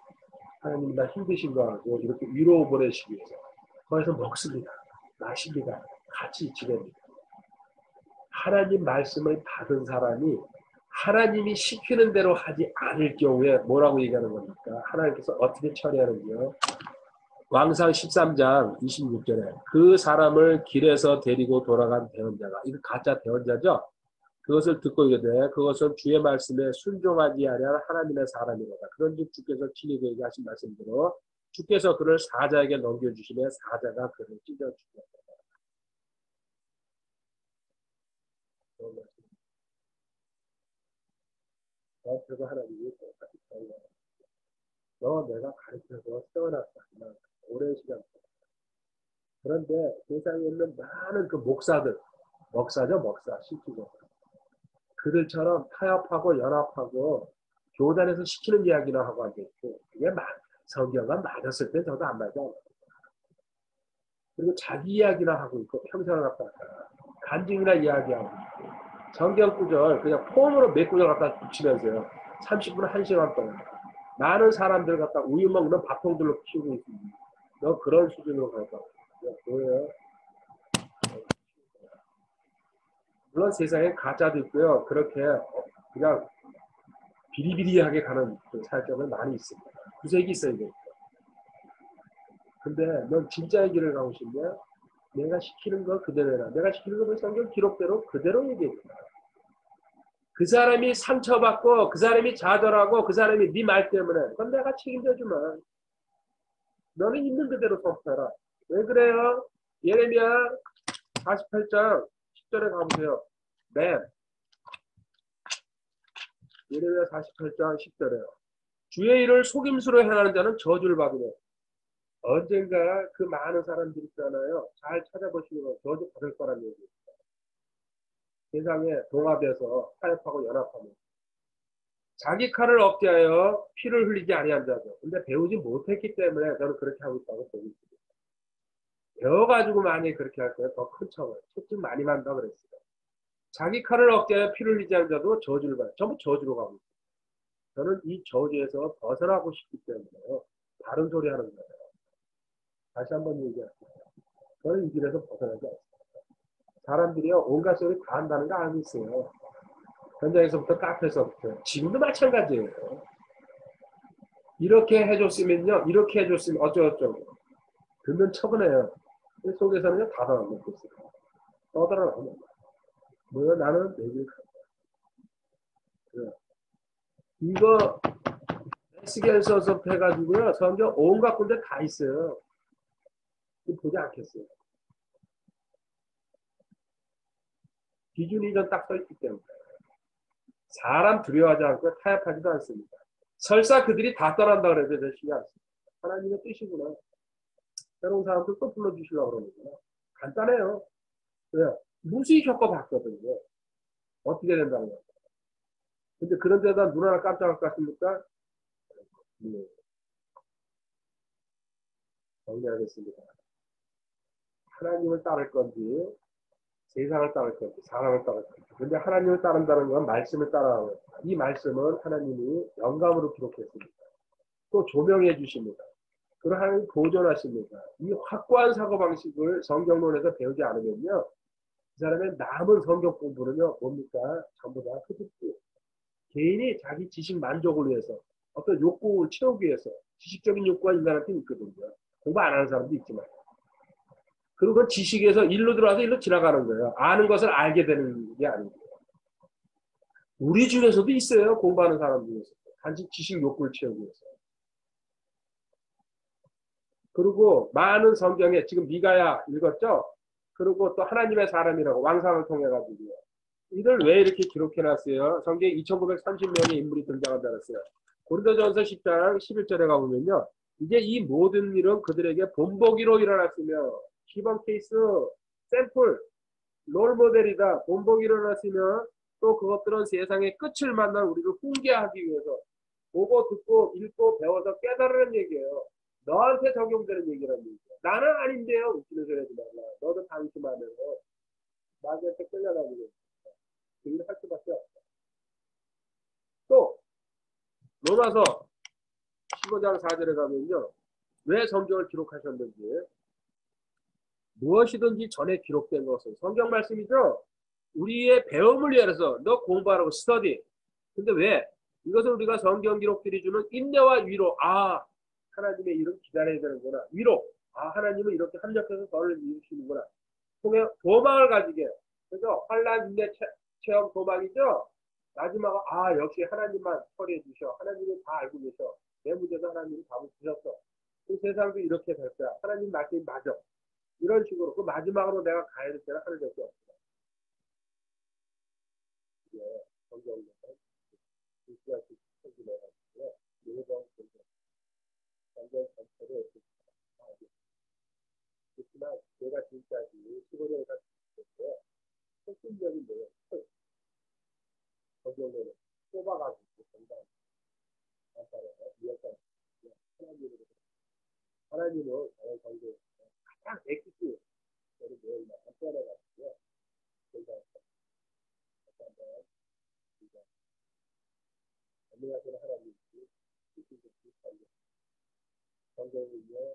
하나님 나 힘드신 거 알고 이렇게 위로 보내시기 위해서 거기서 먹습니다. 마십니다. 같이 지냅니다. 하나님 말씀을 받은 사람이 하나님이 시키는 대로 하지 않을 경우에 뭐라고 얘기하는 겁니까? 하나님께서 어떻게 처리하는지요? 왕상 13장 26절에 그 사람을 길에서 데리고 돌아간 대언자가, 이거 가짜 대언자죠? 그것을 듣고 이르되 그것은 주의 말씀에 순종하지 아니한 하나님의 사람이로다. 그런즉 주께서 친히 그에게 하신 말씀대로 주께서 그를 사자에게 넘겨주시며 사자가 그를 찢어 죽였다. 그래서 하나님이 너 내가 가르쳐서 세워놨다. 오랜 시간. 그런데 세상에 있는 많은 그 목사들, 목사죠, 목사, 실제로. 그들처럼 타협하고 연합하고 교단에서 시키는 이야기나 하고 하겠고, 그게 성경과 맞았을 때 저도 안 맞아. 그리고 자기 이야기나 하고 있고, 평생을 갖다가 간증이나 이야기하고 있고, 성경 구절 그냥 폼으로 몇 구절 갖다 붙이면서요. 30분, 1시간 동안 많은 사람들 갖다 우유 먹는 밥통들로 키우고 있습니다. 너 그런 수준으로 갈 거야. 뭐예요? 물론 세상에 가짜도 있고요. 그렇게 그냥 비리비리하게 가는 그 사역자들 많이 있습니다. 구색이 있어야 돼요. 근데 넌 진짜의 길을 가고 싶냐? 내가 시키는 거 그대로 해라. 내가 시키는 거 성경 기록대로 그대로 얘기해. 그 사람이 상처받고 그 사람이 좌절하고 그 사람이 네 말 때문에 그건 내가 책임져주마. 너는 있는 그대로 선포해라. 왜 그래요? 예레미야 48장 10절에 가보세요. 네. 예레미야 48장 10절에요. 주의 일을 속임수로 행하는 자는 저주를 받으며 언젠가 그 많은 사람들이 있잖아요. 잘 찾아보시면 저주 받을 거라는 얘기입니다. 세상에 동합해서 타협하고 연합하면 자기 칼을 억제하여 피를 흘리지 아니한 자죠. 근데 배우지 못했기 때문에 저는 그렇게 하고 있다고 보고 있습니다. 배워가지고 만약에 그렇게 할 거예요. 더 큰 처벌. 채찍 많이 만다 그랬어요. 자기 칼을 억제하여 피를 흘리지 않은 자도 저주를 받아요. 전부 저주로 가고 있어요. 저는 이 저주에서 벗어나고 싶기 때문에요. 다른 소리 하는 거예요. 다시 한번 얘기할게요. 저는 이 길에서 벗어나지 않습니다. 사람들이요, 온갖 소리 다 한다는 거 알고 있어요. 현장에서부터 카페에서부터. 지금도 마찬가지예요. 이렇게 해줬으면요, 이렇게 해줬으면 어쩌고저쩌고. 듣는 척은 해요. 그 속에서는요, 다 넣고 있어요. 떠들어나오는 거예요. 뭐야, 나는 내 길 간다. 이거, 에스겔서서 해가지고요, 성경 온갖 군데 다 있어요. 보지 않겠어요. 기준이 전 딱 써있기 때문에 사람 두려워하지 않고 타협하지도 않습니다. 설사 그들이 다 떠난다 그래도 되시지 않습니다. 하나님의 뜻이구나. 새로운 사람들 또 불러주시려고 그러는구나. 간단해요. 왜? 무수히 겪어봤거든요. 어떻게 된다는 거예요. 근데 그런 데다 눈 하나 깜짝할 것 같습니까? 정리하겠습니다. 하나님을 따를 건지 세상을 따를 건지 사람을 따를 건지. 근데 하나님을 따른다는 건 말씀을 따라가는 거예요. 이 말씀은 하나님이 영감으로 기록했습니다. 또 조명해 주십니다. 그리고 하나님이 보존하십니다. 이 확고한 사고방식을 성경론에서 배우지 않으면요. 그 사람의 남은 성경 공부는요. 뭡니까? 전부 다 흐릿해요. 개인이 자기 지식 만족을 위해서 어떤 욕구를 채우기 위해서 지식적인 욕구가 인간한테 있거든요. 공부 안 하는 사람도 있지만. 그리고 그건 지식에서 일로 들어와서 일로 지나가는 거예요. 아는 것을 알게 되는 게 아니고요. 우리 중에서도 있어요. 공부하는 사람 중에서. 단지 지식 욕구를 채우기 위해서. 그리고 많은 성경에 지금 미가야 읽었죠? 그리고 또 하나님의 사람이라고 왕상을 통해 가지고 이들 왜 이렇게 기록해놨어요? 성경에 2930명의 인물이 등장한다 그랬어요. 고린도전서 10장 11절에 가보면요. 이제 이 모든 일은 그들에게 본보기로 일어났으며 기본 케이스, 샘플, 롤모델이다. 본보기 일어났으며 또 그것들은 세상의 끝을 만난 우리를 훈계하기 위해서 보고 듣고 읽고 배워서 깨달으는 얘기예요. 너한테 적용되는 얘기라는 얘기예요. 나는 아닌데요. 웃기는 소리 하지 말라. 너도 방심하면 나한테 끌려가지고 그걸 할 수밖에 없어. 또 로마서 15장 4절에 가면요. 왜 성경을 기록하셨는지 무엇이든지 전에 기록된 것은 성경 말씀이죠. 우리의 배움을 위해서 너 공부하라고 스터디. 근데 왜? 이것은 우리가 성경 기록들이 주는 인내와 위로. 아, 하나님의 일은 기다려야 되는구나. 위로. 아, 하나님은 이렇게 합력해서 너를 이루시는구나. 통해 도망을 가지게. 그래서 환란, 인내, 체험, 도망이죠. 마지막은 아, 역시 하나님만 처리해 주셔. 하나님은 다 알고 계셔. 내 문제도 하나님이 답을 주셨어. 그 세상도 이렇게 될 거야. 하나님 말씀이 맞아. 이런 식으로. 그 마지막으로 내가 가야 될 때는 하늘밖에 없어. 이게 성경에는 불씨같이 쳐지내가지고 일본 성경 전체를 이렇게 하고 그렇지만 제가 지금까지 15년간 했는데 핵심적인 내용 성경에는 뽑아가지고 정말 간단해서 이해가 하나님은 저의 성경에서 가장 액티브 되는 내용만 한 번에 가지고 제가 한번 안녕하세요 하나님이 성경은요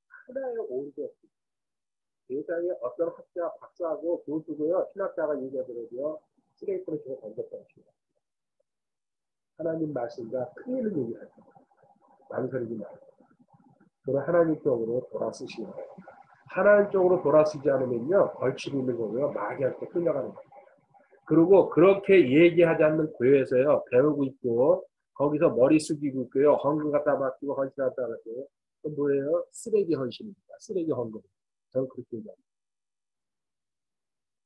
하나의 오류가 없습니다. 세상에 어떤 학자, 박사하고 교수고요 신학자가 얘기하더라도요 쓰레기통에 집어 던졌다고 합니다. 하나님 말씀과 틀리는 얘기를 합니다. 망설이지 말고 그걸 하나님 쪽으로 돌아쓰시기 바랍니다. 하나님 쪽으로 돌아쓰지 않으면요 걸치고 있는 거고요 마귀한테 끌려가는 겁니다. 그리고 그렇게 얘기하지 않는 교회에서요 배우고 있고 거기서 머리 숙이고 있고요 헌금 갖다 맡기고 헌신 갖다 맡기고 그 뭐예요? 쓰레기 헌신입니다. 쓰레기 헌금. 저는 그렇게 얘기합니다.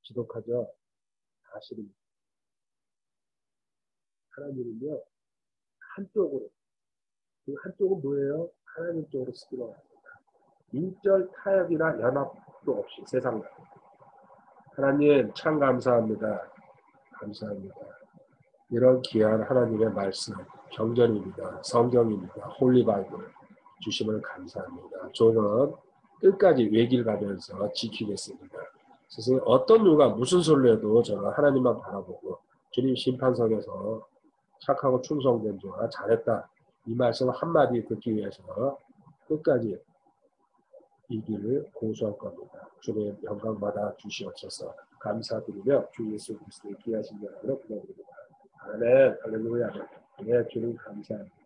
지독하죠? 사실입니다. 하나님은요 한쪽으로 그 한쪽은 뭐예요? 하나님 쪽으로 쓰기로 합니다. 인절 타협이나 연합도 없이 세상과 하나님 참 감사합니다. 감사합니다. 이런 귀한 하나님의 말씀, 경전입니다. 성경입니다. 홀리바이블 주심을 감사합니다. 저는 끝까지 외길 가면서 지키겠습니다. 세상에 어떤 누가 무슨 소리를 해도 저는 하나님만 바라보고 주님 심판석에서 착하고 충성된 자가 잘했다. 이 말씀 한마디 듣기 위해서 끝까지 이 길을 공수할 겁니다. 주님 영광 받아 주시옵소서. 감사드리며 주 예수 그리스도의 귀하신 이름으로 기도드립니다. 아멘. 할렐루야. 네, 주님 감사합니다.